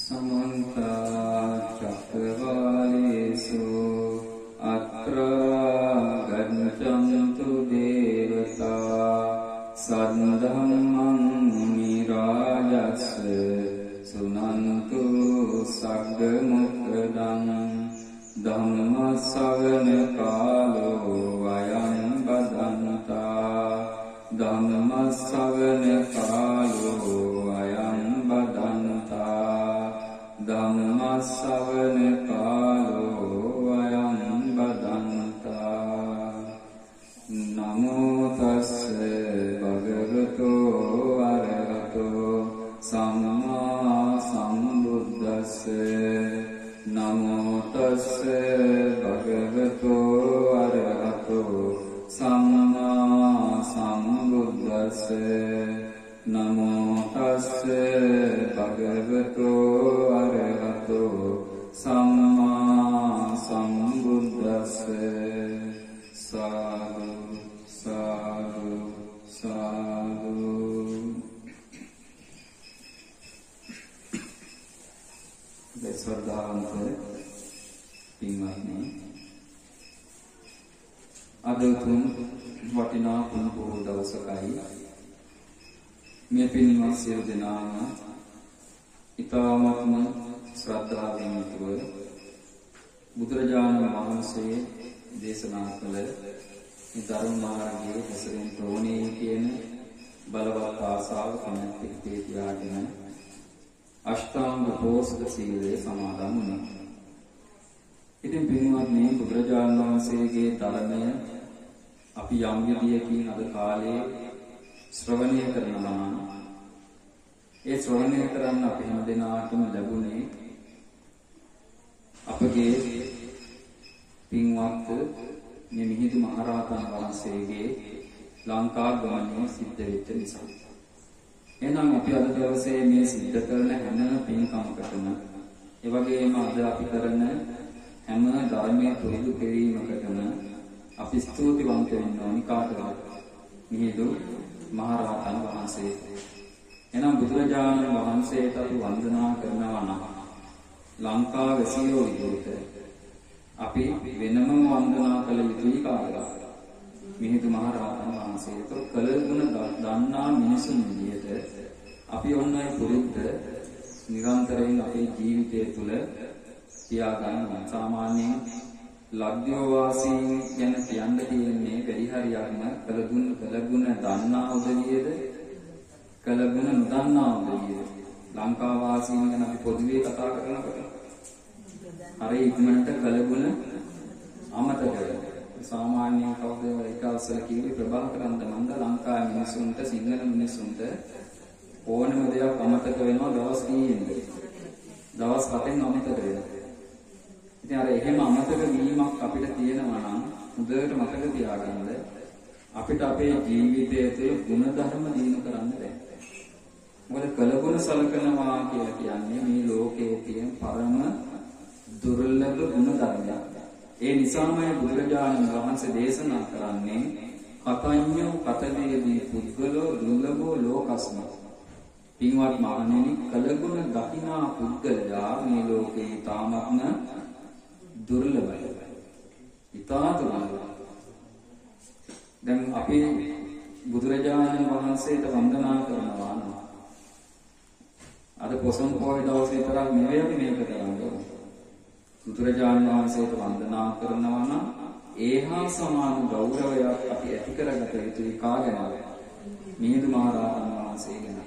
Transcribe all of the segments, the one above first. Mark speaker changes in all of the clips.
Speaker 1: समन्त चक्रवालेषु अत्रा गच्छन्तु देवता सद्धम्मं मुनि राजस् सुनन्तु सग्ग मुक्तदं धम्म श्रवण कालो वयं बदन्ता धम्म श्रवण कालो वयं बदन्ता धम्म श्रवण कालो वयं बदन्ता नमो तस्से भगवतो अरहतो सम्मा सम्बुद्धस्से नमो तस्से भगवतो अरहतो सम्मा सम्बुद्धस्से नमो तस्से भगवतो अरहतो सम्मा सम्बुद्धस्से साधु साधु साधु श्रद्धावंत පින්වත්නි අද තුන් වටිනා පුන් පොහොය දවසකයි මේ පින්වත් සියලු දෙනාම ඊ타ත්ම ශ්‍රද්ධාවෙන් යුතුව බුදුරජාණන් වහන්සේ දේශනා කළ මේ ධර්ම මාර්ගයේ හැසිරෙන්න ඕනේ කියන බලවත් ආසාව කමැත්තේ තියාගෙන අෂ්ටාංග පෝෂක සීලය සමාදන් වුණා. ඉතින් පින්වත්නි බුදුරජාණන් වහන්සේගේ ධර්මය අපි යම් විදියකින් අද කාලේ ශ්‍රවණය කරනවා නම් ඒ ශ්‍රවණය කරන්න අපි හැම දිනාටම ලැබුණේ අපගේ පින්වත් මේ මිහිඳු මහරහතන් වහන්සේගේ ලංකා ගමනේ සිද්ධ වෙච්ච නිසා. එහෙනම් අපි අද දවසේ මේ සිද්ධ කරන හැම පින්කමකටම ඒ වගේම අද අපි කරන හැම ධර්මයේ පුරුදු කිරීමකටම අපි ස්තුතිවන්ත වෙන්න ඕනි කාටවත්? මිහිඳු මහරහතන් වහන්සේ. එහෙනම් බුදුරජාණන් වහන්සේට අපි වන්දනා කරනවා නම් ලංකා වැසියෝ විදිහට අපි වෙනම වන්දනා කළ යුතුයි කාටවත්? මිහිඳු මහරහතන් වහන්සේට කළගුණ දන්නා මිනිසුන් විදිහට අපි ඔන්නයි පුරුද්ද නිරන්තරයෙන් අපේ ජීවිතය තුළ තියාගන්න. සාමාන්‍යයෙන් ලබ්ධ්‍යෝ වාසීන් ගැන කියන්න තියෙන්නේ පරිහරියක්ම කළගුණ දන්නා උදවියද කළගුණ නොදන්නා උදවියද? ලංකා වාසීන් ගැන අපි පොදුවේ කතා කරනකොට හරි ඉක්මනට කළගුණ අමතක වෙනවා. සාමාන්‍යයෙන් කවුද එක අවසර කිව්වේ ප්‍රභාකරන් නන්ද ලංකාවේ මිනිසුන්ට සිංහල මිනිසුන්ට ඕනම දෙයක් අමතක වෙනවා දවස් කීයෙන්ද? දවස් 7න් අමතක වෙනවා. ඉතින් අර එහෙම අමතක වීමක් අපිට තියෙනවා නම් හොඳට මතක තියාගන්න අපිට අපේ ජීවිතය තුළ ගුණධර්ම දිනු කරන්න බැහැ. මොකද කළගුණ සලකනවා කියලා කියන්නේ මේ ලෝකයේ තියෙන පරම දුර්ලභ ගුණධර්මයක්. ඒ නිසාමයි බුදුරජාණන් වහන්සේ දේශනා කරන්නේ කතඤ්ඤෝ කතවේදී පුද්ගලෝ දුර්ලභෝ ලෝකස්ම. පින්වත් මහණෙනි කළගුණ දකිනා පුද්ගලයා මේ ලෝකේ තාමත්ම දුර්ලභයි. ඉතා දුර්ලභයි. දැන් අපි බුදුරජාණන් වහන්සේට වන්දනා කරනවා නම් අද පොසොන් පොහොය දවසේ තරම් නෙවෙයි අපි මේක කරන්නේ. බුදුරජාණන් වහන්සේට වන්දනා කරනවා නම් ඒහා සමාන ගෞරවයක් අපි ඇති කරගත යුතුයි කාගෙනද? මිහිඳු මහරහතන් වහන්සේ ගැන.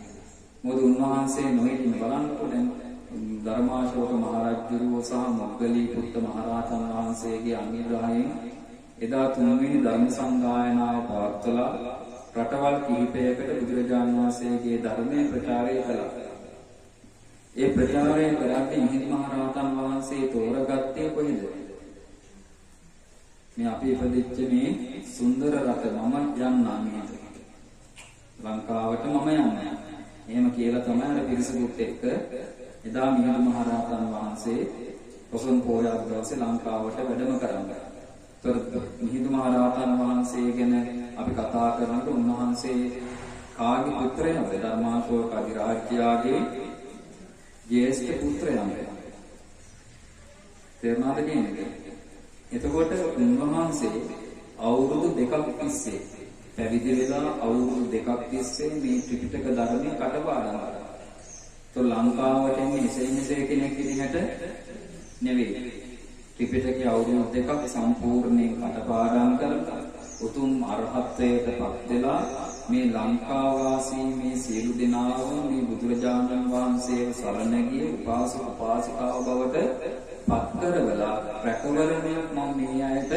Speaker 1: මොකද උන්වහන්සේ නොහිටින් බලන්නකො දැන් ධර්මාශෝක මහරජුරුව සහ මොග්ගලී පුත්ත මහරහතන් වහන්සේගේ අනුග්‍රහයෙන් එදා තුන්වෙනි ධර්ම සංගායනාව පවත්වලා රටවල් කිහිපයකට බුදුරජාණන් වහන්සේගේ ධර්මයේ ප්‍රචාරය කළා. ඒ ප්‍රචාරය කරද්දී මිහිඳු මහරහතන් වහන්සේ තෝරගත්තේ කොහෙද? මේ අපි ඉපදිච්ච මේ සුන්දර රට මම යන්නම් නේද? ලංකාවට මම යන්නේ. එහෙම කියලා තමයි අර පිරිසකුත් එක්ක එදා මිහිඳු මහරහතන් වහන්සේ පොසොන් පොහොය දවසේ ලංකාවට වැඩම කරන්නේ. මිහිඳු මහරහතන් වහන්සේ ගැන අපි කතා කරනකොට උන්වහන්සේ කාගේ පුත්‍රයෙක්ද? ධර්මාශෝක අධිරාජ්‍යයාගේ ජේෂ්ඨ පුත්‍රයන්. තේරුණාද කියන්නේ? එතකොට උන්වහන්සේ අවුරුදු 2ක් තිස්සේ පැවිදි වෙලා අවුරුදු 2ක් තිස්සේ මේ ත්‍රිපිටක ධර්මයේ කටපාඩම් කරා. તો ලංකාවට එන්නේ එසේ කෙනෙක් විදිහට නෙවෙයි. ත්‍රිපිටකයේ අවුරුදු 2ක් සම්පූර්ණයෙන් කටපාඩම් කරලා උතුම් අරහත්ත්වයට පත් වෙලා මේ ලංකාවාසී මේ සියලු දෙනාම මේ බුදුරජාණන් වහන්සේව සරණ ගිය උපාසක උපාසිකාව බවට පත් කරවලා රැකවරණයක් මම මේ අයට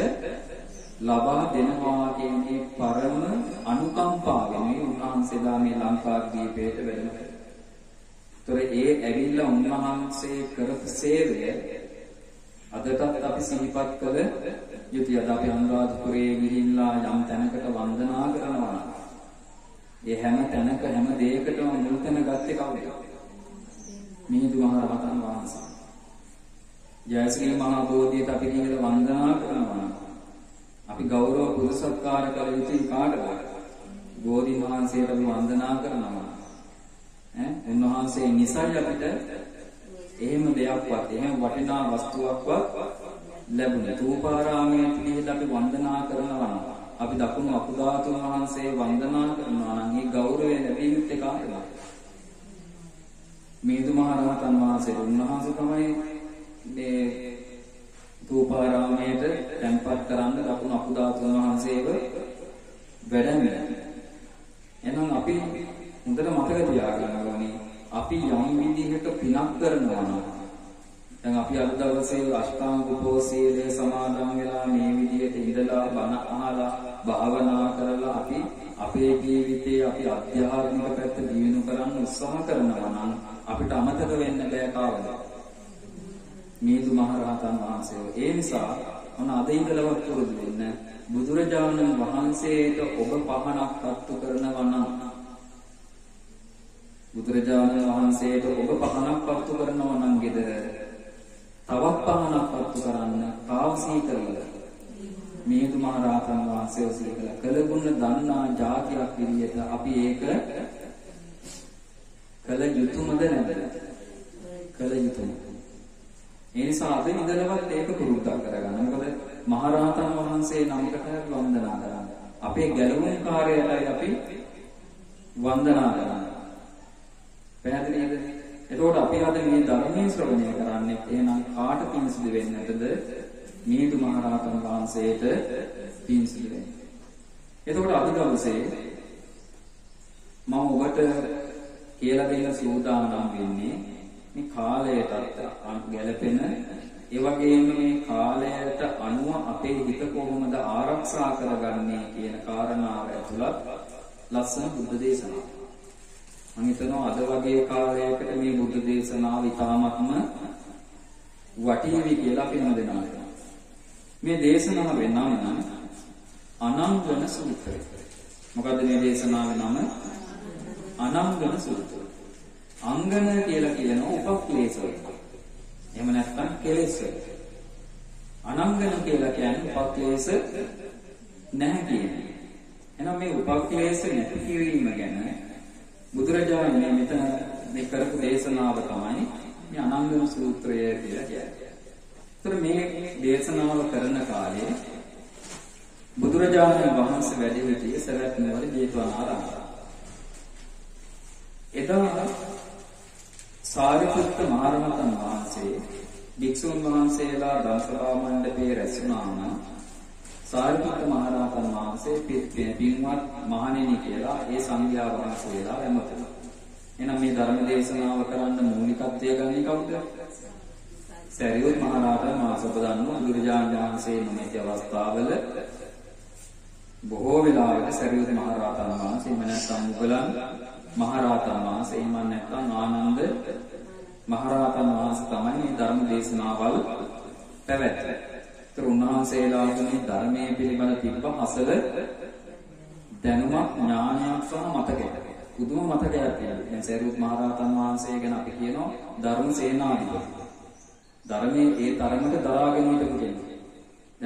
Speaker 1: ලබා දෙනවා කියන්නේ පරම අනුකම්පාවෙන් මේ උන්වහන්සේලා මේ ලංකාද්වීපයට වැඩම කළා. ඒතර ඒ ඇවිල්ලා උන්වහන්සේ කරපු සේවය අදටත් අපි සිහිපත් කළ යුතුයි. අද අපි අනුරාධපුරයේ ගිහිල්ලා යම් තැනකට වන්දනා කරනවා. ඒ හැම තැනක හැම දෙයකටම මුල් තැන ගත්තේ කවුද? මිහිඳු මහ රහතන් වහන්සේ. ජයශ්‍රී මහා බෝධියට අපි ගිහිල්ලා වන්දනා කරනවා. අපි ගෞරව පුද සත්කාර කළ යුතුයි කාටද? බෝධි වහන්සේට අපි වන්දනා කරනවා. උන්වහන්සේ නිසයි අපිට එහෙම දෙයක්වත් එහෙම වටිනා වස්තුවක්වත් ලැබුණේ. තූපාරාමයේ ගිහිල්ලා අපි වන්දනා කරනවා නම් අපි දකුණු අකුධාතුන් වහන්සේ වන්දනා කරනවා නම් ඒ ගෞරවය ලැබීමත් කාටද? මිහිඳු මහ රහතන් වහන්සේ. උන්වහන්සේ තමයි මේ තූපාරාමයට තැන්පත් කරන්න දකුණු අකුධාතුන් වහන්සේව වැඩමෙන්නේ. එහෙනම් අපි හොඳට මතක තියාගන්න ඕනේ අපි යම් විදිහකට පිනක් කරනවා නම් දැන් අපි අද දවසේ අෂ්ටාංග උපෝසීලයේ සමාදන් වෙලා මේ විදිහට ඉඳලා බණ අහලා භාවනා කරලා අපි අපේ ජීවිතේ අපි අධ්‍යාත්මික පැත්ත දියුණු කරන්න උත්සාහ කරනවා නම් අපිට අමතක වෙන්න බෑ කවද? මිහිඳු මහ රහතන් වහන්සේ. ඒ නිසා මොන අද ඉඳලවත් පුරුදු වෙන්න බුදුරජාණන් වහන්සේට ඔබ පහනක් පත්තු කරනවා නම් බුදුරජාණන් වහන්සේට ඔබ පහනක් පත්තු කරනවා නම් ගෙදර තවත් පහනක් පත්තු කරන්න කාවසී කරලා මිහිඳු මහ රහතන් වහන්සේ ඔසීකලා කළගුණ දන්නා જાතියක් විදියට අපි ඒක කළ යුතුමද නැද්ද? කළ යුතුයි. ඒ නිසා අද ඉඳලවත් ඒක පුරුද්දක් කරගන්න. මොකද මහ රහතන් වහන්සේ නමකට වන්දනා කරන්න. අපේ ගැලවුම් කාර්යයටයි අපි වන්දනා කරන්නේ. පැහැදිලිද? එතකොට අපි අද මේ ධර්මයේ ශ්‍රවණය කරන්නේ එහෙනම් කාට පිංසිදු වෙන්නටද? මිහිඳු මහ රහතන් වහන්සේට පිංසිදු වෙන්න. එතකොට අද දවසේ මම ඔබට කියලා දෙන්න සූදානම් වෙන්නේ මේ කාලයටත් ගැලපෙන ඒ වගේම මේ කාලයට අනුව අපේ හිත කොහොමද ආරක්ෂා කරගන්නේ කියන කාරණාව ඇතුළත් ලස්සන බුද්ධ දේශනාවක්. මම හිතනවා අද වගේ කාලයකට මේ බුද්ධ දේශනාව ඉතාමත්ම වටිනවි කියලා අපි හැමදෙනාට. මේ දේශනාවේ නම අනංගන සූත්‍රය. මොකද්ද මේ දේශනාවේ නම? අනංගන සූත්‍රය. අංගන කියලා කියනවා උපක්ලේශ වලට. එහෙම නැත්නම් කෙලෙස් වලට. අනංගන කියලා කියන්නේ උපක්ලේශ නැහැ කියන්නේ. එහෙනම් මේ උපක්ලේශ නැති කිරීම ගැන බුදුරජාණන් මෙතන මේ කරපු දේශනාව තමයි මේ අනංගන සූත්‍රය කියලා කියන්නේ. ඒතර මේ දේශනාව කරන කාලේ බුදුරජාණන් වහන්සේ වැඩ සිටියේ සවැත් නුවර ජේතවනාරාමයේ. එදා සාරිපුත්ත මහ රහතන් වහන්සේ භික්ෂුන් වහන්සේලා දසභා මණ්ඩපයේ රැස්ුණාම සාරිපුත්ත මහ රහතන් වහන්සේ පින්වත් මහණෙනි කියලා ඒ සංඝයා වහන්සේලා එමතුණා. එහෙනම් මේ ධර්ම දේශනාව කරන්න මූලිකත්වය ගන්නේ කවුද? සරියුත් මහ රහතන් වහන්සේ. ප්‍රධානම බුදුරජාණන් වහන්සේ නොමැති අවස්ථාවල බොහෝ වෙලාවට සරියුත් මහ රහතන් වහන්සේ එහෙම නැත්නම් මුගලන් මහ රහතන් වහන්සේ එහෙම නැත්නම් ආනන්ද මහ රහතන් වහන්සේ තමයි මේ ධර්ම දේශනාවල් පැවැත්වුවේ. ඒතර උන්වහන්සේලාට මේ ධර්මයේ පිළිබඳ තිබ්බ අසල දැනුමක් ඥානයක් සහ මතකයක්. පුදුම මතකයක් තියෙනවා. දැන් සරියුත් මහ රහතන් වහන්සේ ගැන අපි කියනවා ධර්ම සේනාධිපති. ධර්මයේ ඒ තරමට දරාගෙන හිටපු කෙනෙක්.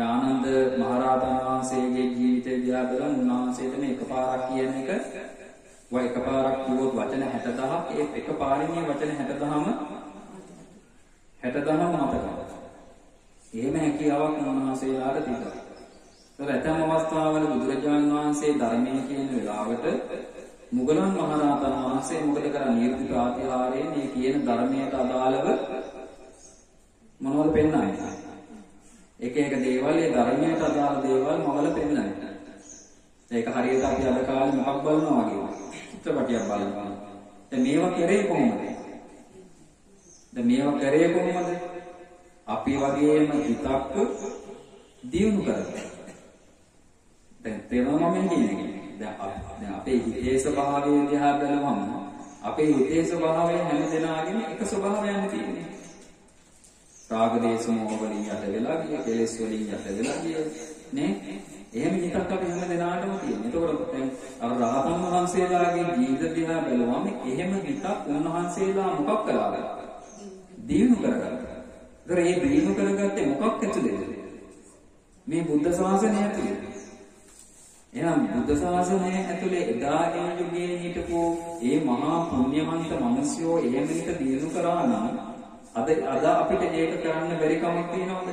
Speaker 1: ආනන්ද මහ රහතන් වහන්සේගේ ජීවිතය දිහා බලන උන්වහන්සේට මේ එකපාරක් කියන එක එකපාරක් කිව්වොත් වචන 60000ක් ඒ එකපාරින් මේ වචන 60000ම 60 මතකයි. එහෙම හැකියාවක් උන්වහන්සේලාට තිබුණා. ඒතර ඇතැම් අවස්ථාවල බුදුරජාණන් වහන්සේ ධර්මයේ කියන වෙලාවට මුගලන් මහරහතන් වහන්සේ මොකද කරන්නේ? ඊර්ති ප්‍රාතිහාරයෙන් මේ කියන ධර්මයට අදාළව මොනවද පෙන්වන්නේ? එක දේවල් ඒ ධර්මයට අදාළ දේවල් මොකද පෙන්වන්නේ? ඒක හරියට අපි අද කාලේ මොකක් බලනවා වගේ. චිත්‍රපටියක් බලනවා. දැන් මේවා කරේ කොහොමද? අපි වගේම හිතක් දියුණු කරගන්න. දැන් තේරෙනවා මම කියන්නේ. දැන් අපේ හිතේ ස්වභාවය දිහා බලවම අපේ හිතේ ස්වභාවය හැම දෙනාගේම එක ස්වභාවයක් තියෙනවා. රාග දේශ මොහ වලින් යට වෙලා ගිය, කෙලෙස් වලින් යට වෙලා ගිය නේ. එහෙම හිතක් අපි හැම දෙනාටම තියෙනවා. ඒතකොට දැන් අර රහතන් වහන්සේලාගේ ජීවිත දිහා බලවම එහෙම හිතක් උන්වහන්සේලා මොකක් කළාද? දියුණු කරගත්තා. ඒතර මේ දියුණු කරගත්තේ මොකක් ඇතුළේද? මේ බුද්ධ ශාසනය ඇතුළේ. එහෙනම් බුද්ධ ශාසනය ඇතුලේ එදා ඒ යුගයේ හිටපු ඒ මහා පුණ්‍යවන්ත මිනිස්යෝ එහෙම හිත දිනු කරා නම් අද අපිට ඒක කරන්න බැරි කමක් තියෙනවද?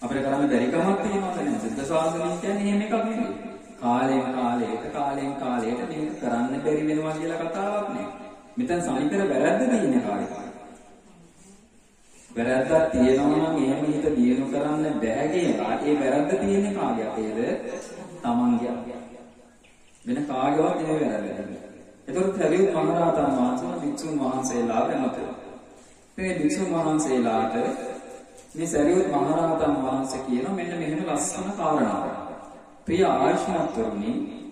Speaker 1: අපිට කරන්න බැරි කමක් තියෙනවද? නේද? බුද්ධ ශාසනය කියන්නේ එහෙම එකක් නෙවෙයි. කාලයෙන් කාලයට මේක කරන්න බැරි වෙනවා කියලා කතාවක් නෑ. මෙතන සමීකර වැරද්ද තියෙන කාලේ. වැරද්දක් තියෙනවා නම් එහෙම හිත දිනු කරන්න බෑ කියලා ඒ වැරද්ද තියෙන්නේ කාගේ අතේද? තමන්ගේ. වෙන කාගේවත් නෙවෙයි වැරද්ද. ඒතකොට සරියුත් මහරහතන් වහන්සේ භික්ෂුන් වහන්සේලා වෙනතේ. මේ භික්ෂුන් වහන්සේලාට මේ සරියුත් මහරහතන් වහන්සේ කියන මෙන්න මෙහෙම ලස්සන කාරණාවක්. ප්‍රිය ආශ්‍රමතුනි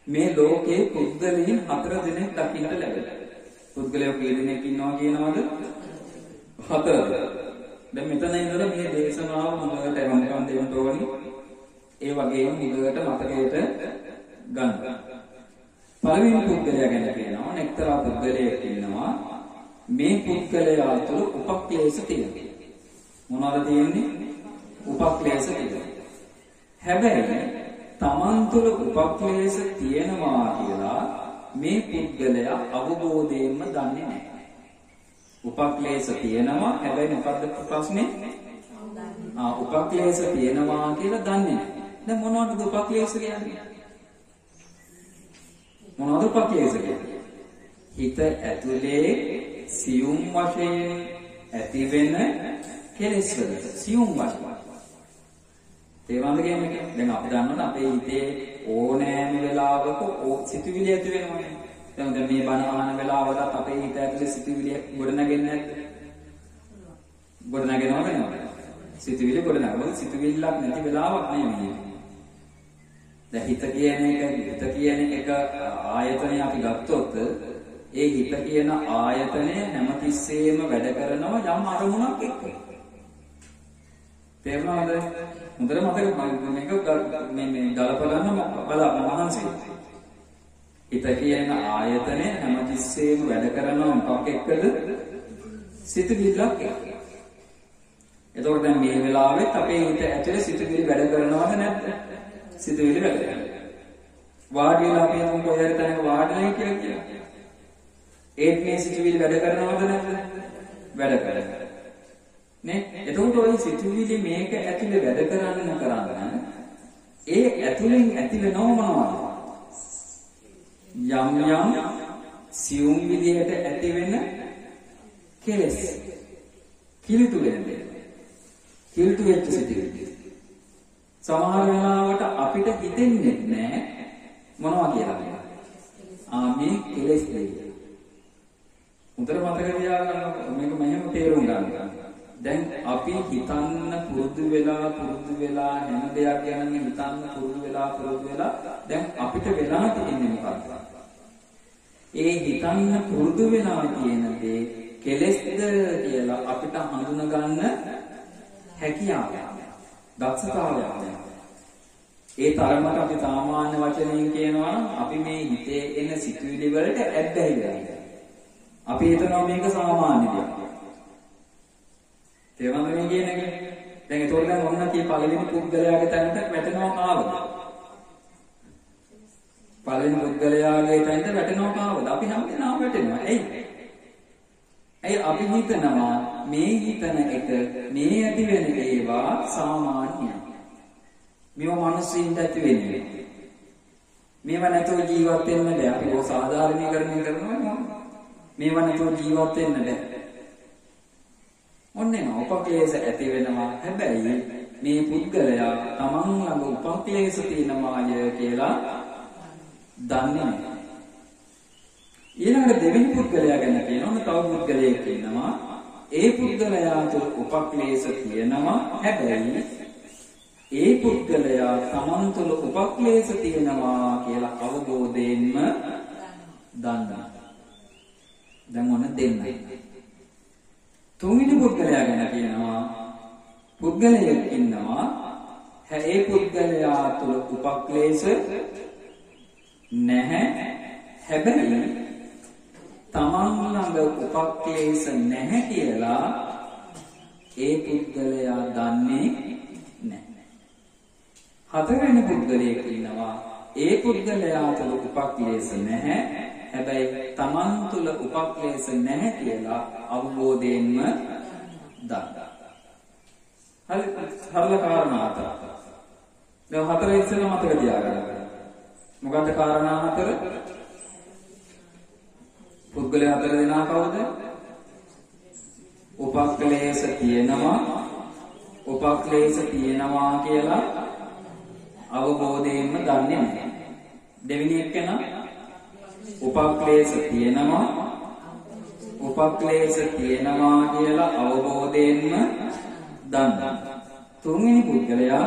Speaker 1: මේ ලෝකේ පුද්ගලයන් 4 දෙනෙක් දකින්න ලැබෙනවා. පුද්ගලයෝ කී දෙනෙක් ඉන්නවා කියනවද? 4. දැන් මෙතන ඉඳලා මේ දේශනාව හොඳට වමකම් දෙන්න ඕනි. ඒ වගේම හොඳට මතකයට ගන්න. පළවෙනි පුද්ගලයා ගැන කියනවා එක්තරා පුද්ගලයෙක් ඉන්නවා. මේ පුද්ගලයා තුළ උපක්ලේශ තියෙනවා. මොනවද තියෙන්නේ? උපක්ලේශ තියෙනවා. හැබැයි තමන් තුළ උපක්ලේශ තියෙනවා කියලා මේ පුද්ගලයා අවබෝධයෙන්ම දන්නේ නැහැ. උපක්ලේශ තියෙනවා හැබැයි මොකද්ද ප්‍රශ්නේ? උපක්ලේශ තියෙනවා කියලා දන්නේ නැහැ. දැන් මොනවද උපක්ලේශ කියන්නේ? මොනවද උපක්ලේශ කියන්නේ? හිත ඇතුලේ සියුම් වශයෙන් ඇති වෙන කෙලෙස් වලට සියුම් වශයෙන්. තේරුම්ද කියන්නේ? දැන් අපි දන්නවනේ අපේ හිතේ ඕනෑම වෙලාවක සිතුවිලි ඇති වෙනවානේ. දැන් මේ බණ අහන වෙලාවට අපේ හිත ඇතුලේ සිතුවිලි ගොඩනගෙන්නේ නැද්ද? ගොඩනගෙනවද නේද? සිතුවිලි ගොඩනගනවා. සිතුවිල්ලක් නැති වෙලාවක් නෙමෙයි. දැන් හිත කියන එක ආයතනය අපි ගත්තොත් ඒ හිත කියන ආයතනය හැමතිස්සෙම වැඩ කරනවා යම් අරමුණක් එක්ක. තේරුණාද? හොඳට මතක මේ ගලප ගන්න බලන්න මහන්සිය. හිත කියන ආයතනය හැමතිස්සෙම වැඩ කරනවා මොකක් එක්කද? සිතුවිල්ලක් එක්ක. එතකොට දැන් මේ වෙලාවෙත් අපේ හිත ඇතුලේ සිතුවිලි වැඩ කරනවද නැද්ද? සිතුවිලි වැඩ කරනවා. වාඩි වෙලා අපි මොකද කොහේ තැනක වාඩිලා කියලා. ඒත් මේ සිතුවිලි වැඩ කරනවද නැද්ද? වැඩ කරනවා. නේ? එතකොට ওই සිතුවිලි මේක ඇතුලේ වැඩ කරන්න ඒ ඇතුලෙන් ඇති වෙනව මොනවද? යම් සියුම් විදියට ඇති වෙන කෙලෙස්. කිලුට වෙන්නේ. කිලුට වෙච්ච සිතුවිලි. සමහර වෙලාවට අපිට හිතෙන්නේ නැහැ මොනවා කියලා. මේ කෙලෙස් දෙය. උතර මතක තියාගන්න මේක මෙහෙම තේරුම් ගන්න. දැන් අපි හිතන්න පුරුදු වෙලා හැම දෙයක් ගැනම හිතන්න පුරුදු වෙලා දැන් අපිට වෙලා තියෙන්නේ මොකක්ද? ඒ හිතන්න පුරුදු වෙලා තියෙන දේ කෙලෙස්ද කියලා අපිට හඳුනා ගන්න හැකියාවක්. දක්ෂතාවයක්. ඒ තරමට අපි සාමාන්‍ය වචනයෙන් කියනවා නම් අපි මේ හිතේ එන සිතුවිලි වලට ඇබ්බැහිලා. අපි හිතනවා මේක සාමාන්‍ය දෙයක්. තේරුණාද මේ කියන්නේ? දැන් ඒතකොට දැන් ඔන්න කී පළවෙනි පුද්ගලයාගේ තැනට වැටෙනවා කාවද? පළවෙනි පුද්ගලයාගේ තැනට වැටෙනවා කාවද? අපි හැමදේම වැටෙනවා. ඇයි අපි හිතනවා මේ හිතන එක මේ ඇති වෙන ඒවා සාමාන්‍යයි. මේවා මිනිස්සුන්ට ඇති වෙන්නේ. මේවා නැතුව ජීවත් වෙන්න බෑ. අපි ඒක සාධාරණීකරණය කරනවා. මේවා නැතුව ජීවත් වෙන්න බෑ. ඔන්නේ උපක්ලේශ ඇති වෙනවා. හැබැයි මේ පුද්ගලයා තමන් ළඟ උපක්ලේශ තියෙනවාය කියලා දන්නේ නැහැ. ඊළඟට දෙවෙනි පුද්ගලයා ගැන කියනවා. තව පුද්ගලයෙක් ඉන්නවා. ඒ පුද්ගලයා තුළ උපක්ලේශ තියෙනවා. හැබැයි ඒ පුද්ගලයා තමන් තුළ උපක්ලේශ තියෙනවා කියලා අවබෝධයෙන්ම දන්නවා. දැන් මොන දෙන්නයි. තුන්වෙනි පුද්ගලයා ගැන කියනවා. පුද්ගලයෙක් ඉන්නවා. ඒ පුද්ගලයා තුළ උපක්ලේශ නැහැ. හැබැයි තමන් ළඟ උපක්ලේශ නැහැ කියලා ඒ පුද්ගලයා දන්නේ නැහැ. හතරවෙනි පුද්ගලයෙක් ඉන්නවා. ඒ පුද්ගලයා තුළ උපක්ලේශ නැහැ. හැබැයි තමන් තුළ උපක්ලේශ නැහැ කියලා අවබෝධයෙන්ම දන්නවා. හරි සරල කාරණා හතරක්. දැන් හතර ඉස්සෙල්ලා මතක තියාගන්න. මොකද්ද කාරණා හතර? පුද්ගලයා හතර දෙනා කවුද? උපක්ලේශ තියෙනවා. උපක්ලේශ තියෙනවා කියලා අවබෝධයෙන්ම දන්නේ නැහැ. දෙවෙනි එක්කෙනා උපක්ලේශ තියෙනවා. උපක්ලේශ තියෙනවා කියලා අවබෝධයෙන්ම දන්නවා. තුන්වෙනි පුද්ගලයා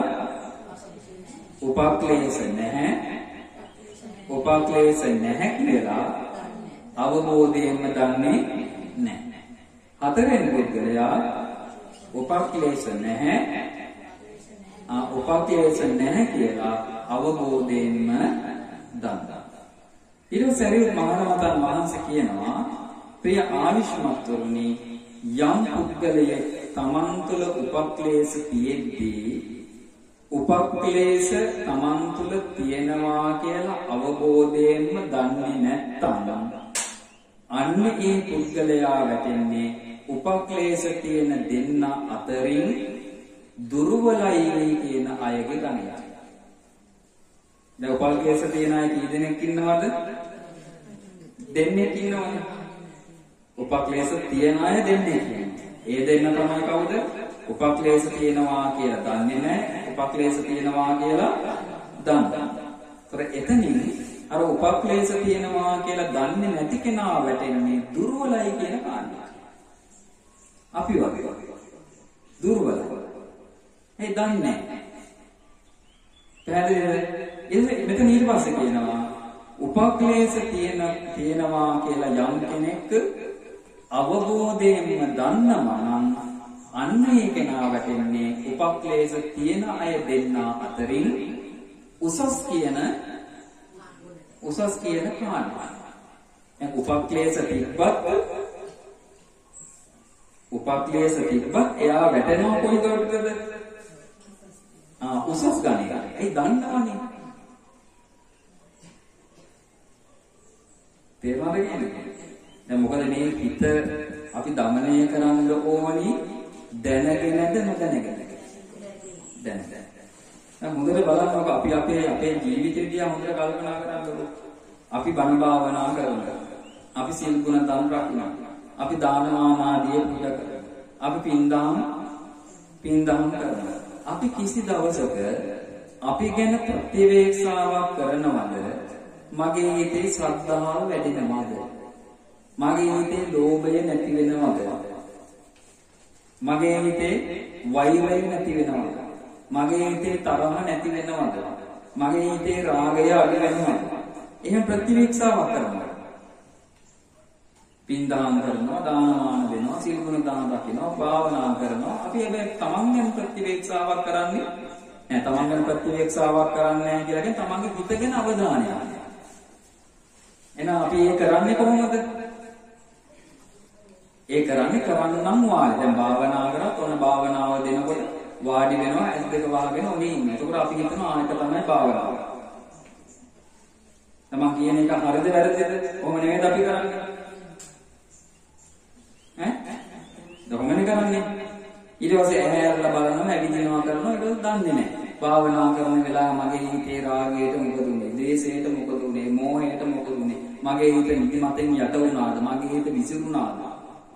Speaker 1: උපක්ලේශ නැහැ. උපක්ලේශ නැහැ කියලා අවබෝධයෙන්ම දන්නේ නැහැ. හතරවෙනි පුද්ගලයා උපක්ලේශ නැහැ. උපක්ලේශ නැහැ කියලා අවබෝධයෙන්ම දන්නවා. ඊට සරියුත් මහරහතන් වහන්සේ කියනවා ප්‍රිය ආවිෂ්මත්තුරුනි යම් පුද්ගලයෙක් තමන් තුළ උපක්ලේශ තියෙද්දී උපක්ලේශ තමන් තුළ තියෙනවා කියලා අවබෝධයෙන්ම දන්නේ නැත්නම් අන්න ඒ පුද්ගලයා වැටෙන්නේ උපක්ලේශ තියෙන දෙන්න අතරින් දුර්වලයි කියන අයගේ ගණයට. දැන් උපක්ලේශ තියෙන අය කී දෙනෙක් ඉන්නවද? දෙන්නෙක් ඉන්නවනේ. උපක්ලේශ තියෙන අය දෙන්නෙක් ඉන්නවා. ඒ දෙන්න තමයි කවුද? උපක්ලේශ තියෙනවා කියලා දන්නේ නැහැ. උපක්ලේශ තියෙනවා කියලා දන්නවා. ඒතර එතනින් අර උපක්ලේශ තියෙනවා කියලා දන්නේ නැති කෙනා වැටෙන්නේ දුර්වලයි කියන කාරණා. අපි වගේ දුර්වලයි. ඒ දන්නේ නැහැ. පැහැදිලිද? මෙතන ඊට පස්සේ කියනවා උපක්ලේශ තියෙනවා කියලා යම් කෙනෙක් අවබෝධයෙන්ම දන්නවා නම් අන්න ඒ කෙනා වැටෙන්නේ උපක්ලේශ තියෙන අය දෙන්න අතරින් උසස් කියන කාරණා. දැන් උපක්ලේශ තිබ්බත් එයා වැටෙනවා කොයිදද? උසස් ගණේ. ඒ දන්නවනේ. තේරුණාද කියන්නේ? දැන් මොකද මේ හිත අපි দমনය කරන්න ඕනි දැනගෙනද නොදැනගෙනද? දැනගෙන. දැන් හොඳට බලන්නකො අපි අපේ ජීවිතය දිහා හොඳට කල්පනා කරන්නකො. අපි බණ භාවනා කරනවා. අපි සීල ගුණ ධර්ම රකින්නවා. අපි දානමාන ආදී පූජා කරනවා. අපි පින්දම් කරනවා. අපි කිසි දවසක අපි ගැන ප්‍රතිවේක්ෂාවක් කරනවද? මගේ හිතේ ශ්‍රද්ධාව වැඩිනවද? මගේ හිතේ ලෝභය නැති වෙනවද? මගේ හිතේ වෛරය නැති වෙනවද? මගේ හිතේ තරහ නැති වෙනවද? මගේ හිතේ රාගය අඩු වෙනවද? එහෙම ප්‍රතිවීක්ෂාවක් කරනවා. පින්දාන කරනවා, දානමාන දෙනවා, සීල ගුණ දාන රකින්නවා, භාවනා කරනවා. අපි හැබැයි තමන්ගෙන් ප්‍රතිවීක්ෂාවක් කරන්නේ නැහැ. තමන්ගෙන් ප්‍රතිවීක්ෂාවක් කරන්නේ නැහැ කියලා කියන්නේ තමන්ගේ හිත ගැන අවධානය යොමු. එහෙනම් අපි ඒක කරන්නේ කොහොමද? ඒ කරන්නේ කරන්නම් වාලේ. දැන් භාවනා කරත් ඔන්න භාවනාව දෙනකොට වාඩි වෙනවා, ඇස් දෙක වහගෙන ඔනේ ඉන්නවා. එතකොට අපි හිතනවා ආයත තමයි භාවනාව. තමන් කියන එක හරිද වැරදිද? කොහොම නෙවෙයිද අපි කරන්නේ? ඈ? කොහොමද කරන්නේ? ඊට පස්සේ ඇහැරලා බලනවා, ඇවිදිනවා කරනවා, ඒක දන්නේ නැහැ. භාවනා කරන වෙලාව මගේ හිතේ රාගයට මොකද උනේ? ද්වේෂයට මොකද උනේ? මෝහයට මොකද උනේ? මගේ හිත නිදිමතෙන් යට වුණාද? මගේ හිත විසිරුණාද?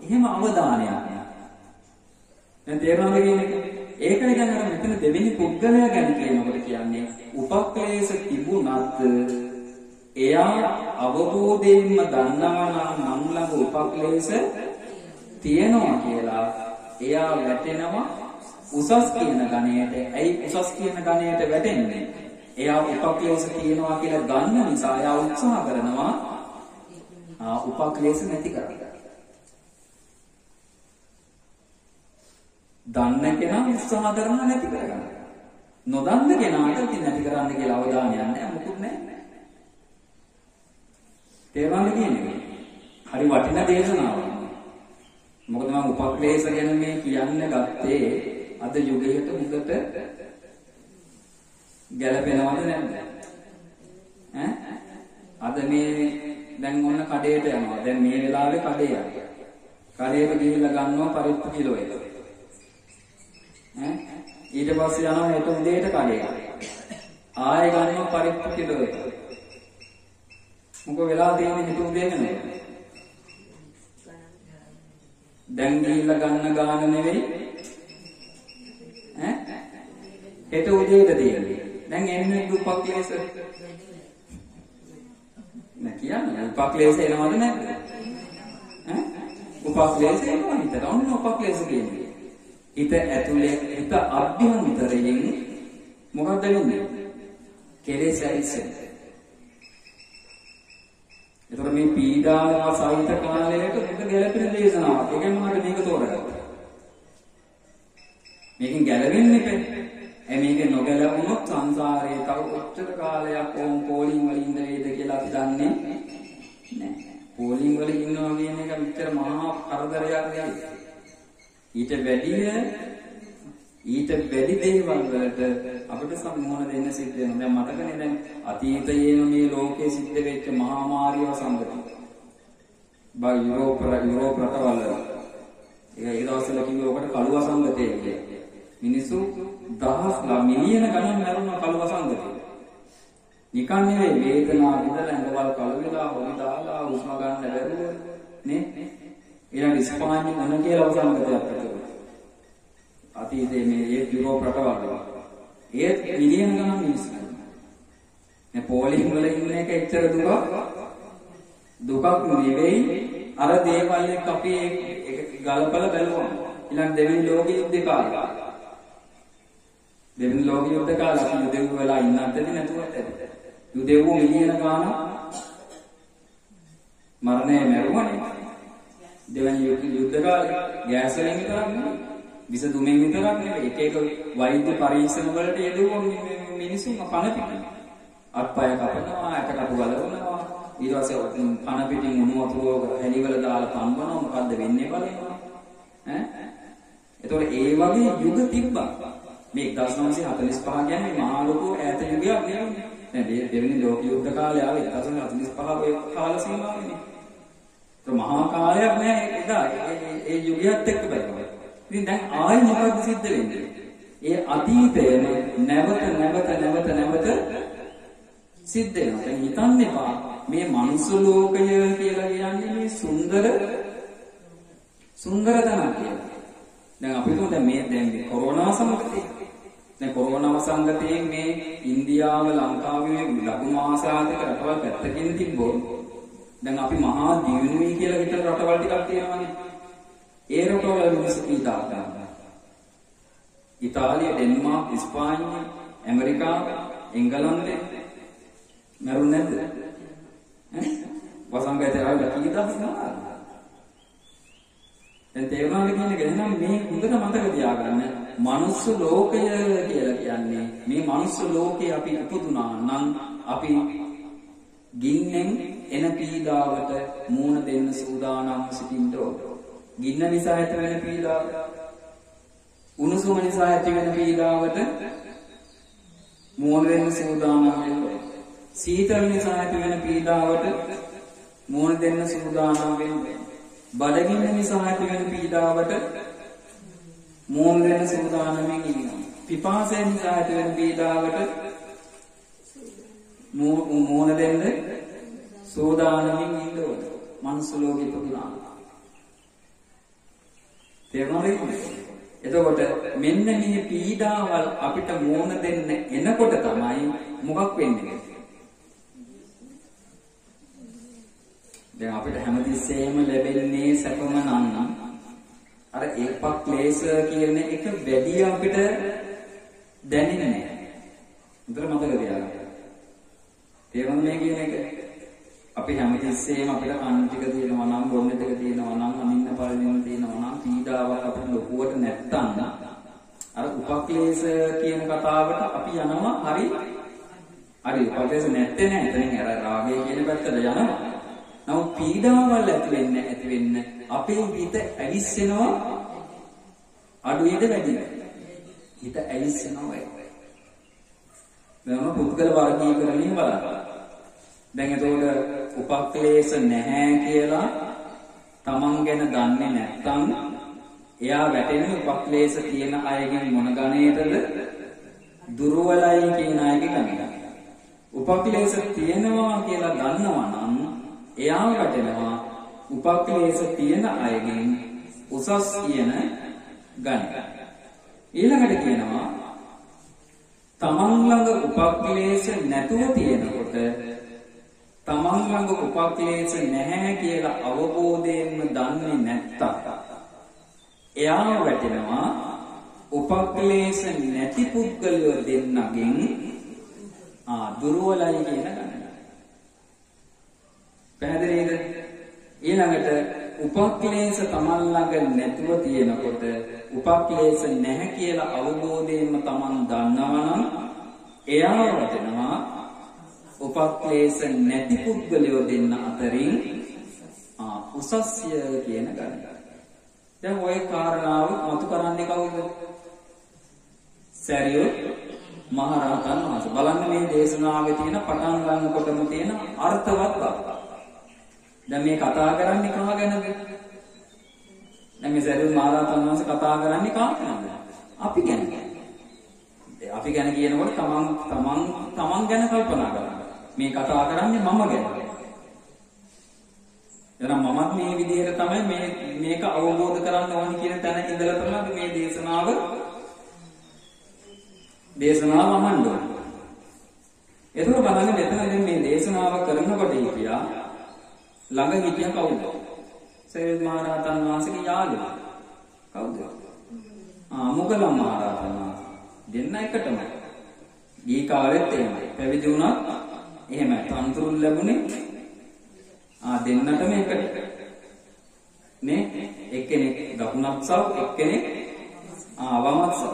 Speaker 1: එහෙම අවධානයක් නෑ. දැන් තේරෙනවද කියන්නේ? ඒකනේ දැන් අර මෙතන දෙවෙනි පුද්ගලයා ගැන කියනකොට කියන්නේ උපක්ලේශ තිබුණත් එයා අවබෝධයෙන්ම දන්නවා නම් මන් ළඟ උපක්ලේශ තියෙනවා කියලා. එයා වැටෙනවා උසස් කියන ගණයට. ඇයි උසස් කියන ගණයට වැටෙන්නේ? එයා උපක්ලේශ තියෙනවා කියලා දන්න නිසා එයා උත්සාහ කරනවා උපක්ලේශ නැති කරගන්න. දන්න කෙනා උත්සාහ කරනවා නැති කරගන්න. නොදන්න කෙනාට ඉතින් නැති කරන්න කියලා අවධානයක් නැහැ, මොකුත් නැහැ. තේරුණාද කියන්නේ? හරි වටිනා දේශනාවක්. මොකද මම උපක්ලේශ ගැන මේ කියන්න ගත්තේ අද යුගයට මුදට ගැලපෙනවද නැද්ද? අද මේ දැන් ඔන්න කඩේට යනවා. දැන් මේ වෙලාවේ කඩේ යනවා. කඩේට ගිහිල්ලා ගන්නවා පරිප්පු කිලෝ එක. ඊට පස්සේ යනවා හෙට උදේට කඩේට. ආයෙ ගන්නවා පරිප්පු කිලෝ එක. මොකද වෙලා තියෙන්නේ හෙට උදේ වෙනකොට. දැන් ගිහිල්ලා ගන්න ගාන නෙවෙයි හෙට උදේට තියෙන්නේ. දැන් එන්නේ උපක්ලේශ නෑ කියන්නේ උපක්ලේශ එනවද නැද්ද? උපක්ලේශ එනවා හිතට. ඔන්න උපක්ලේශ කියන්නේ. හිත ඇතුලේ හිත අභ්‍යන්තරයෙන් මොකක්ද වෙන්නේ? කෙලෙස් ඇවිස්සෙන්නේ. ඒතර මේ පීඩාව සහිත කාලයක උඩ ගැලපෙන දේශනාවක්. ඒකෙන් මම මේක තෝරගත්තා. මේකෙන් ගැලවෙන්නේ නැහැ. මේකෙන් නොගැලවුණොත් සංසාරේ තව කොච්චර කාලයක් ඕම් පෝලිං වල ඉන්න වේද කියලා අපි දන්නේ නැහැ. පෝලිං වල ඉන්නවා කියන එක විතර මහා කරදරයක් නෙවෙයි. ඊට වැඩි දේවල් වලට අපිට සම්මුණ දෙන්න සිද්ධ වෙනවා. දැන් මතකනේ දැන් අතීතයේම මේ ලෝකයේ සිද්ධ වෙච්ච මහා මාරිය සංගතය. යුරෝප රටවල ඒ දවස්වල කිව්වේ ඔකට කළුව සංගතය කියලා. මිනිස්සු දහස්ලා මිලියන ගණන් මරුණා කළුව සංගතය. නිකන් නෙවෙයි වේදනාව විඳලා ඇඟවල් කළු වෙලා හොරි දාලා උස්ම ගන්න බැරුව නේ. ඊළඟ ඉස්පාඤ්ඤේ මොන කියලා සංගතයක් ඇතිවෙනවා. අතීතයේ මේ යුරෝප රටවල ඒත් මිලියන ගණන් මිනිස්සු. මේ පෝලිං වල ඉන්න එක එච්චර දුකක් නෙවෙයි. අර දේවල් එක්ක අපි ඒක ගලපලා බලනවා. ඊළඟ දෙවෙනි ලෝක යුද්ධ කාලේ. දෙවෙනි ලෝක යුද්ධ කාලේ අපි යුදෙව් වෙලා ඉන්නත් නැතුවත් ඇති. යුදෙව් මිලියන ගණන් මරණය මරුවනේ. දෙවෙනි යුද්ධ කාලේ ගෑස් වලින් විතරක් නෙවෙයි. විස දුමෙන් විතරක් නෙවෙයි. එක වෛද්‍ය පරීක්ෂණ වලට යෙදුවා මිනිසුන් පණ පිටින්. අත්පය කපනවා, ඇටකටු ගලවනවා. ඊට පස්සේ පණ පිටින් උණු වතුර හැලිවල දාලා පම්බනවා. මොකද්ද වෙන්නේ බලනවා. එතකොට ඒ වගේ යුග තිබ්බා. මේ 1945 කියන්නේ මහා ලොකු ඈත යුගයක් නෙවෙයි. දැන් දෙවෙනි ලෝක යුද්ධ කාලේ ආවේ 1945 ඔය කාල සීමාවනේ. ඒක මහා කාලයක් නෑ එදා. ඒ යුගයත් එක්ක බලනවා. ඉතින් දැන් ආයෙ මොකක්ද සිද්ධ වෙන්නේ? ඒ අතීතයම නැවත සිද්ධ වෙනවා. දැන් හිතන්න එපා මේ මනුස්ස ලෝකය කියලා කියන්නේ මේ සුන්දර තැනක් කියලා. දැන් අපි තුමු දැන් මේ කොරෝනා සංගතේ. දැන් කොරෝනා සංගතයේ මේ ඉන්දියාව ලංකාවේ ලඝු මාසාතික රටවල් පැත්තකින් තිබ්බොත් දැන් අපි මහා දියුණුවයි කියලා හිතන රටවල් ටිකක් තියෙනවානේ. ඒ රටවල මිනිස්සු පීඩා ගන්නවා. ඉතාලිය, ඩෙන්මාර්ක්, ඉස්පාඤ්ඤය, ඇමරිකාව, එංගලන්තේ මරුන්නේ නැද්ද? වසංගතය ආවලා කීදහස් ගානක්. දැන් තේරුණාද කියන්නේ එහෙනම් මේ හොඳට මතක තියාගන්න මනුස්ස ලෝකය කියලා කියන්නේ මේ මනුස්ස ලෝකේ අපි උපදුනා නම් අපි ගින්නෙන් එන පීඩාවට මුහුණ දෙන්න සූදානම් සිටින්න ඕන. ගින්න නිසා ඇති වෙන පීඩාව, උණුසුම නිසා ඇති වෙන පීඩාවට මුහුණ දෙන්න සූදානම් වෙන්න ඕන. සීතල නිසා ඇති වෙන පීඩාවට මුහුණ දෙන්න සූදානම් වෙන්න. බඩගින්න නිසා ඇති වෙන පීඩාවට මෝන දෙන සූදානමින් ඉන්නවා. පිපාසය නිසා ඇති වෙන පීඩාවට මෝන දෙන්න සූදානමින් ඉන්න ඕනේ. මනුස්ස ලෝකෙ ඉපදුනා. තේරුණාද? එතකොට මෙන්න මේ පීඩාවල් අපිට මෝන දෙන්න එනකොට තමයි මොකක් වෙන්නේ? දැන් අපිට හැමතිස්සෙම ලැබෙන්නේ සැපම නම් අර ඒකපත් ක්ලේශ කියන එක වැඩි අපිට දැනෙන්නේ නැහැ. උතර මතක තියාගන්න. තේරුණා කියන එක? අපි හැමතිස්සෙම අපිට කන් ටික තියෙනවා නම් බොන්න ටික තියෙනවා නම් අනින්න පරිදින තියෙනවා නම් පීඩාවක් අපිට ලොකුවට නැත්තම් අර උපක්ලේශ කියන කතාවට අපි යනවා හරි උපක්ලේශ නැත්තේ නෑ. එතනින් අර රාගය කියන පැත්තට යනවා. නමුත් පීඩාවල් ඇති වෙන්න අපේ හිත ඇවිස්සෙනවා අඩුවේද වැඩිද? හිත ඇවිස්සෙනවා. දැන් පුද්ගල වර්ගීකරණය බලන්න. දැන් එතකොට උපක්ලේශ නැහැ කියලා තමන් ගැන දන්නේ නැත්නම් එයා වැටෙන්නේ උපක්ලේශ තියෙන අයගෙන් මොන ගණේටද? දුර්වලයි කියන අයගේ ගණේට. උපක්ලේශ තියෙනවා කියලා දන්නවා නම් එයා වැටෙනවා උපක්ලේශ තියෙන අයගෙන් උසස් කියන ගණේට. ඊළඟට කියනවා තමන් ළඟ උපක්ලේශ නැතුව තියෙනකොට තමන් ළඟ උපක්ලේශ නැහැ කියලා අවබෝධයෙන්ම දන්නේ නැත්තම් එයා වැටෙනවා උපක්ලේශ නැති පුද්ගලයෝ දෙන්නගෙන් දුර්වලයි කියන ගණන. පැහැදිලිද? ඊළඟට උපක්ලේශ තමන් ළඟ නැතුව තියෙනකොට උපක්ලේශ නැහැ කියලා අවබෝධයෙන්ම තමන් දන්නවා නම් එයා වැටෙනවා උපක්ලේශ නැති පුද්ගලයෝ දෙන්න අතරින් උසස්ය කියන ගණන. දැන් ওই කාරණාව මතු කරන්නේ කවුද? සරියුත් මහ රහතන් වහන්සේ. බලන්න මේ දේශනාවේ තියෙන පටන් ගන්නකොටම තියෙන අර්ථවත් බව. දැන් මේ කතා කරන්නේ කා ගැනද? දැන් මේ සරියුත් මහ රහතන් වහන්සේ කතා කරන්නේ කා ගැනද? අපි ගැන. අපි ගැන කියනකොට තමන් ගැන කල්පනා කරනවා. මේ කතා කරන්නේ මම ගැන. එහෙනම් මමත් මේ විදිහට තමයි මේක අවබෝධ කරගන්න ඕනි කියන තැන ඉඳලා තමයි මේ දේශනාව අහන්න ඕනේ. ඒක බලන්න මෙතන දැන් මේ දේශනාව කරනකොට හිටියා ළඟ හිටියා කවුද? සරියුත් මහ රහතන් වහන්සේගේ යාළුවා. කවුද? මොගලන් මහ රහතන් වහන්සේ. දෙන්න එකටමයි. දී කාලෙත් එහෙමයි. පැවිදි වුණා එහෙමයි. තන්තුරුන් ලැබුණේ දෙන්නටම එකට. නේ? එක්කෙනෙක් දකුණත් සව්, එක්කෙනෙක් වමත් සව්.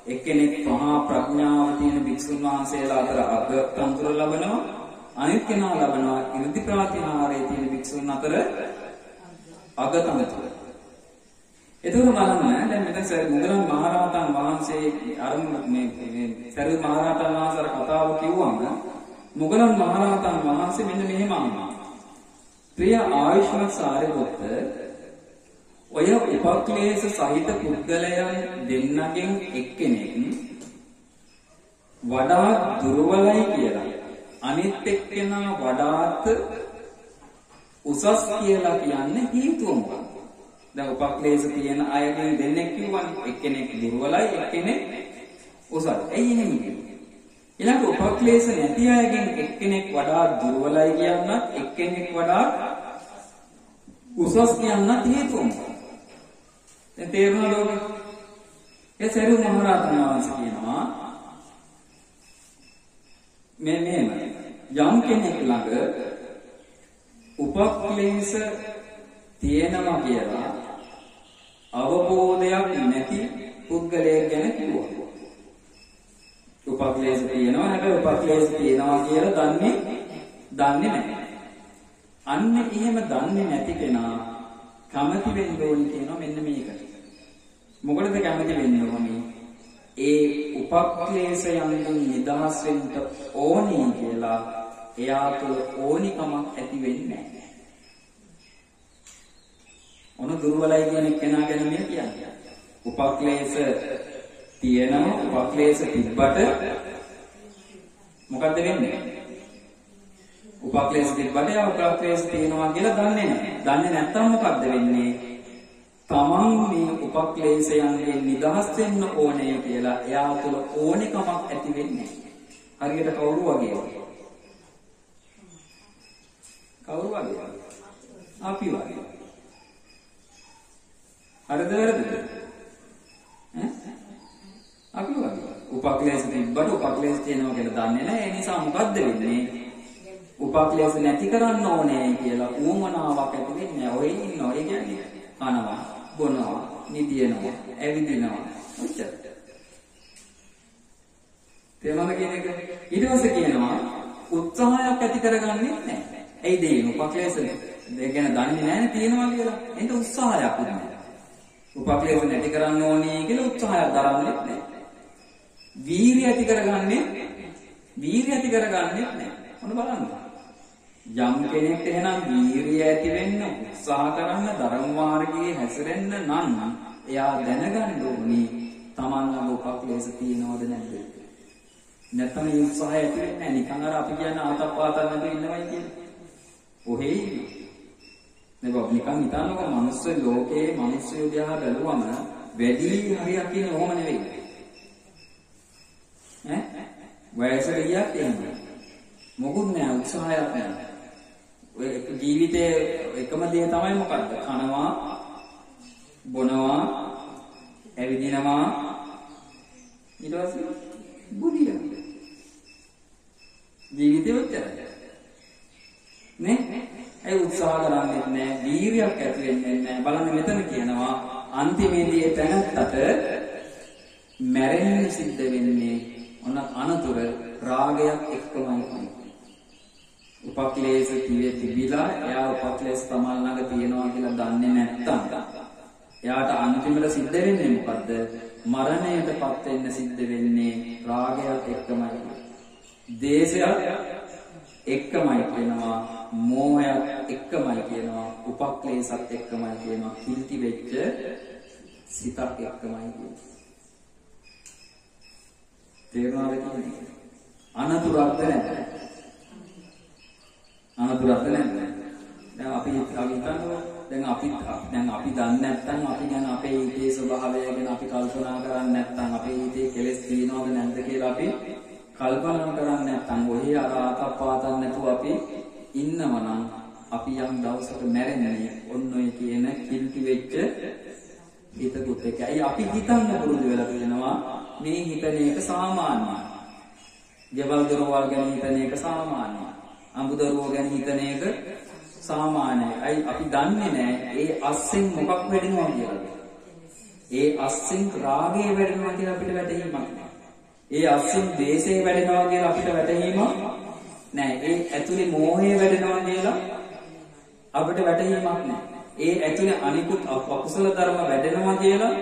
Speaker 1: එක්කෙනෙක් මහා ප්‍රඥාව තියෙන භික්ෂුන් වහන්සේලා අතර අග තන්තුර ලබනවා. අනිත් කෙනා ලබනවා ඉර්ධි ප්‍රාතිහාරයේ තියෙන භික්ෂුන් අතර අග තන්තුර. එතකොට බලන්න දැන් මෙතන මුගලන් මහ රහතන් වහන්සේ අර මේ සරියුත් මහ රහතන් වහන්සේ කතාව කිව්වම මුගලන් මහ රහතන් වහන්සේ මෙන්න මෙහෙම අහනවා. ප්‍රිය ආයුෂ්මත් සාරිපුත්ත ඔය උපක්ලේශ සහිත පුද්ගලයන් දෙන්නගෙන් එක්කෙනෙක් වඩා දුර්වලයි කියලා අනිත් එක්කෙනා වඩාත් උසස් කියලා කියන්නේ හේතුව මොකක්ද? දැන් උපක්ලේශ තියෙන අයගෙන් දෙන්නෙක් කිව්වනේ එක්කෙනෙක් දුර්වලයි එක්කෙනෙක් උසස්. ඇයි එහෙම කියන්නේ? ඊළඟ උපක්ලේශ නැති අයගෙන් එක්කෙනෙක් වඩා දුර්වලයි කියන්නත් එක්කෙනෙක් වඩා උසස් කියන්නත් හේතුව මොකක්ද? දැන් තේරුණාද? ඒ සරියුත් මහ රහතන් වහන්සේ කියනවා මෙන්න යම් කෙනෙක් ළඟ උපක්ලේශ තියෙනවා කියලා අවබෝධයක් නැති පුද්ගලයෙක් ගැන කිව්වා. උපක්ලේශ තියෙනවා හැබැයි උපක්ලේශ තියෙනවා කියලා දන්නේ නැහැ. අන්න එහෙම දන්නේ නැති කෙනා කැමති වෙන්න ඕනි කියනවා මෙන්න මේකට. මොකටද කැමති වෙන්න ඕනි? ඒ උපක්ලේශයන්ගෙන් නිදහස් වෙන්න ඕනි කියලා එයා තුළ ඕනිකමක් ඇති වෙන්නේ නැහැ. ඔන්න දුර්වලයි කියන කෙනා ගැන මේ කියන්නේ. උපක්ලේශ තියෙනවා උපක්ලේශ තිබ්බට මොකද්ද වෙන්නේ? උපක්ලේශ තිබ්බට යා උපක්ලේශ තියෙනවා කියලා දන්නේ නැහැ. දන්නේ නැත්තම් මොකද්ද වෙන්නේ? තමන් මේ උපක්ලේශයන්ගෙන් නිදහස් වෙන්න ඕනේ කියලා එයා තුළ ඕනෙකමක් ඇති වෙන්නේ. හරියට කවුරු වගේ වගේ. කවුරු වගේ? අපි වගේ. හරිද වැරදිද? අපි වගේ. උපක්ලේශ තිබ්බට උපක්ලේශ තියෙනවා කියලා දන්නේ නැහැ. ඒ නිසා මොකද්ද වෙන්නේ? උපක්ලේශ නැති කරන්න ඕනේ කියලා උවමනාවක් ඇති වෙන්නේ. ඔය ඉන්නවා. ඒ කියන්නේ කනවා, බොනවා, නිදිනවා, ඇවිදිනවා. ඔච්චර. තේරුණාද කියන එක? ඊට පස්සේ කියනවා උත්සාහයක් ඇති කරගන්නේ නැහැ. ඇයි දෙන්නේ? උපක්ලේශ දෙය ගැන දන්නේ නැහැ තියෙනවා කියලා. එහෙනම් උත්සාහයක් නැහැ. උපක්ලේශ නැති කරන්න ඕනේ කියලා උත්සාහයක් දරන්නේ නැහැ. වීරිය ඇති කරගන්නේ නැහැ. මොන බලන්න. යම් කෙනෙක් එහෙනම් වීරිය ඇති වෙන්න උත්සාහ කරන්න ධර්ම මාර්ගයේ හැසිරෙන්න නම් එයා දැනගන්න ඕනේ Taman ළඟ උපක්ලේශ තියෙනවද නැද්ද? නැත්නම් ඒ උත්සාහය ඇති වෙන්නේ නැහැ. නිකන් අර අපි කියන ආතප්පාතල් නැතුව ඉන්නවයි කියන්නේ. ඔහේ නේ බබ් නිකන් හිතන්නකො මනුස්ස ලෝකයේ මිනිස්සු දිහා බැලුවම වැඩි හරියක් කියන්නේ ඕම නෙවෙයි. වයසට ගියක් එහෙමයි. මොකුත් නෑ උත්සාහයක් නෑ. ඔය ජීවිතයේ එකම දේ තමයි මොකද්ද? කනවා, බොනවා, ඇවිදිනවා, ඊට පස්සේ බුදියා. ජීවිතේ ඔච්චරයි. නේ? ඒ උත්සාහ කරන්නේ නෑ, වීරියක් ඇති වෙන්නේ නෑ. බලන්න මෙතන කියනවා අන්තිමේදී තැනත්තට මැරෙන්න සිද්ධ වෙන්නේ ඔන්න අනතුර රාගයක් එක්කමයි. උපක්ලේශ තිබිලා එයා උපක්ලේශ තමල් ළඟ තියෙනවා කියලා දන්නේ නැත්තම් එයාට අන්තිමට සිද්ධ වෙන්නේ මොකද්ද? මරණයටපත් වෙන්න සිද්ධ වෙන්නේ රාගයක් එක්කමයි. දේශයක් එක්කමයි කියනවා, මෝහයක් එක්කමයි කියනවා, උපක්ලේශත් එක්කමයි කියනවා, කිල්ටි වෙච්ච සිතක් එක්කමයි කියනවා. තේරුණාද කියන්නේ? අනතුරක්ද නැද්ද? අනතුරක්ද නැද්ද? දැන් අපි හිතනවා දැන් අපි දන්නේ නැත්නම් අපි ගැන අපේ හිතේ ස්වභාවය ගැන අපි කල්පනා කරන්නේ නැත්නම් අපේ හිතේ කෙලෙස් තියෙනවද නැද්ද කියලා අපි කල්පනා කරන්නේ නැත්නම් ඔහි ආතප්පාතන් නැතුව අපි ඉන්නවනම් අපි යම් දවසක මැරෙන්නේ ඔන්න ඔය කියන කිල්ටි වෙච්ච හිතකුත් එක්ක. අයි අපි හිතන්න පුරුදු වෙලා තියෙනවා මේ හිතන එක සාමාන්‍යයි. ජවල් දරවල් ගැන හිතන එක සාමාන්‍යයි. අඹදරුවෝ ගැන හිතන එක සාමාන්‍යයි. අයි අපි දන්නේ නැහැ ඒ අස්සෙන් මොකක් වෙඩිනවා කියලා. ඒ අස්සෙන් රාගය වැඩෙනවා කියලා අපිට වැටහීමක් නැහැ. ඒ අස්සෙන් ද්වේෂය වැඩෙනවා කියලා අපිට වැටහීමක් නැහැ. ඒ ඇතුලේ මෝහය වැඩෙනවා කියලා අපිට වැටහීමක් නැහැ. ඒ ඇතුලේ අනිකුත් අකුසල ධර්ම වැඩෙනවා කියලා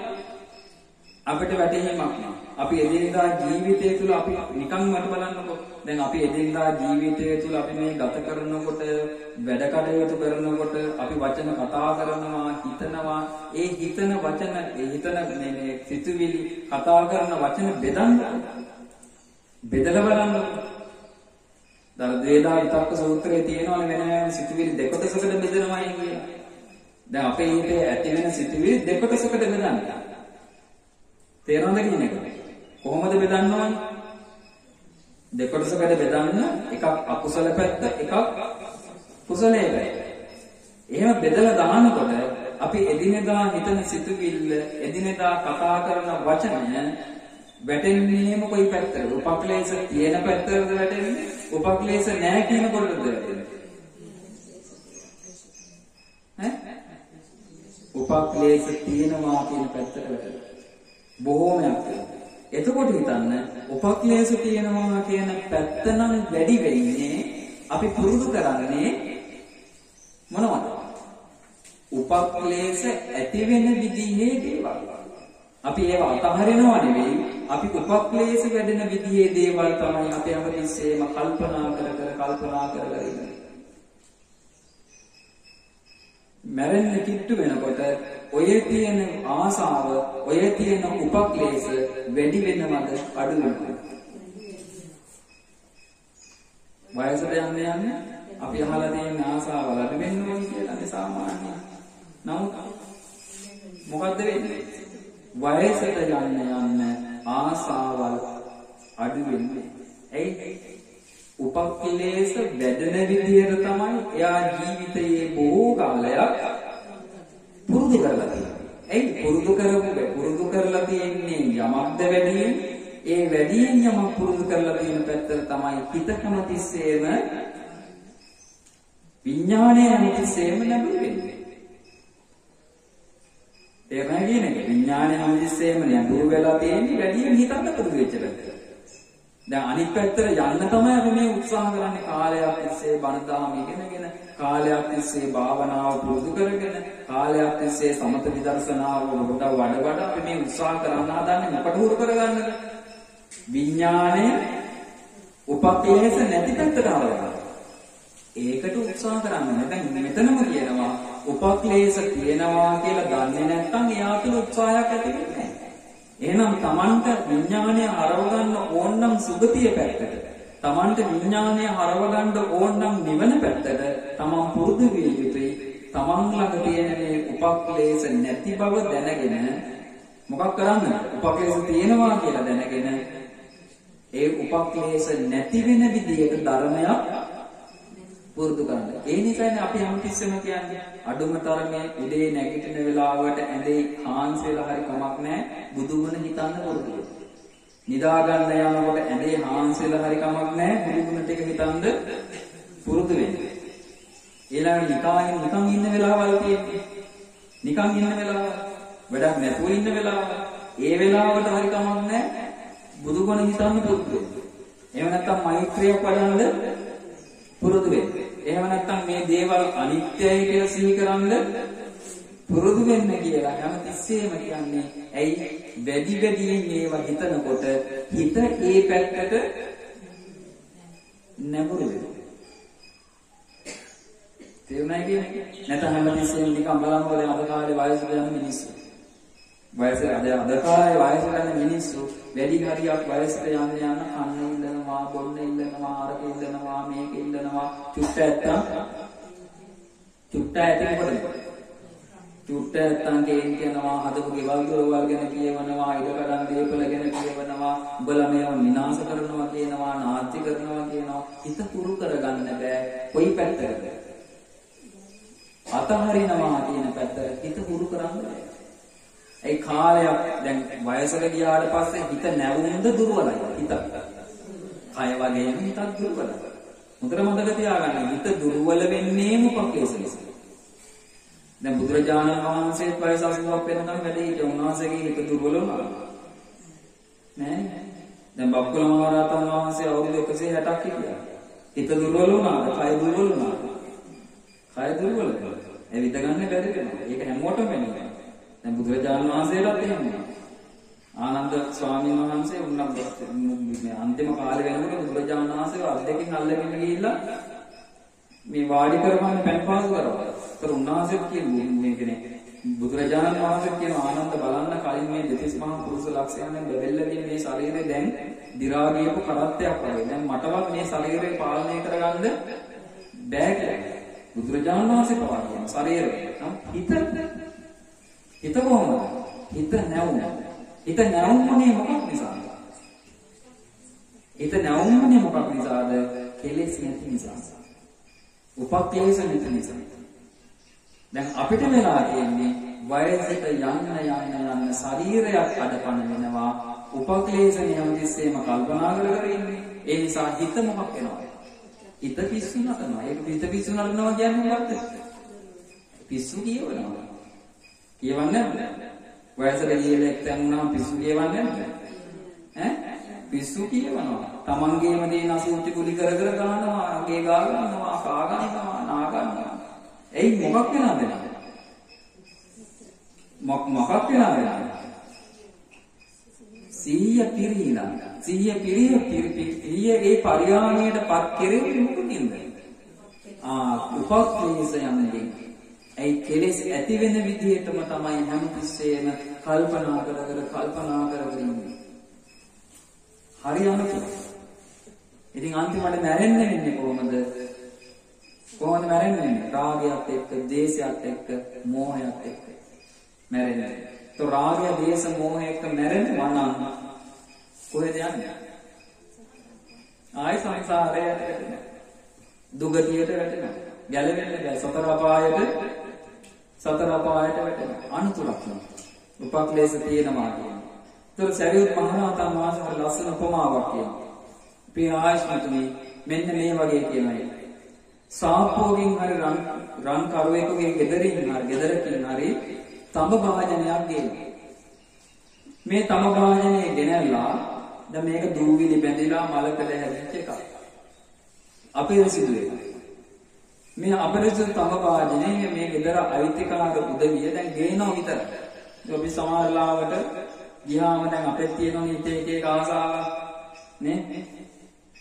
Speaker 1: අපිට වැටහීමක් නැහැ. අපි එදිනදා ජීවිතය තුළ අපි නිකන් මට බලන්නකො. දැන් අපි එදිනදා ජීවිතය තුළ අපි මේ ගත කරනකොට වැඩ කටයුතු කරනකොට අපි වචන කතා කරනවා, හිතනවා. ඒ හිතන වචන, ඒ හිතන මේ සිතුවිලි කතා කරන වචන බෙදලා බලන්නකො. දරදේදා විතක්ක සූත්‍රයේ තියෙනවනේ වෙන සිතුවිලි දෙකොටසකට බෙදනවායි කියලා. දැන් අපේ හිතේ ඇති වෙන සිතුවිලි දෙකොටසකට බෙදන්න. තේරෙනවද කියන එක? කොහොමද බෙදන්න ඕනේ? දෙකොටසකට බෙදන්න එකක් අකුසල පැත්ත, එකක් කුසලයේ පැත්ත. එහෙම බෙදලා දානකොට අපි එදිනෙදා හිතන සිතුවිල්ල, එදිනෙදා කතා කරන වචන වැටෙන්නේම කොයි පැත්තටද? උපක්ලේශ තියෙන පැත්තටද වැටෙන්නේ? උපක්ලේශ නැහැ කියන කොටද වැටෙන්නේ? උපක්ලේශ තියෙනවා කියන පැත්තට වැටෙනවා. බොහෝමයක්. එතකොට හිතන්න උපක්ලේශ තියෙනවා කියන පැත්ත නම් වැඩි වෙන්නේ අපි පුරුදු කරන්නේ මොනවද? උපක්ලේශ ඇති වෙන විදිහේ දේවල්. අපි ඒව අතහරිනව නෙවෙයි, අපි උපක්ලේශ වැඩෙන විදිහේ දේවල් තමයි අපි හැමතිස්සෙම කල්පනා කර ඉන්නේ. මැරෙන්න කිට්ටු වෙනකොට ඔය තියෙන ආසාව, ඔය තියෙන උපක්ලේශ වැඩි වෙනවද අඩු වෙනවද? වයසට යන්නේ අපි අහලා තියෙන ආසාවල් අඩු වෙන්න ඕනේ කියලානේ සාමාන්‍යයෙන්. නමුත් මොකද්ද වෙන්නේ? වයසට යන්න ආසාවල් අඩු වෙන්නේ. ඇයි? උපක්ලේශ වැඩෙන විදියට තමයි එයා ජීවිතයේ බොහෝ කාලයක් පුරුදු කරලා තියෙන්නේ. ඇයි පුරුදු කරලා තියෙන්නේ යමක්ද වැඩියෙන්? ඒ වැඩියෙන් යමක් පුරුදු කරලා තියෙන පැත්තට තමයි හිත කැමතිස්සේම විඥාණය හැමතිස්සේම නැඹුරු වෙන්නේ. ඒ වගේනේ විඥාණය හැමතිස්සේම නැඹුරු වෙලා තියෙන්නේ වැඩියෙන් හිතන්න පුරුදු වෙච්ච පැත්තට. දැන් අනිත් පැත්තට යන්න තමයි අපි මේ උත්සාහ කරන්නේ කාලයක් තිස්සේ බණ දහම ඉගෙනගෙන කාලයක් තිස්සේ භාවනාව පුරුදු කරගෙන කාලයක් තිස්සේ සමත විදර්ශනාව වඩ අපි මේ උත්සාහ කරන්න හදන්නේ මොකට උරු කරගන්නද? විඥාණය උපක්ලේශ නැති පැත්තට ආවම ඒකට උත්සාහ කරන්නේ. දැන් මෙතනම කියනවා උපක්ලේශ තියෙනවා කියලා දන්නේ නැත්නම් එයා තුළ උත්සාහයක් ඇති වෙන්නේ නැහැ. එහෙනම් Tamanට විඥානය හරව ගන්න ඕන නම් සුගතිය පැත්තට, Tamanට විඥානය හරව ගන්න ඕන නම් නිවන පැත්තට Taman පුරුදු විය යුතුයි. Taman ළඟ තියෙන මේ උපක්ලේශ නැති බව දැනගෙන මොකක් කරන්නද? උපක්ලේශ තියෙනවා කියලා දැනගෙන ඒ උපක්ලේශ නැති වෙන විදිහට ධර්මයක් පුරුදු කරන්න. ඒ නිසානේ අපි හැමතිස්සෙම කියන්නේ අඩුම තරමේ උදේ නැගිටින වෙලාවට ඇඳේ හාන්සියලා හරි කමක් නැහැ බුදුගුණ හිතන්න පුරුදු වෙන්න. නිදා ගන්න යනකොට ඇඳේ හාන්සියලා හරි කමක් නැහැ බුදුගුණ ටික හිතන්න පුරුදු වෙන්න. ඊළඟ නිකන් ඉන්න වෙලාවල් තියෙන්නේ. නිකන් ඉන්න වෙලාව වැඩක් නැතුව ඉන්න වෙලාව. ඒ වෙලාවට හරි කමක් නැහැ බුදුගුණ හිතන්න පුරුදු වෙන්න. එහෙම නැත්නම් මෛත්‍රිය වඩන්න පුරුදු වෙන්න. එහෙම නැත්නම් මේ දේවල් අනිත්‍යයි කියලා සිහි කරන්න පුරුදු වෙන්න කියලා හැමතිස්සෙම කියන්නේ. ඇයි? වැඩියෙන් මේවා හිතනකොට හිත ඒ පැත්තට නැඹුරු වෙනවා. තේරුණා කියන්නේ? නැත්නම් හැමතිස්සෙම නිකන් බලනකොට අද කාලේ වයසට යන මිනිස්සු. අද කාලේ වයසට යන මිනිස්සු වැඩි හරියක් වයසට යන්න කන්න ඉල්ලනවා, බොන්න ඉල්ලනවා, ආරක ඉල්ලනවා, මේක ඉල්ලනවා. චුට්ට ඇත්තන් කියනවා හදපු ගෙවල් දොරවල් ගැන කියවනවා, ඉඩ කඩන් දීපල ගැන කියවනවා, උඹලා මේව විනාශ කරනවා කියනවා, නාස්ති කරනවා කියනවා. හිත පුරු කරගන්න බෑ. කොයි පැත්තටද? අතහරිනවා කියන පැත්තට හිත පුරු කරන්න බෑ. ඒ කාලයක් දැන් වයසට ගියාට පස්සේ හිත නැවුම්ද දුර්වලයි. හිත කය වගේම හිතත් දුර්වලයි. මුතර මතක තියාගන්න හිත දුර්වල වෙන්නේම උපක්ලේශ නිසා. දැන් බුදුරජාණන් වහන්සේත් වයස 80ක් වෙනකම් වැඩ හිටියා. උන්වහන්සේගේ හිත දුර්වල වුණා නෑ. දැන් බක්කුල මහරහතන් වහන්සේ අවුරුදු 160ක් හිටියා. හිත දුර්වල වුණාද? කය දුර්වල වුණාද? කය දුර්වල වුණා. ඒ විඳ ගන්න බැරි වෙනවා. ඒක හැමෝටම වෙනවා. දැන් බුදුරජාණන් වහන්සේටත් එහෙම වුණා. ආනන්ද ස්වාමීන් වහන්සේ උන්නම් මේ අන්තිම කාලේ වෙනකොට බුදුරජාණන් වහන්සේ අත් දෙකෙන් අල්ලගෙන ගිහිල්ලා මේ වාඩි කරපන්න පෑන් පාස් කරනවා. ඒතර උන්වහන්සේත් කියන්නේ මේ කෙනෙක් බුදුරජාණන් වහන්සේ කියන ආනන්ද බලන්න කලින් මේ දෙතිස් මහා පුරුෂ ලක්ෂණයෙන් බෙදෙල්ලගෙන මේ ශරීරය දැන් දි รา ගියපු කරත්තයක් වගේ. දැන් මටවත් මේ ශරීරය පාලනය කරගන්න බෑ කියලා. බුදුරජාණන් වහන්සේ පවා කියන ශරීරය නම් හිත කොහොමද? හිත නැවුම. හිත නැවුමනේ මොකක් නිසාද? හිත නැවුමනේ මොකක් නිසාද? කෙලෙස් නැති නිසා. උපක්ලේශ නැති නිසා. දැන් අපිට වෙලා තියෙන්නේ වයසට යන්න ශරීරයක් අඩපණ වෙනවා. උපක්ලේශ නියමතිස්සේම කල්පනා කර ඉන්නේ. ඒ නිසා හිත මොකක් වෙනවද? හිත පිස්සු නටනවා. ඒක හිත පිස්සු නටනවා කියන්නේ මොකක්ද? පිස්සු කියවනවා. කියවන්නේ නැහැ. වයසට ගියලා එක්තැන් වුණාම පිස්සු කියවන්නේ නැහැ. පිස්සු කියවනවා. තමන්ගේම දේන අසුචි කුලි කර ගන්නවා, අගේ ගා ගන්නවා, කා ගන්නවා, නා ගන්නවා. එයි මොකක් වෙනවද? මොකක් වෙනවද? සිහිය පිරීලා. සිහිය ඒ පරිහානියටපත් කෙරෙන්නේ මොකකින්ද? උපක්ලේශයන්ගෙන්. ඒ කෙලෙස් ඇති වෙන විදිහටම තමයි හැමතිස්සෙම කල්පනා කර ඉන්නේ. හරි අනුකූල. ඉතින් අන්තිමට මැරෙන්න වෙන්නේ කොහොමද? කොහොමද මැරෙන්නේ? රාගයත් එක්ක, ද්වේෂයත් එක්ක, මෝහයත් එක්ක මැරෙන්නේ. તો රාගය, ද්වේෂ, මෝහය එක්ක මැරෙන්න මනං කොහෙද යන්නේ? ආයි සංසාරයට වැටෙනවා. දුගතියට වැටෙනවා. ගැලවෙන්න බැහැ. සතර අපායට වැටෙනවා. අනුතුරක් නෑ. උපක්ලේශ තියෙනවා කියන්නේ. ඒතර සරියුත් මහරහතන් වහන්සේ ලස්සන උපමාවක් කියනවා. ප්‍රිය ආයස්මතුනි මෙන්න මේ වගේ කියනවා. සාප්පුවකින් හරි රන් කරුවෙකුගේ ගෙදරකින් හරි තඹ භාජනයක් ගේනවා. මේ තඹ භාජනය ගෙනල්ලා දැන් මේක දූවිලි බැඳිලා මලකඩ හැදිච්ච එකක්. අපිරිසිදු එක. මේ අපිරිසිදු තඹ භාජනය මේ ගෙදර අයිතිකාර උදවිය දැන් ගේනවා විතරයි. අපි සමහරලාවට ගියාම දැන් අපේ තියෙන එක ආසාවක් නේ.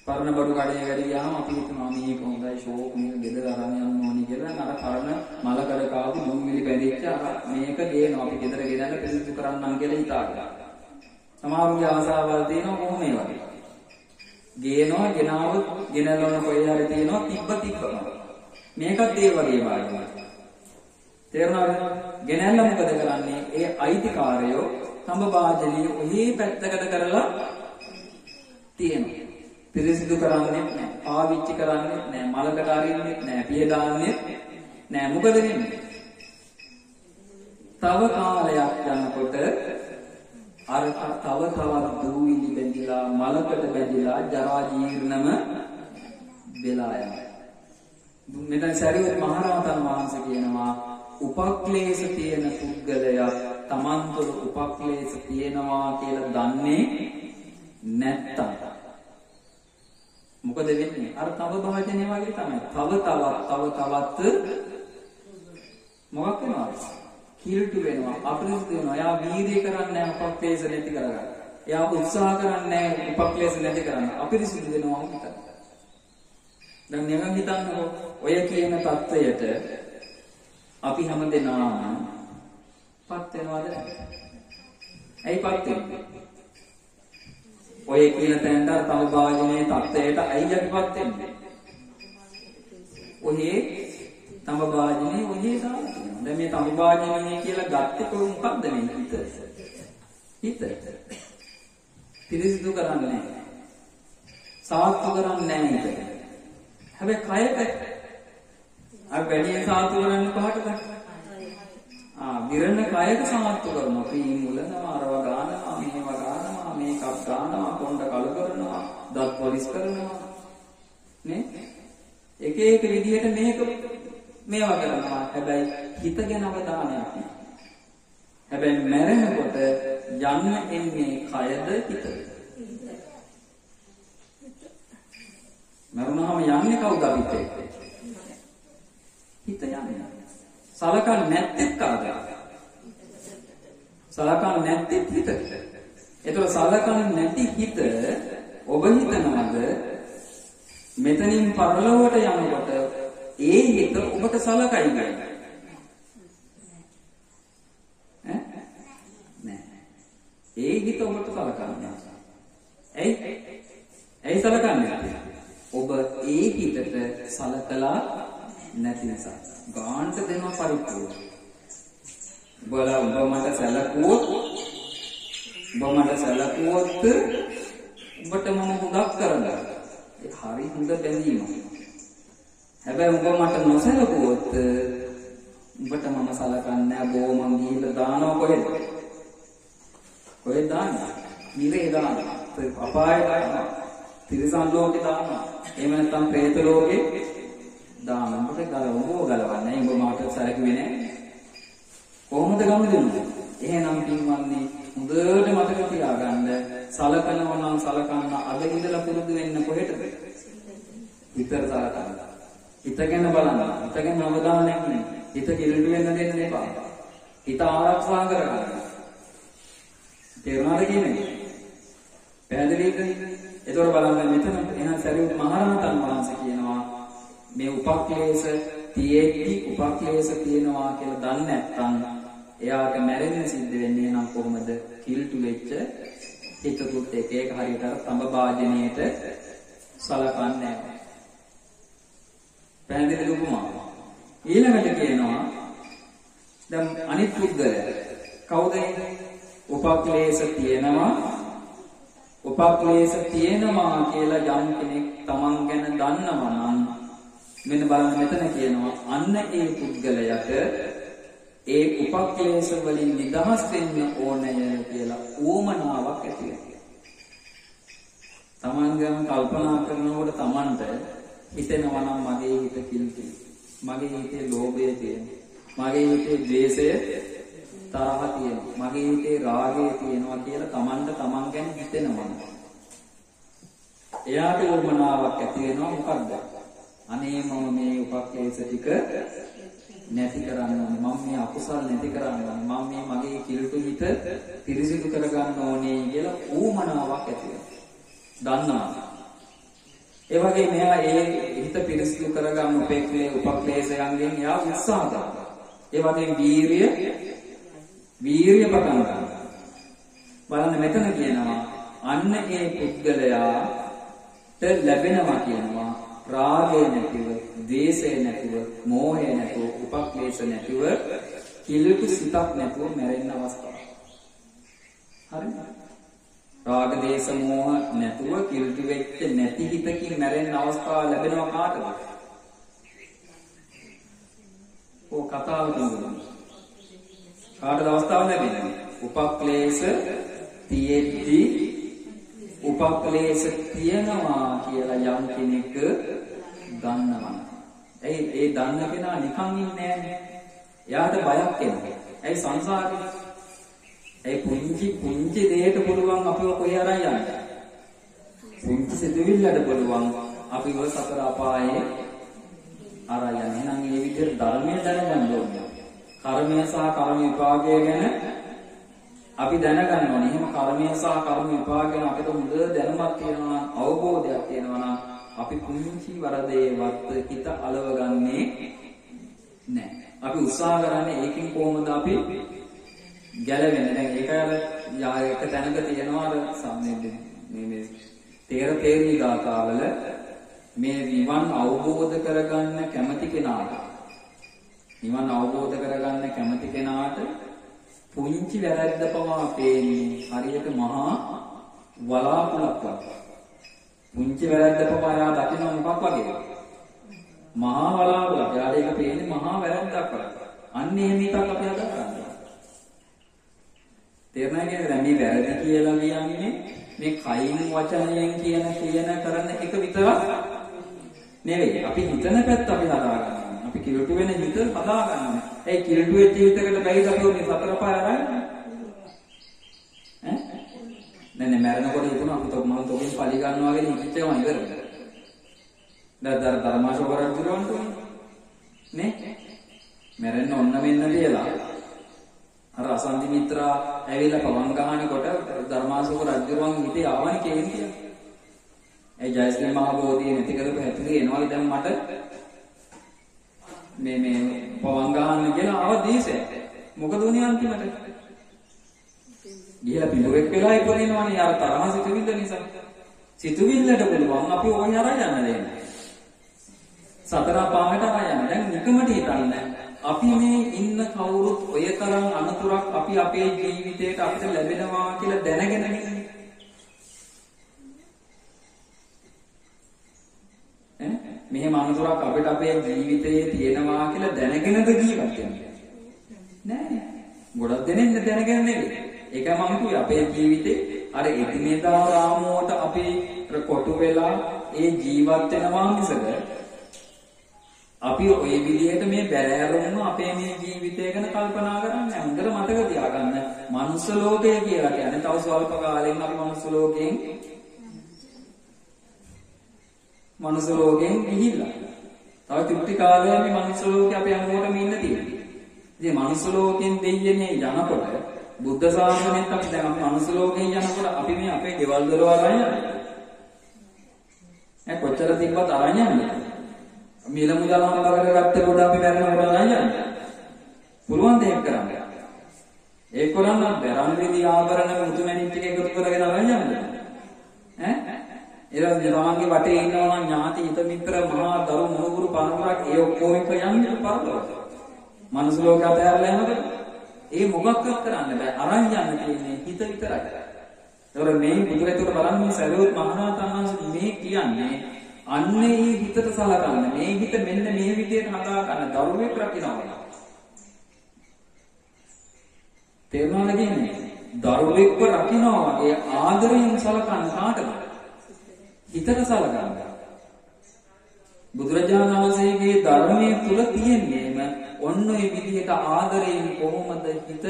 Speaker 1: පරණ බඩු කඩේ වැඩි ගියාම අපි හිතනවා මේක හොඳයි ෂෝක් මේක ගෙදර අරන් යන්න ඕනි කියලා. අර පරණ මලකඩ කාපු දූවිලි බැඳිච්ච මේක ගේනවා. අපි ගෙදර ගෙනල්ලා පිරිසිදු කරන්නම් කියලා හිතාගෙන. සමහරවිට ආසාවල් තියෙනවා කොහොම මේ වගේ. ගේනවා ගෙනාවොත් ගෙනල්ලා කොහේ හරි තියෙනවා තිබ්බම. මේකත් ඒ වගේ වාගේ. තේරුණාද? ගෙනල්ලා මොකද කරන්නේ? ඒ අයිතිකාරයෝ තඹ භාජනිය ඔහි පැත්තකට කරලා තියෙනවා. පිරිසිදු කරන්නේ නැහැ. පාවිච්චි කරන්නේ නැහැ. මලකට අරින්නේ නැහැ. පිය දාන්නේ නැහැ. මොකද වෙන්නේ? තව කාලයක් යනකොට අර තව තවත් දූවිලි බැඳිලා මලකට බැඳිලා ජරා ජීර්ණම වෙලා යනවා. මෙතන සරියුත් මහරහතන් වහන්සේ කියනවා උපක්ලේශ තියෙන පුද්ගලයා Taman තුළ උපක්ලේශ තියෙනවා කියලා දන්නේ නැත්තම් මොකද වෙන්නේ? අර තව භාජනය වගේ තමයි. තව තවත් මොකක් වෙනවද? කිල්ටු වෙනවා, අපිරිසිදු වෙනවා. එයා වීර්යය කරන්නේ නැහැ උපක්ලේශ නැති කරගන්න. එයා උත්සාහ කරන්නේ නැහැ උපක්ලේශ නැති කරන්න. අපිරිසිදු වෙනවා හිතන්න. දැන් නිකන් හිතන්නකො ඔය කියන தත්වයට අපි හැමදෙනාම පත් වෙනවද නැද්ද? ඇයි පත් වෙන්නේ? ඔය කියන තැනට තම භාජනයේ தත්වයට ඇයි යටිපත් වෙන්නේ? ඔහේ තම භාජනයේ ඔහේ සාර්ථක. දැන් මේ තම භාජනයේ කියලා ගත්තේ මොකක්ද මේ හිත? පිරිසිදු කරන්නේ නැහැ. සාර්ථක කරන්නේ නැහැ හිත. හැබැයි කයට අර වැඩි සාර්ථක කරන්නේ පහටද? විරණ කයට සාර්ථක කරනවා. පීමුලනවා, අරව ගන්නවා, මේව ගන්නවා, මේකක් ගන්නවා, කොණ්ඩ කළු කරනවා, දත් පොලිස් කරනවා. නේ? එක විදිහට මේවා කරනවා. හැබැයි හිත ගැන අවධානයක් නැහැ. හැබැයි මැරෙනකොට යන්න එන්නේ කයද හිතද? මරුණාම යන්නේ කවුද අපිට? හිත යන්නේ. සලකන්නේ නැත්තේ කාද? සලකන්නේ නැත්තේ හිත. ඒතකොට සලකන්නේ නැති හිත ඔබ හිතනවද මෙතනින් පරලොවට යනකොට ඒ හිත ඔබට සලකයි ගන්නේ? නෑ. ඒ හිත ඔබට සලකන්නේ නැහැ. ඇයි සලකන්නේ නැත්තේ? ඔබ ඒ හිතට සලකලා නැති නිසා ගාන්ට දෙනවා පරිප්පුව. ඔබ මට සැලකුවොත් ඔබට මම හුඟක් කරනවා. ඒ හරි හොඳ බැඳීමක්. හැබැයි ඔබ මට නොසැලකුවොත් ඔබට මම සලකන්නේ නැහැ. බොමන් ගිහිල්ලා දානවා කොහෙද? කොහෙද දාන්නේ? නිරේ දානවා. අපායේ දානවා. තිරිසන් ලෝකේ දානවා. එහෙම නැත්නම් പ്രേත ලෝකේ දානවා. මොකද ගලවන්නේ. උඹ මාට සැලකුවේ නැහැ. කොහොමද ගම දෙන්නේ? එහෙනම් පින්වත්නි හොඳට මතක තියාගන්න සලකනවා නම් සලකන්න අද ඉඳලා පුරුදු වෙන්න කොහෙටද? හිතට සලකන්න. හිතගෙන බලන්න. හිතගෙන අවධානයක් නෙමෙයි. හිත කිලුට වෙන්න දෙන්න එපා. හිත ආරක්ෂා කරගන්න. තේරුණාද කියන්නේ? පැහැදිලිද? ඒතකොට බලන්න මෙතන එහෙනම් සරියුත් මහරහතන් වහන්සේ කියනවා මේ උපක්ලේශ තියෙද්දි උපක්ලේශ තියෙනවා කියලා දන්නේ නැත්නම් එයාට මැරෙන්න සිද්ධ වෙන්නේ නම් කොහොමද? කිල්ටු වෙච්ච හිතකුත් එක ඒක හරියට අර තඹ වාදනයේට සලකන්නේ නැහැ. පැහැදිලි උපමාව. ඊළඟට කියනවා දැන් අනිත් පුද්ගලයා කවුද? උපක්ලේශ තියෙනවා. උපක්ලේශ තියෙනවා කියලා යම් කෙනෙක් Taman ගැන දන්නවා නම් මෙන්න බලන්න මෙතන කියනවා අන්න ඒ පුද්ගලයාට ඒ උපක්ලේශ වලින් නිදහස් වෙන්න ඕනය කියලා ඕමනාවක් ඇති වෙනවා. Taman ගැන කල්පනා කරනකොට Tamanට හිතෙනවා නම් මගේ හිත කිල්ටි. මගේ හිතේ ලෝභය තියෙනවා. මගේ හිතේ ද්වේෂය තරහ තියෙනවා. මගේ හිතේ රාගය තියෙනවා කියලා Tamanට Taman ගැන හිතෙනවා. එයාට ඕමනාවක් ඇති වෙනවා මොකද්ද? අනේ මම මේ උපක්ලේශ ටික නැති කරන්න ඕනේ. මම මේ අකුසල් නැති කරන්න ඕනේ. මම මේ මගේ කිලුට හිත පිරිසිදු කරගන්න ඕනේ කියලා ඌමනාවක් ඇති වෙනවා. දන්නවා. ඒ වගේ මෙයා ඒ හිත පිරිසිදු කරගන්න උපක්ලේශයන්ගෙන් එයා උත්සාහ කරනවා. ඒ වගේ වීරිය පටන් ගන්නවා. බලන්න මෙතන කියනවා අන්න ඒ පුද්ගලයාට ලැබෙනවා කියනවා රාගය නැතිව, ද්වේෂය නැතිව, මෝහය නැතිව, උපක්ලේශ නැතිව, කිලුට සිතක් නැතුව මැරෙන්න අවස්ථාවක්. හරිද? රාග, ද්වේෂ, මෝහ නැතුව කිලුට වෙච්ච නැති හිතකින් මැරෙන්න අවස්ථාව ලැබෙනවා කාටද? ඕ කතාව තුනක්. කාටද අවස්ථාව ලැබෙන්නේ? උපක්ලේශ තියෙද්දි උපක්ලේශ තියනවා කියලා යම් කෙනෙක් දන්නවා. ඒ දන්න කෙනා නිකන් ඉන්නේ නැහැ. එයාට බයක් එනවා. ඒ සංසාරේ ඒ පුංචි දෙයකට පුළුවන් අපිව කොහේ අරන් යන්නේ. පුංචි සිදුවිල්ලට පුළුවන් අපිව සතර අපායේ අරන් යන්නේ. එහෙනම් මේ විදිහට ධර්මයේ දැනගන්න ඕනේ. කර්මය සහ කර්ම විපාකය ගැන අපි දැනගන්න ඕනේ. එහෙම කර්මය සහ කර්ම විපාක ගැන අපිට හොඳ දැනුමක් තියෙනවා, අවබෝධයක් තියෙනවා නම් අපි කුංචි වරදේවත් හිත අලවගන්නේ නැහැ. අපි උත්සාහ කරන්නේ ඒකෙන් කොහොමද අපි ගැලවෙන්නේ. දැන් ඒක අර එක තැනක තියෙනවා අර මේ තේරී ගාථාවල මේ නිවන් අවබෝධ කරගන්න කැමති කෙනාට පුංචි වැරද්ද පවා පේන්නේ හරියට මහා වලාකුළක් වගේ. පුංචි වැරද්ද පවා යා දකින්න මොකක් වගේද? මහා වලාකුළක්. යාට ඒක පේන්නේ මහා වැරද්දක් වගේ. අන්න එහෙම එකක් අපි හදා ගන්නවා. තේරුණා කියන්නේ දැන් මේ වැරදි කියලා කියන්නේ මේ කයින් වචනයෙන් කියන කරන එක විතරක් නෙවෙයි. අපි හිතන පැත්ත අපි හදා ගන්නවා. අපි කිලුට වෙන හිත හදා ගන්නවා. ඒ කිලුට වෙච්ච හිතකට බැයිද අපි මේ සතර පාය අරන්නේ? නේ මරනකොට හිතන අපි තෝ මම තෝකින් පලි ගන්නවා වගේ හිතේම ඉවරයි. දැන් ධර්මාශෝක රජුරවන්ට නේ මරන්න ඔන්න වෙන්න කියලා අර අසන්දි මිත්‍රා ඇවිල්ලා පවන් ගහනකොට ධර්මාශෝක රජුරවන් හිතේ ආවනේ කේන්තිය. ඒ ජයශ්‍රී මහ බෝධිය නැති කරපු හැටි එනවලු දැන් මට මේ පවන් ගහන්න කියලා ආව දේශය. මොකද උනේ අන්තිමට? ගිහලා පිටුවෙක් වෙලා ඉපදිනවනේ යාර තරහ සිතුවිල්ල නිසා. සිතුවිල්ලට පුළුවන් අපි ඕන් හරහා යන්න දෙන්න. සතර පාහට හරහා යන්න. දැන් නිකමට හිතන්න. අපි මේ ඉන්න කවුරුත් ඔය තරම් අනතුරක් අපි අපේ ජීවිතේට අපිට ලැබෙනවා කියලා දැනගෙන මෙහෙම අනතුරක් අපිට අපේ ජීවිතයේ තියෙනවා කියලා දැනගෙනද ජීවත් වෙන්නේ? නෑ. ගොඩක් දෙනෙක් දැනගෙන නෙවෙයි. ඒකයි මම කිව්වේ අපේ ජීවිතේ අර එදිනෙදා රාමුවට අපි කොටු වෙලා ඒ ජීවත් වෙනවා මිසක අපි ওই විදිහට මේ බැලෑරුම්ම අපේ මේ ජීවිතය ගැන කල්පනා කරන්නේ නැහැ. හොඳට මතක තියාගන්න. මනුස්ස ලෝකය කියලා කියන්නේ තව ස්වල්ප කාලෙකින් අපි මනුස්ස ලෝකයෙන් ගිහිල්ලා. තව ටික කාලයක් මේ මනුස්ස ලෝකේ අපි අනුවටම ඉන්න තියෙනවා. ඉතින් මනුස්ස ලෝකෙන් දෙයියනේ යනකොට බුද්ධ ශාසනයෙත් අපි දැන් අපි මනුස්ස ලෝකෙන් යනකොට අපි මේ අපේ ගෙවල් දොරවල් අරන් යනවා. කොච්චර තිබ්බත් අරන් යන්නේ. මිල මුදල් හම්බ කරගත්ත කොට අපි මැරෙනකොට නෑ පුළුවන් දෙයක් කරන්න. ඒක කරන්න බැරන් විදි ආභරණ මුතුමැණික් ටික එකතු කරගෙන යන්නේ. ඈ තමන්ගේ වටේ ඉන්නවා නම් ඥාති හිත මිත්‍ර මහා දරු මුණුබුරු පරපරක් ඒ ඔක්කොම එක යන්නේ පරලොවට. මනුස්ස ලෝක අතහැරලා යනකොට ඒ මොකක්වත් කරන්න බෑ. අරන් යන්න තියෙන්නේ හිත විතරයි. ඒතකොට මේ බුදුරජාණන් බලන්න මේ සරියුත් මහරහතන් වහන්සේ මේ කියන්නේ අන්නේ හිතට සලකන්න. මේ හිත මෙන්න මේ විදිහට හදා ගන්න දරුවෙක් රකින්නවා. තේරුණාද කියන්නේ? දරුවෙක්ව රකින්නවා වගේ ආදරයෙන් සලකන්න කාටද? හිතට සලකන්න. බුදුරජාණන් වහන්සේගේ ධර්මයේ තුල තියෙන්නේම ඔන්න ඔය විදිහට ආදරයෙන් කොහොමද හිත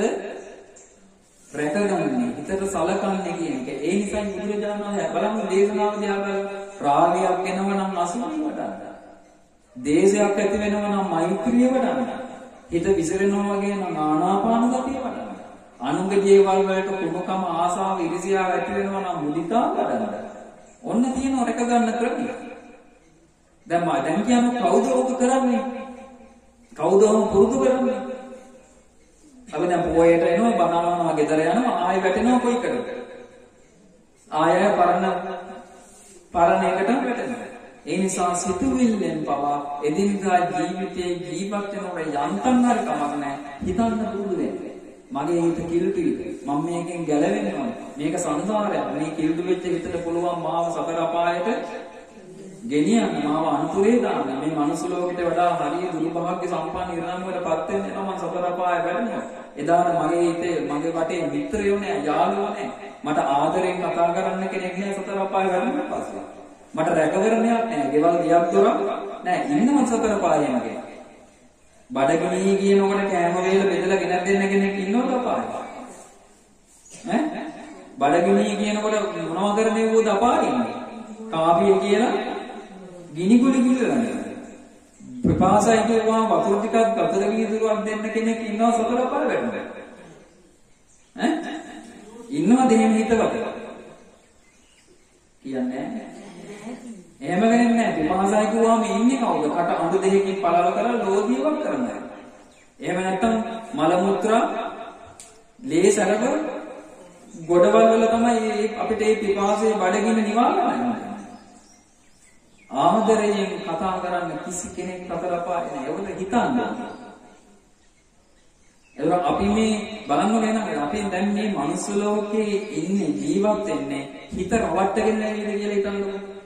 Speaker 1: රැකගන්නේ, හිතට සලකන්නේ කියන එක. ඒ නිසා බුදුරජාණන් වහන්සේ බලමු දේශනාවදී ආකාර රාගයක් එනවා නම් අසුභය වඩන්න. දේශයක් ඇති වෙනවා නම් මෛත්‍රිය වඩන්න. හිත විසිරෙනවා වගේ නම් ආනාපාන සතිය වඩන්න. අනුන්ගේ දේවල් වලට කුමකම ආසාව ඉරිසියාව ඇති වෙනවා නම් මුදිතා වඩන්න. ඔන්න තියෙනවා රැක ගන්න ක්‍රමය. දැන් කියන්නේ කවුද ඕක කරන්නේ? කවුද පුරුදු කරන්නේ? අපි දැන් පොයට එනවා බනවනවා ගෙදර යනවා ආයෙ වැටෙනවා කොයි කරද? ආයෙ පරණ එකට වැටෙනවා. ඒ නිසා සිතුවිල්ලෙන් පවා එදිනදා ජීවිතයේ ජීවත් වෙනකොට යන්තම් හරි කමක් නැහැ. හිතන්න පුරුදු වෙන්න. මගේ හිත කිලුටුයි. මම මේකෙන් ගැලවෙන්න ඕනේ. මේක සංසාරයක්. මේ කිලුටු වෙච්ච හිතට පුළුවන් මාව සතර අපායට ගෙනියන්න, මාව අන්තරේ දාන්න. මේ මනුස්ස ලෝකෙට වඩා හරිය දුර්භාග්‍ය සම්පන්න ඉරණමකට පත් වෙන්න නම් සතර අපාය වැඩනවා. එදාට මගේ හිතේ මගේ වටේ මිත්‍රයෝ නෑ, යාළුවෝ නෑ. මට ආදරෙන් කතා කරන්න කෙනෙක් නෑ සතර අපාය වැඩනට පස්සේ. මට රැකවරණයක් නෑ. ගෙවල් ගියක් දොරක් නෑ. ඉන්නම සතර අපායෙම කෙනෙක්. බඩගිනි කියනකොට කෑම වේල බෙදලා ගෙනත් දෙන්න කෙනෙක් ඉන්නවද අපායේ? ඈ? බඩගිනි කියනකොට මොනව කරන්නේ වුද අපායේ ඉන්නේ? කාපිය කියලා ගිනි ගුලි ගිලවන්නේ. ප්‍රපාසයි කියවා වතුර ටිකක් ගතර වීදුරුවක් දෙන්න කෙනෙක් ඉන්නව සතර අපාය වැඩනවා. ඈ? ඉන්නවද එහෙම හිතවද? කියන්නේ නැහැ. එහෙම කෙනෙක් නැහැ. පිපාසයි කිව්වම ඉන්නේ කවුද? කට අඳු දෙකකින් පළල කරලා ලෝධියක් කරනවා. එහෙම නැත්නම් මල මුත්‍රා ලේ සරව ගොඩවල් වල තමයි අපිට මේ පිපාසයේ බඩගින්න නිවා ගන්න. ආදරයෙන් කතා කරන්න කිසි කෙනෙක් අතර පාන්නේ නැහැ. ඒකට හිතන්න. ඒක අපි මේ බලන්න වෙනවා. අපි දැන් මේ මනුස්ස ලෝකේ ඉන්නේ ජීවත් වෙන්නේ හිත රවට්ටගෙන නැවිද කියලා හිතන්නකො.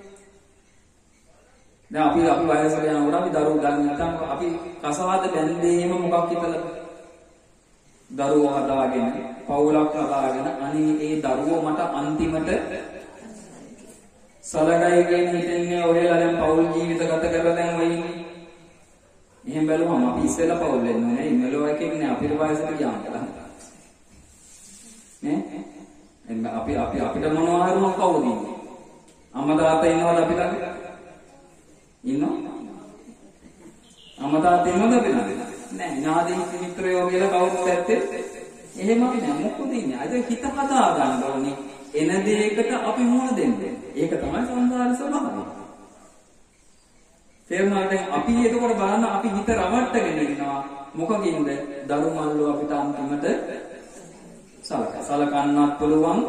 Speaker 1: දැන් අපි වයසට යනකොට අපි දරුවෝ ගන්න නැත්නම් අපි කසාද බැන්දේම මොකක් හිතලාද? දරුවෝ හදාගෙන, පවුලක් හදාගෙන අනේ ඒ දරුවෝ මට අන්තිමට සලගයි කියන හිතන්නේ ඔයලා දැන් පවුල් ජීවිත ගත කරලා දැන් ඔය ඉන්නේ. එහෙම බැලුවම අපි ඉස්සෙල්ලා පවුල් වෙන්න ඕනේ. ඉන්නලෝ එකෙක් නේ අපේ වයසට ගියාම කරන්නේ. නේ? අපිට මොනවා හරි මොකක් කවුද ඉන්නේ? අම්මා තාත්තා ඉන්නවද අපි ළඟ? ඉන්නවද? අම්මා තාත්තා ඉන්නවද අපි ළඟ? නෑ. ඥාති මිත්‍රයෝ කියලා කවුරුත් ඇත්තේ එහෙම නෑ. මොකද ඉන්නේ? අද හිත හදා ගන්න ඕනේ. එන දෙයකට අපි මුහුණ දෙන්න. ඒක තමයි සංසාර ස්වභාවය. තේරුණාද? අපි එතකොට බලන්න අපි හිත රවට්ටගෙන ඉන්නවා. මොකකින්ද? දරු මල්ලෝ අපිට අන්තිමට සලකන්නත් පුළුවන්.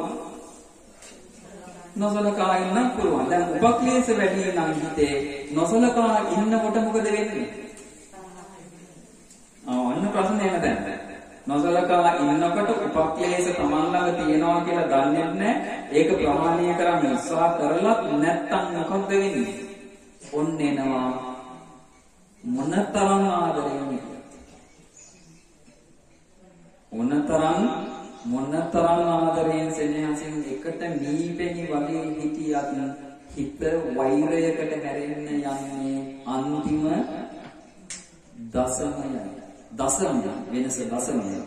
Speaker 1: නොසලකා ඉන්නත් පුළුවන්. දැන් උපක්ලේශ වැඩි නම් හිතේ නොසලකා ඉන්නකොට මොකද වෙන්නේ? අන්න ප්‍රශ්නේ එන දැන්. නොසලකා ඉන්නකොට උපක්ලේශ තමන් ළඟ තියනවා කියලා දන්නේ නැහැ. ඒක ප්‍රහාණය කරන්න උත්සාහ කරලත් නැත්තම් මොකද වෙන්නේ? ඔන්න එනවා මොනතරම් ආදරයෙන් මොනතරම් ආදරයෙන් සෙනෙහසින් එකට නීපෙනි වගේ හිටියත් හිත වෛරයකට හැරෙන්න යන්නේ අන්තිම දසමය වෙනස දසමය.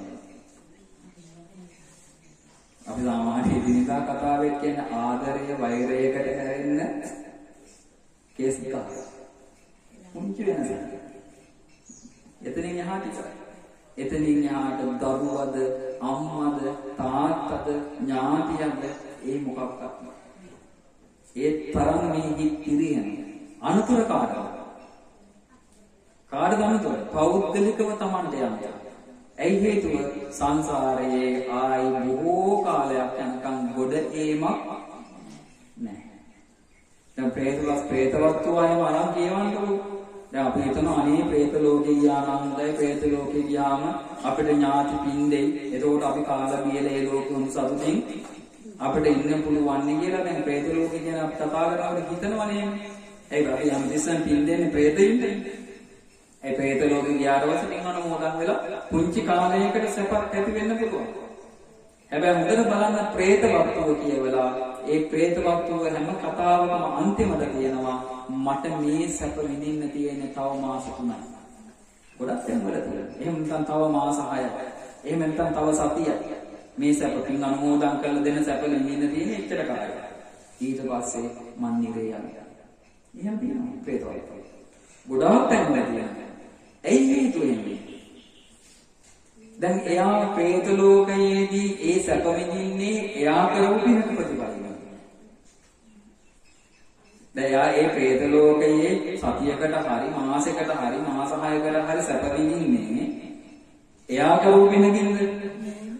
Speaker 1: අපි සාමාන්‍ය දිනදා කතාවෙත් කියන ආදරය වෛරයකට හැරෙන්න කේස් එකක්. මුංචි වෙනස. එතනින් එහාට ඉවරයි. එතනින් එහාට දරුවද, අම්මද, තාත්තද, ඥාතියද ඒ මොකක්වත් නැහැ. ඒ තරම් මේ හිත් පිරියන අනුතර කාටද? කාටද අනතුර? පෞද්ගලිකව Tamanට යන්නේ. ඇයි හේතුව? සංසාරයේ ආයි බොහෝ කාලයක් යනකම් ගොඩ ඒමක් නැහැ. දැන් ප්‍රේතවස්තු ආයම අරන් කියවන්නකො. දැන් අපි හිතනවා අනේ ප්‍රේත ලෝකේ ගියා නම් හොඳයි, ප්‍රේත ලෝකේ ගියාම අපිට ඥාති පින් දෙයි. එතකොට අපි කාලා බියලා ඒ ලෝකෙ උන් සතුටින් අපිට ඉන්න පුළුවන් නේ කියලා. දැන් ප්‍රේත ලෝකේ කියන අපි කතා කරනකොට හිතනවනේ. ඒක අපි යම් දිස්සන් පින් දෙන්නේ ප්‍රේතයින්ට. ඒ ප්‍රේත ලෝකෙ ගියාට පස්සේ පින් අනුමෝදන් වෙලා පුංචි කාලයකට සැපක් ඇති වෙන්න පුළුවන්. හැබැයි හොඳට බලන්න ප්‍රේත වස්තුව කියවලා ඒ ප්‍රේත වස්තුව හැම කතාවකම අන්තිමට කියනවා මට මේ සැප විඳින්න තියෙන තව මාස 3යි. ගොඩක් තැන්වල තියෙනවා. එහෙම නැත්නම් තව මාස 6යි. එහෙම නැත්නම් තව සතියයි. මේ සැප පින් අනුමෝදන් කරලා දෙන සැප විඳින්න තියෙන එච්චර කාලයක්. ඊට පස්සේ මන් නිරේ යනවා. එහෙම තියෙනවා ප්‍රේත වස්තුව. ගොඩාක් තැන්වල තියෙනවා. ඇයි හේතුව එන්නේ? දැන් එයා ප්‍රේත ලෝකයේදී ඒ සැප විඳින්නේ එයා කරපු පිනක ප්‍රතිඵලයි. දැන් එයා ඒ ප්‍රේත ලෝකයේ සතියකට හරි මාසයකට හරි මාස 6කට හරි සැප විඳින්නේ එයා කරපු පිනකින්ද?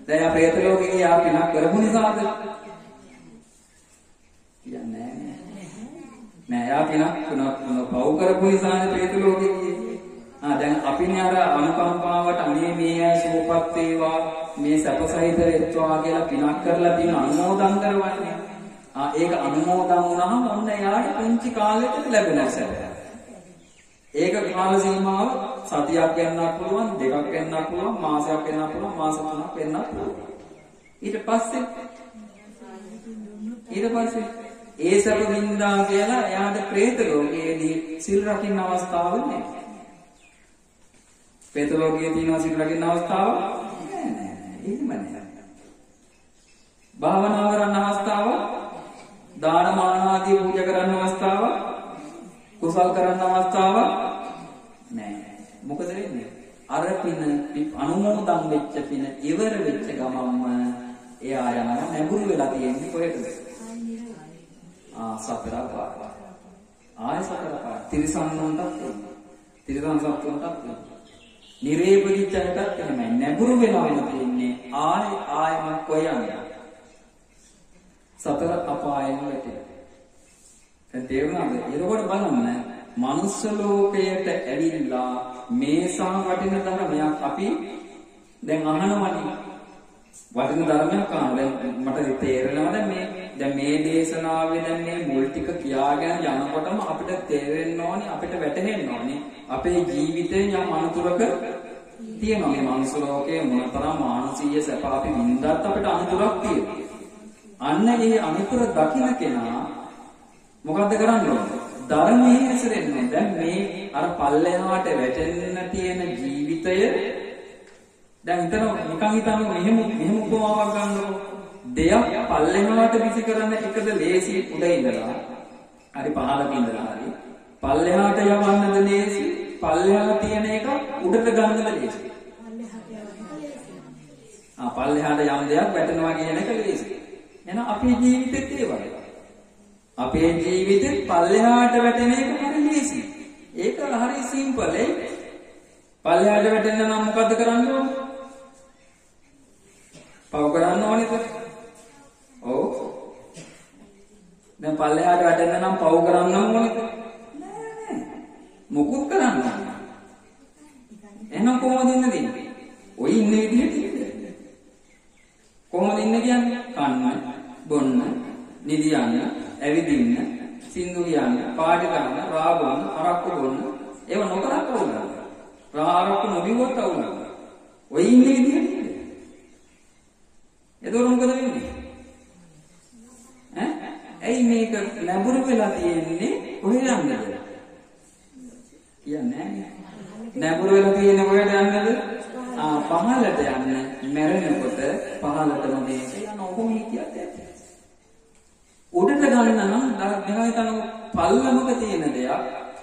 Speaker 1: දැන් එයා ප්‍රේත ලෝකයේ එයා පිනක් කරපු නිසාද? කියන්නේ නෑ එයා පිනක් පව් කරපු නිසානේ ප්‍රේත ලෝකයේ ගියේ. දැන් අපිනේ අර අනුකම්පාවට අනේ මේ අය සුවපත් වේවා මේ සැපසහිත වෙත්වා කියලා පිනක් කරලා පින අනුමෝදන් කරවන්නේ. ඒක අනුමෝදන් වුණාම ඔන්න එයාට පුංචි කාලෙකට ලැබෙන සැප. ඒක කාල සීමාව සතියක් වෙන්නත් පුළුවන්, දෙකක් වෙන්නත් පුළුවන්, මාසයක් වෙන්නත් පුළුවන්, මාස 3ක් වෙන්නත් පුළුවන්. ඊට පස්සේ ඒ සැප වින්දා කියලා එයාට ප්‍රේත ලෝකයේදී සිල් රකින්න අවස්ථාවක් නැහැ. ප්‍රේත ලෝකයේ තියෙනවා සිල් රකින්න අවස්ථාව නෑ. එහෙම නෑ. භාවනා කරන්න අවස්ථාව, දාන මාන ආදී පූජා කරන්න අවස්ථාව, කුසල් කරන්න අවස්ථාව නෑ. මොකද වෙන්නේ? අර පින අනුමෝදන් වෙච්ච පින ඉවර වෙච්ච ගමන්ම එයා යනවා නැඹුරු වෙලා තියෙන්නේ කොහෙටද? සතර පාර. ආය සතර පාර. තිරිසන්නන්ටත් තිරිසන් සත්තුන්ටත් නිරේපදිච්චයටත් එහෙමයි නැඹුරු වෙනවා තියෙන්නේ ආයෙම කොයන්නේ සතර අපායන් වැටේ. දැන් තේරුණාද? එතකොට බලන්න මනුස්ස ලෝකයට ඇවිල්ලා මේසා වටින ධර්මයක් අපි දැන් අහනවනේ. වටින ධර්මයක් අහන දැන් මට තේරෙනවා දැන් මේ දේශනාවේ දැන් මේ මුල් ටික කියාගෙන යනකොටම අපිට තේරෙන්න ඕනේ, අපිට වැටහෙන්න ඕනේ අපේ ජීවිතේ යම් අනුතරක තියෙනවා. මේ මනුස්ස ලෝකයේ මොනතරම් මානසික සැප අපි විඳත් අපිට අනුතරක් තියෙනවා. අන්න ඒ අනුතර දකින්න කෙනා මොකද්ද කරන්නේ? ධර්මයේ හැසිරෙන්නේ. දැන් මේ අර පල්ලෙහාට වැටෙන්න තියෙන ජීවිතය දැන් නිකන් මෙහෙම උපමාවක් ගන්නකො. දෙයක් පල්ලෙහාට විසි කරන එකද ලේසි උඩ ඉඳලා හරි පහළක ඉඳලා හරි පල්ලෙහාට යවන්නද ලේසි? පල්ලෙහා තියෙන එක උඩට ගන්නද ලේසි? පල්ලෙහාට යම් දෙයක් වැටෙනවා කියන එක ලේසි. එහෙනම් අපේ ජීවිතෙත් ඒ වගේ. අපේ ජීවිතෙත් පල්ලෙහාට වැටෙන එක හරි ලේසි. ඒක හරි සිම්පල් ඒ. පල්ලෙහාට වැටෙන්න නම් මොකද්ද කරන්න ඕනේ? පව කරන්න ඕනේද? ඔව්. දැන් පල්ලෙහාට වැටෙන්න නම් පව කරන්න ඕනේද? නෑ. මොකුත් කරන්න ඕනේ. එහෙනම් කොහොමද ඉන්නේ? ඔය ඉන්නේ විදිහට. කොහොමද ඉන්නේ කියන්නේ? කන්න, බොන්න, නිදියන්න, ඇවිදින්න, සින්දු කියන්න, පාටි කරන්න, රා බොන්න, අරක්කු බොන්න, ඒව නොකරත් වුණා. රා අරක්කු නොබිව්වත් වුණා. ඔය ඉන්නේ විදිහට. එතකොට මොකද වෙන්නේ? ඇයි මේක ලැබුරු වෙලා තියෙන්නේ? කොහෙද යන්නද? කියන්නේ නැහැ. ලැබුරු වෙලා තියෙන්නේ කොහෙද යන්නද? පහළට යන්න. මැරෙනකොට පහළටම මේක යන ඔහොම කියන්නේ. උඩට ගන්න නම් දැන් හිතන්න පල්ලමක තියෙන දෙයක්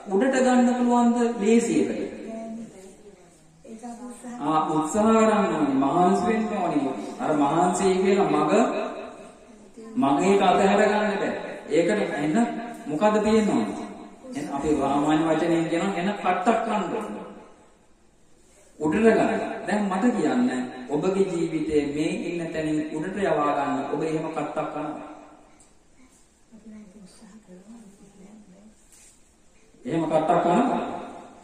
Speaker 1: උඩට ගන්න පුළුවන්ද ලේසියකට? උත්සාහ කරන්න ඕනේ, මහන්සි වෙන්න ඕනේ. අර මහන්සි කියලා මගේ අතහැර ගන්න බෑ. ඒකට එන්න මොකද්ද තියෙන්නේ? එන්න අපි සාමාන්‍ය වචනයෙන් කියනවා එන්න කට්ටක් කන්න ඕනේ. උඩට ගන්න. දැන් මට කියන්න ඔබගේ ජීවිතයේ මේ ඉන්න තැනින් උඩට යවා ගන්න ඔබ එහෙම කට්ටක් කරනවා. එහෙම කට්ටක් කරනවා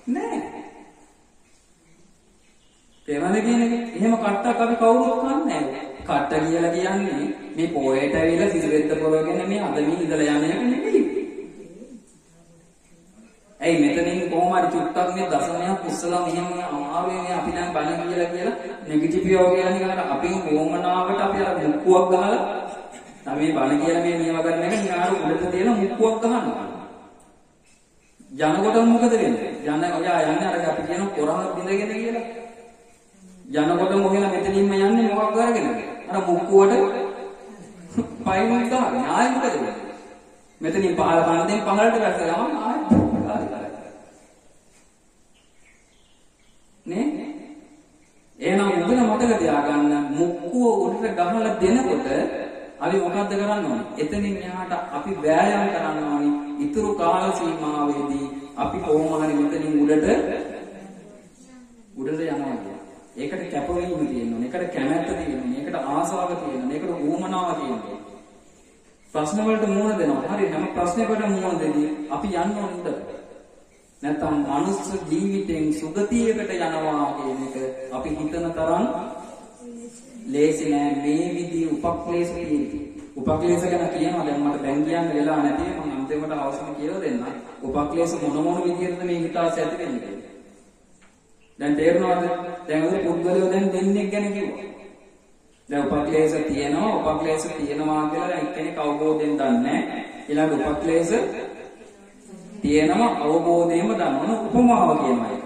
Speaker 1: නෑ. තේරෙනවද කියන්නේ? එහෙම කට්ටක් අපි කවුරුත් කරන්නේ නෑ. කට්ට කියලා කියන්නේ මේ පොයට ඇවිල්ලා සිසිරෙද්ද පොරවගෙන මේ අද මේ ඉඳලා යන එක නෙමෙයි. ඇයි මෙතනින් කොහොම හරි චුට්ටක් මේ දසනයක් ඉස්සලා මෙහෙම අමාරුවේ මේ අපි දැන් බණ කියලා නෙගටිව් යෝග කියන්නේ අපින් කොමනාවට අපි අර මුක්කුවක් ගහලා තමයි බණ කියලා මේ නියම කරන එක නිකාර උඩට තියලා මුක්කුවක් ගහනවා. යනකොට මොකද වෙන්නේ? ඔයා යන්නේ අර අපි කියන කොරහක් බින්දගෙන කියලා. යනකොට මොකෙලා මෙතනින්ම යන්නේ මොකක් කරගෙනද? අර මුක්කුවට පයින් ගන්න. ආයෙ මොකද වෙන්නේ? මෙතනින් පහළ පන්දෙන් පහළට වැටලා යනවා ආයෙ නේ? එහෙනම් උඹලා මතක තියාගන්න මුක්කුව උඩට ගහලා දෙනකොට අපි මොකද්ද කරන්න ඕනේ? එතනින් එහාට අපි වෑයම් කරන්න ඕනේ. ඊතුරු කාල සීමාවෙදී අපි කොහොම හරි මෙතනින් උඩට යනවා කියන්නේ. ඒකට කැපවීම තියෙනවා. ඒකට කැමැත්ත තියෙනවා. ඒකට ආසාව තියෙනවා. ඒකට උවමනාව තියෙනවා. ප්‍රශ්න වලට මුහුණ දෙනවා. හරි හැම ප්‍රශ්නයකටම මුහුණ දෙදී අපි යන්න ඕනද? නැත්නම් මනුස්ස ජීවිතෙන් සුගතියකට යනවා කියන එක අපි හිතන තරම් ලේසි නෑ. මේ විදිහේ උපක්ලේශ තියෙනවා. උපක්ලේශ ගැන කියනවා දැන් මට දැන් කියන්න වෙලා නැති මම අන්තිමට අවසන් කියලා දෙන්න. උපක්ලේශ මොන විදිහටද මේ හිතාස ඇති වෙන්නේ කියලා. දැන් තේරෙනවද? දැන් ඔය පුද්ගලයෝ දැන් දෙන්නෙක් ගැන කිව්වා. දැන් උපක්ලේශ තියෙනවා කියලා එක්කෙනෙක් අවබෝධයෙන් දන්නේ නැහැ. ඊළඟ උපක්ලේශ තියෙනවා අවබෝධයෙන්ම දන්නවන උපමාව කියනවා.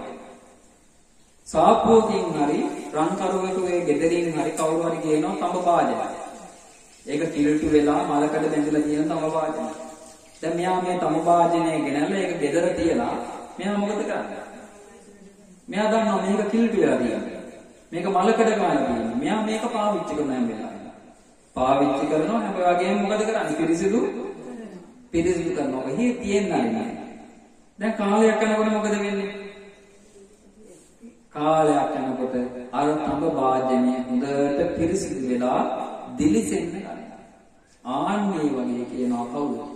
Speaker 1: සාප්පෝකින් හරි රන්කරුවෙකුගේ ගෙදරින් හරි කවුරු හරි කියනවා තඹ භාජනය. ඒක කිලුටු වෙලා මලකඩ බැඳලා තියෙන තඹ භාජනය. දැන් මෙයා මේ තඹ භාජනය ගෙනල්ලා ඒක ගෙදර තියලා මෙයා මොකද කරන්නේ? මෙයා දන්නවා මේක කිලුටු වෙලා තියෙනවා. මේක මලකඩ ගාලා තියෙනවා. මෙයා මේක පාවිච්චි කරනවා හැම වෙලාවෙම. පාවිච්චි කරනවා හැම වගේම මොකද කරන්නේ? පිරිසිදු කරනවා. එහි තියෙන්නේ නැහැ. දැන් කාලයක් යනකොට මොකද වෙන්නේ? කාලයක් යනකොට අර තඹ වාජනය හොඳට පිරිසිදු වෙලා දිලිසෙන්න ගන්නවා. ආන්නේ වගේ කියනවා කවුද?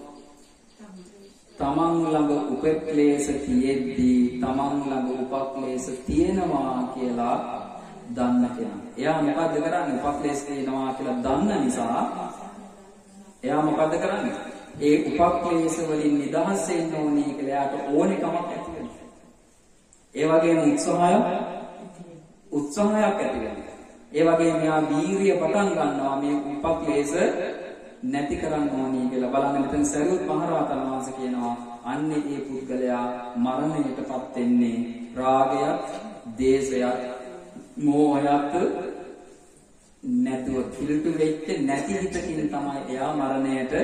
Speaker 1: තමන් ළඟ උපක්ලේශ තියෙද්දී තමන් ළඟ උපක්ලේශ තියෙනවා කියලා දන්න කෙනා. එයා මොකද්ද කරන්නේ? උපක්ලේශ තියෙනවා කියලා දන්න නිසා එයා මොකද්ද කරන්නේ? ඒ උපක්ලේශ වලින් නිදහස් වෙන්න ඕනේ කියලා එයාට ඕනෙකමක් ඇති වෙනවා. ඒ වගේම උත්සාහයක් ඇති වෙනවා. ඒ වගේම මෙයා වීරිය පටන් ගන්නවා මේ උපක්ලේශ නැති කරන්න ඕනේ කියලා. බලන්න මෙතන සරියුත් මහරහතන් වහන්සේ කියනවා අන්නේ ඒ පුද්ගලයා මරණයටපත් වෙන්නේ රාගයත්, දේශයත්, මෝහයත් නැතුව කිලුටු වෙච්ච නැති හිතකින් තමයි එයා මරණයටපත්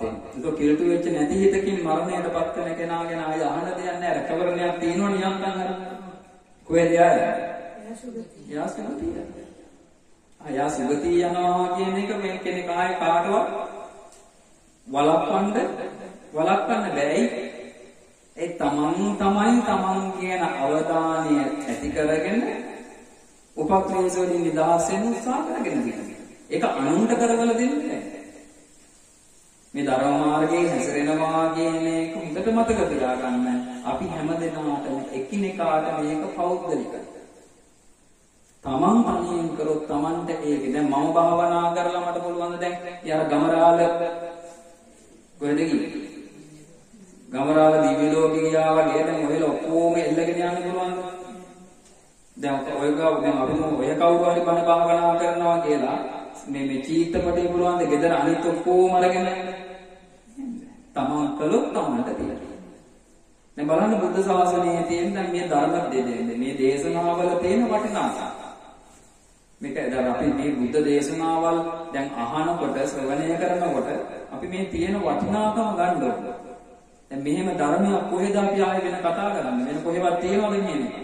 Speaker 1: වෙන්නේ. ඒක කිලුටු වෙච්ච නැති හිතකින් මරණයටපත් වෙන කෙනා ගැන ආය අහන්න දෙයක් නැහැ. රැකවරණයක් තියෙනවා නියම්තන් අර. කොහෙද යන්නේ? එයා සුගතිය. ආයා සුගතිය යනවා කියන එක මේ කෙනෙක් ආයේ කාටවත් වළක්වන්න බෑයි. ඒ තමන් කියන අවධානය ඇති කරගෙන උපක්ලේශ වලින් නිදහස් වෙන්න උත්සාහ කරගෙන ඉන්නවා. ඒක අනුන්ට කරවල දෙන්නේ නැහැ. මේ ධර්ම මාර්ගයේ හැසිරෙනවා කියන එක හොඳට මතක තියාගන්න. අපි හැමදෙනාටම එකිනෙකාට මේක පෞද්ගලිකයි. තමන් තනියෙන් කරොත් තමන්ට ඒක දැන් මම භාවනා කරලා මට පුළුවන් දැන් යාර ගමරාල කොහෙද ගියේ? ගමරාල දිව්‍ය ලෝකේ ගියා වගේ දැන් ඔයල ඔක්කොම එල්ලගෙන යන්න පුළුවන්. දැන් ඔය කවුරු හරි බණ භාවනා කරනවා කියලා මේ චීත්තපටේ පුළුවන් ද ගෙදර අනිත් ඔක්කොම අරගෙන තමන් කළොත් තමන්ට තියෙනවා. දැන් බලන්න බුද්ධ ශාසනයේ තියෙන දැන් මේ ධර්ම දෙන්නේ මේ දේශනාවල තියෙන වටිනාකම. මේක දැන් අපි මේ බුද්ධ දේශනාවල් දැන් අහනකොට ශ්‍රවණය කරනකොට අපි මේ තියෙන වටිනාකම ගන්න ඕනේ. දැන් මෙහෙම ධර්මයක් කොහෙද අපි ආයෙ වෙන කතා කරන්නේ? වෙන කොහෙවත් තියෙනවද කියන්නේ?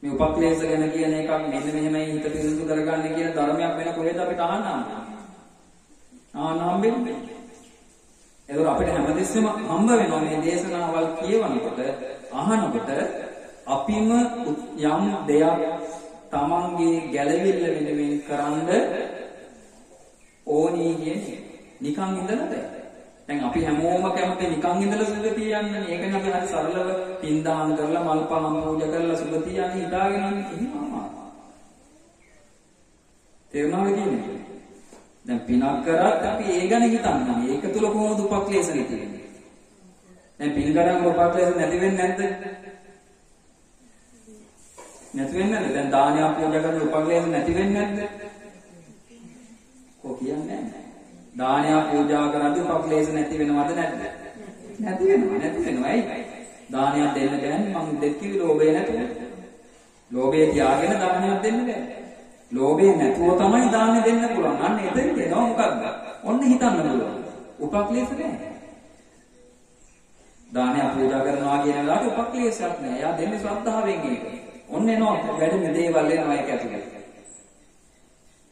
Speaker 1: මේ උපක්ලේශ ගැන කියන එකක් මෙන්න මෙහෙමයි හිත පිරිසිදු කරගන්න කියන ධර්මයක් වෙන කොහෙද අපිට අහන්න හම්බෙන්නේ? ඒක අපිට හැමදෙස්සෙම හම්බ වෙනවා මේ දේශනාවල් කියවනකොට අහනකොට අපිම යම් දෙයක් තමන්ගේ ගැළවිල්ල වෙනුවෙන් කරන්න ඕනී කියන්නේ නිකන් ඉඳලාද? දැන් අපි හැමෝම කැමති නිකන් ඉඳලා සුගතිය යන්නේ. ඒකනේ අපි හරි සරලව පින්දාම් කරලා මල් පහන් පූජා කරලා සුගතිය යන්නේ හිතාගෙන ඉන්නවා. තේරුණාද කියන්නේ? දැන් පිනක් කරත් අපි ඒ ගැන හිතන්නේ. ඒක තුල කොහොමද උපක්ලේශ තියෙන්නේ? දැන් පින් කරන් උපක්ලේශ නැති වෙන්නේ නැද්ද? නැති වෙන්නේ නැද්ද? දැන් දානයක් පූජා කරන උපක්ලේශ නැති වෙන්නේ නැද්ද? කො කියන්නේ නැහැ. දානයක් පූජා කරද්දී උපක්ලේශ නැති වෙනවද නැද්ද? නැති වෙනවා. නැති වෙනවා. ඇයි? දානයක් දෙන්න බෑනේ මම දෙක්කි ලෝභය නැතුව. ලෝභය තියාගෙන දානයක් දෙන්න බෑ. ලෝභය නැතුව තමයි දානෙ දෙන්න පුළුවන්. අන්න එතෙන් එනවා මොකක්ද? ඔන්න හිතන්න පුළුවන්. උපක්ලේශ නැහැ. දානය පූජා කරනවා කියන ලාට උපක්ලේශයක් නැහැ. එයා දෙන්නේ ශ්‍රද්ධාවෙන් ඒක. ඔන්න එනවා වැඩි දේවල් එනවා ඒක ඇතුලේ.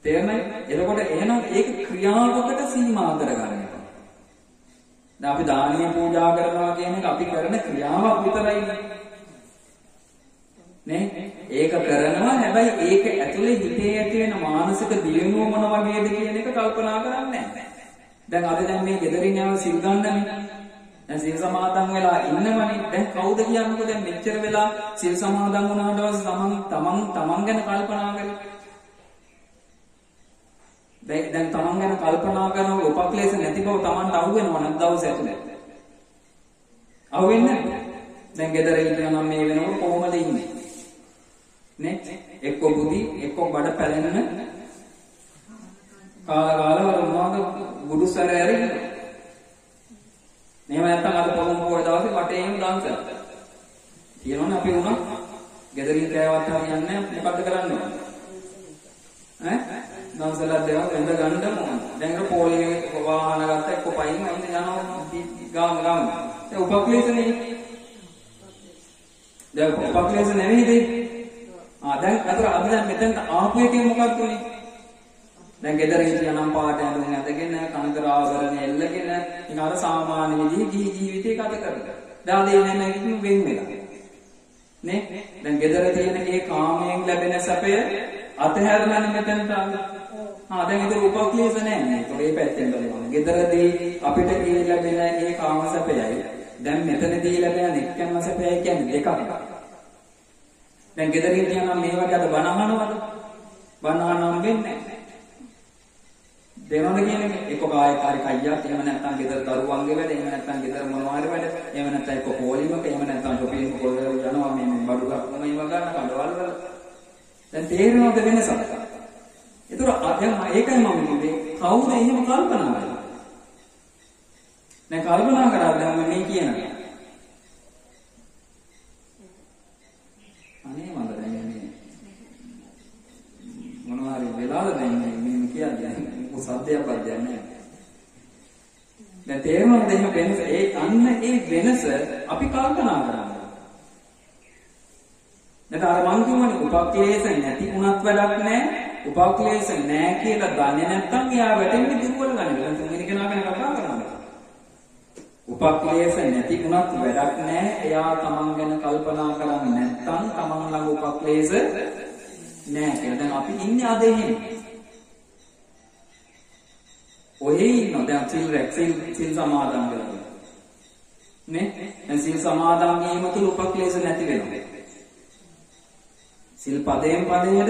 Speaker 1: තේරෙනවද? එතකොට එහෙනම් ඒක ක්‍රියාවකට සීමා කරගන්න එපා. දැන් අපි දානීය පූජා කරනවා කියන එක අපි කරන ක්‍රියාවක් විතරයිනේ. නේ? ඒක කරනවා හැබැයි ඒක ඇතුලේ හිතේ ඇති වෙන මානසික දියුණුව මොන වගේද කියන එක කල්පනා කරන්නේ නැහැ. දැන් අද දැන් මේ ගෙදරින් යන සිල් ගන්නනේ. දැන් සිල් සමාදන් වෙලා ඉන්නවනේ. දැන් කවුද කියන්නකෝ දැන් මෙච්චර වෙලා සිල් සමාදන් වුණාට පස්සේ තමන් ගැන කල්පනා කරලා දැන් තමන් ගැන කල්පනා කරනකොට උපක්ලේශ නැති බව තමන්ට අහුවෙනව නැද්ද දවස් ඇතුලේ? අහුවෙන්නේ නැද්ද? දැන් ගෙදර ඉන්නවා නම් මේ වෙනකොට කොහොමද ඉන්නේ? නේ? එක්ක බුදි එක්ක බඩ පැලෙන්න කාල වල ගුඩුසර ඇරින්න. එහෙම නැත්නම් අද පොළොම් පොය දවසේ වටේම දන්සල්. කියනවනේ අපි උනා ගෙදරින් කෑවත් හරියන්නේ නැහැ මොකද්ද කරන්න ඕනේ? ඈ දන්සලක් දෙනවා වෙන්ද ගන්න ඕන. දැන් ඒක පොලිමේ වාහන ගත්තා එක්ක පයින් අයින් යනවා ගාම. ඒ උපක්ලේශනේ. දැන් උපක්ලේශ නෙවෙයිද? දැන් අතර අපි දැන් මෙතෙන් ආපු එකේ මොකක්ද උනේ? දැන් ගෙදර හිටියනම් පාට ඇඳුම් ඇඳගෙන කනතර ආවරණ එල්ලගෙන ඉතින් අර සාමාන්‍ය විදිහේ ගිහි ජීවිතේ ගත කරලා. දැන් ඒ නෙමෙයි කිව්ව වෙන් වෙලා. නේ? දැන් ගෙදර තියෙන ඒ කාමයෙන් ලැබෙන සැපය අතහැරලා මෙතනට ආවා. දැන් ඒක උපක්ලේශ නැහැ. ඒක ඒ පැත්තෙන් බලනවා. ගෙදරදී අපිට ලැබෙන ඒ කාම සැපයයි දැන් මෙතනදී ලැබෙන නික්කම සැපයයි කියන්නේ දෙකක්. දැන් ගෙදරින් කියනවා මේ වගේ අද බණ අහනවද? බණ අහනම් වෙන්නේ නැහැ. දෙනවද කියන්නේ එක්ක කායකාරී කයියක් එහෙම නැත්නම් ගෙදර දරුවන්ගේ වැඩ එහෙම නැත්නම් ගෙදර මොනවා හරි වැඩ එහෙම නැත්නම් එක්ක පොලිමක එහෙම නැත්නම් ෂොපින් මොකද යනවා මේ බඩු ගන්න මේව ගන්න කඩවල් වල දැන් තේරෙනවද වෙනසක්? ඒතර දැන් ඒකයි මම කිව්වේ කවුද එහෙම කල්පනා කරන්නේ? දැන් කල්පනා කරා දැන් මේ කියනවා අනේ මම දැන් මොනවා හරි වෙලාද දැන් මේ කියන්නේ සද්දයක් වදින්නේ නැහැ. දැන් තේරුණාද එහෙම වෙනස? ඒ අන්න ඒ වෙනස අපි කල්පනා කරනවා. නැත්නම් අර මං කියවනේ උපක්ලේශ නැති වුණත් වැඩක් නැහැ. උපක්ලේශ නැහැ කියලා දන්නේ නැත්නම් එයා වැටෙන්නේ දුර්වල ගන්නේ. දැන් තුන්වෙනි කෙනා ගැන කතා කරනවා. උපක්ලේශ නැති වුණත් වැඩක් නැහැ. එයා තමන් ගැන කල්පනා කරන්නේ නැත්නම් තමන් ළඟ උපක්ලේශ නැහැ කියලා. දැන් අපි ඉන්නේ අද එහෙම. ඔහේ ඉන්න දැන් සිල් සමාදන් කරනවා නේ? දැන් සිල් සමාදන් වීම තුළ උපක්ලේශ නැති වෙනවා. සිල් පදයෙන් පදයට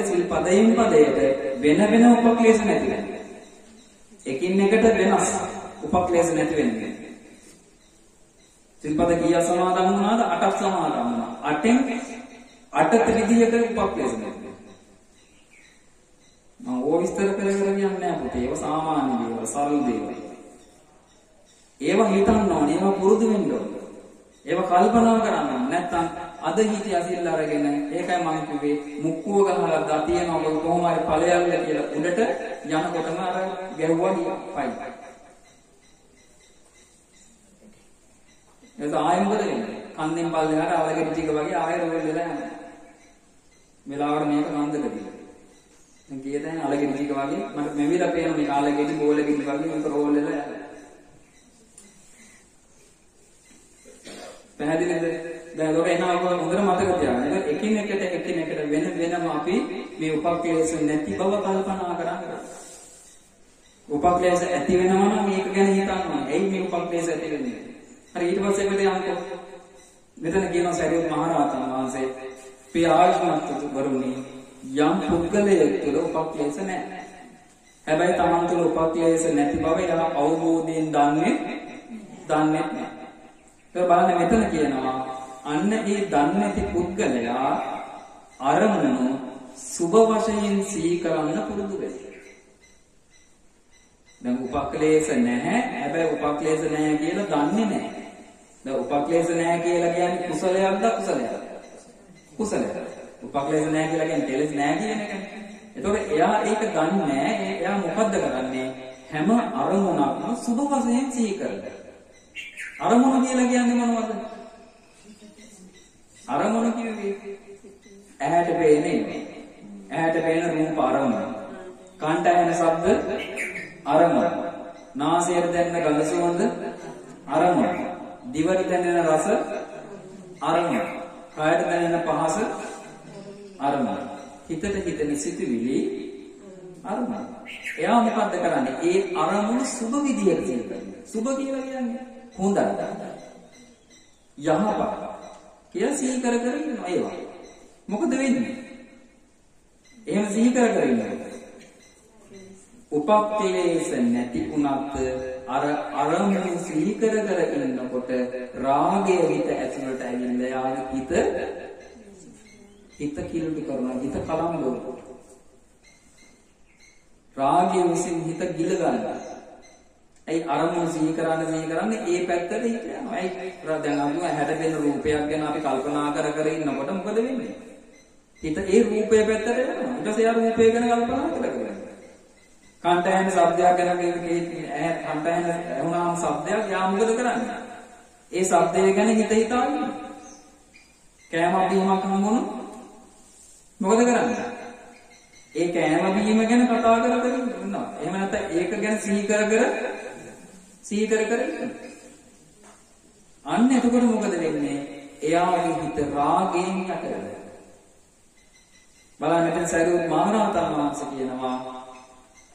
Speaker 1: වෙන උපක්ලේශ නැති වෙනවා. එකින් එකට වෙනස් උපක්ලේශ නැති වෙන්නේ. සිල්පද කීයක් සමාදන් වුණාද? 8ක් සමාදන් වුණා. 8න් 8 ත්‍රිවිධයක උපක්ලේශ නැති. මම ඕක විස්තර කරගෙන යන්නේ නැහැ පුතේ. ඒවා සාමාන්‍ය දේවල්, සරල දේවල්. ඒවා හිතන්න ඕනේ, ඒවා පුරුදු වෙන්න ඕනේ. ඒවා කල්පනා කරන්න ඕනේ. නැත්තම් අද හිතේ අසිල් අරගෙන ඒකයි මම කිව්වේ මුක්කුව ගහලා දා තියෙනවා ඔබ කොහොම හරි ඵලයල්ල කියලා උඩට යනකොටම අර ගැහුවා ගියා පයි. එතකොට ආයෙ මොකද වෙන්නේ? කන්දෙන් පල්ලෙහාට අවලගෙඩි ටික වගේ ආයෙ රෝල් වෙලා යනවා. වෙලාවට මේක කන්දකදී දැන් කීයදැන් අලගෙඩි ටික වගේ මට මෙවිලා පේන මේ අලගෙඩි බෝලගෙඩි වගේ මේක රෝල් වෙලා යනවා. පැහැදිලිද? දැන් ඒක එනවා හොඳට මතක තියාගන්න. එකිනෙකට වෙනම අපි මේ උපක්ලේශ නැති බව කල්පනා කරන්නේ. උපක්ලේශ ඇති වෙනවා නම් මේක ගැන හිතන්න. එයි මේ උපක්ලේශ ඇති වෙන්නේ. හරි ඊට පස්සේ අපිට යන්නකො. මෙතන කියනවා සරියුත් මහ රහතන් වහන්සේ පිය ආයුෂ්මත් වරුනි යම් පුද්ගලයෙක් තුළ උපක්ලේශ නැහැ. හැබැයි තමන් තුළ උපක්ලේශ නැති බව එයා අවබෝධයෙන් දන්නේ නැහැ. ඒක බලන්න මෙතන කියනවා අන්න ඒ දන්නේ නැති පුද්ගලයා අරමුණු සුබ වශයෙන් සිහි කරන්න පුරුදු වෙනවා. දැන් උපක්ලේශ නැහැ. හැබැයි උපක්ලේශ නැහැ කියලා දන්නේ නැහැ. දැන් උපක්ලේශ නැහැ කියලා කියන්නේ කුසලයක්ද අකුසලයක්ද? කුසලයක්. උපක්ලේශ නැහැ කියලා කියන්නේ කෙලෙස් නැහැ කියන එකනේ. එතකොට එයා ඒක දන්නේ නැහැ. එයා මොකද්ද කරන්නේ? හැම අරමුණක්ම සුබ වශයෙන් සිහි කරනවා. අරමුණ කියලා කියන්නේ මොනවද? අරමුණ කියන්නේ ඇහැට පේන රූප අරමුණ. කන්ට ඇහෙන ශබ්ද අරමුණ. නාසයට දැනෙන ගඳ සුවඳ අරමුණ. දිවට දැනෙන රස අරමුණ. කායට දැනෙන පහස අරමුණ. හිතට හිතෙන සිතුවිලි අරමුණ. එයා මොකද්ද කරන්නේ? ඒ අරමුණ සුබ විදියට සිහි කරනවා. සුබ කියලා කියන්නේ හොඳයි. යහපත්. කියලා සිහි කර ඉන්නවා ඒවා. මොකද වෙන්නේ? එහෙම සිහි කර ඉන්නවා. උපක්ලේශ නැති උනත් අර අරමුණු සිහි කර ඉන්නකොට රාගය හිත ඇතුළට ඇවිල්ලා යාගේ හිත කිලුටු කරනවා. හිත කලම්බුනවා. රාගය විසින් හිත ගිල ගන්නවා. ඒ අරමුණු සිහි කරන්නේ ඒ පැත්තට හිත යනවා. ඒ දැන් අපි හැට වෙන රූපයක් ගැන අපි කල්පනා කර ඉන්නකොට මොකද වෙන්නේ? හිත ඒ රූපේ පැත්තට යනවා. ඊට පස්සේ ආ රූපේ ගැන කල්පනා කරනවා. කන්ට ඇහෙන ශබ්දයක් ගැන කන්ට ඇහුණාම ශබ්දයක් යා මොකද කරන්නේ? ඒ ශබ්දය ගැන හිත හිතා ඉන්නවා. කෑමක් බීමක් හම්බුනොත් මොකද කරන්නේ? ඒ කෑම බීම ගැන කතා කර ඉන්නවා. එහෙම නැත්නම් ඒක ගැන සිහි කර ඉන්නවා. අන්න එතකොට මොකද වෙන්නේ? එයාගේ හිත රාගයෙන් යට වෙනවා. බලන්න මෙතන සරියුත් මහ රහතන් වහන්සේ කියනවා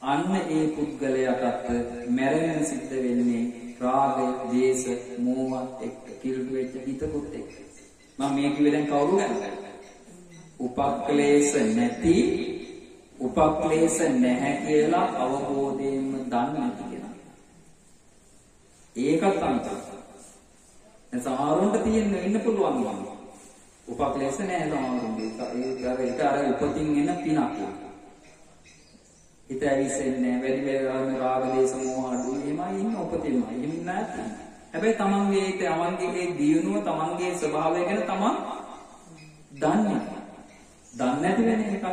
Speaker 1: අන්න ඒ පුද්ගලයාට මැරෙන්න සිද්ධ වෙන්නේ රාගය, ද්වේෂ, මෝහත් එක්ක කිලුට වෙච්ච හිතකුත් එක්ක. මම මේ කිව්වේ දැන් කවුරු ගැනද? උපක්ලේශ නැහැ කියලා අවබෝධයෙන්ම දන්නේ නැති කෙනා. ඒකත් අන්තයි. දැන් සමහරවන්ට ඉන්න පුළුවන් වань. උපක්ලේශ නැහැ සමහරවන්ට. ඒක අර උපතින් එන පිනක්. හිත ඇවිස්සෙන්නේ වැඩි වෙලාවක් රාග දේශ මොහ අඩු එහෙමයි ඉන්න උපතින්ම. එහෙම නැත්නම් හැබැයි තමන්ගේ ඒ දියුණුව තමන්ගේ ස්වභාවය ගැන තමන් දන්නේ නැති වෙන එකක්.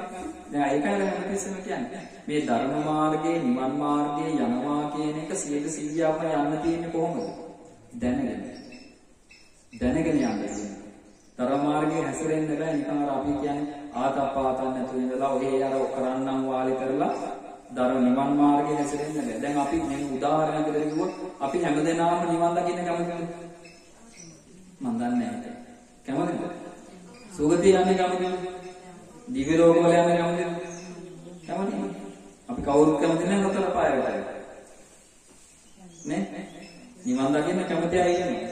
Speaker 1: දැන් ඒකයි හැමතිස්සෙම කියන්නේ මේ ධර්ම මාර්ගයේ නිවන් මාර්ගයේ යනවා කියන එක 100%ක්ම යන්න තියෙන්නේ කොහොමද? දැනගෙන යන්න. ධර්ම මාර්ගයේ හැසිරෙන්න බෑ නිකන් අර අපි කියන්නේ ආතප්පාතන් නැතුව ඉඳලා ඔහේ අර කරන්නම් වාලේ කරලා ධර්ම නිවන් මාර්ගයේ හැසිරෙන්න බෑ. දැන් අපි මේ උදාහරණයක් දෙන්න කිව්වොත් අපි හැමදේනම නිවන් දකින්න කැමතිද? මම දන්නේ නැහැ. කැමතිද? සුගතිය යන්නේ කැමතිද? දිව්‍ය ලෝක වල යන්නේ කැමතිද? කැමතිද? අපි කවුරුත් කැමති නැහැ නතර පායකට. නේ? නිවන් දකින්න කැමති අය ඉන්නේ.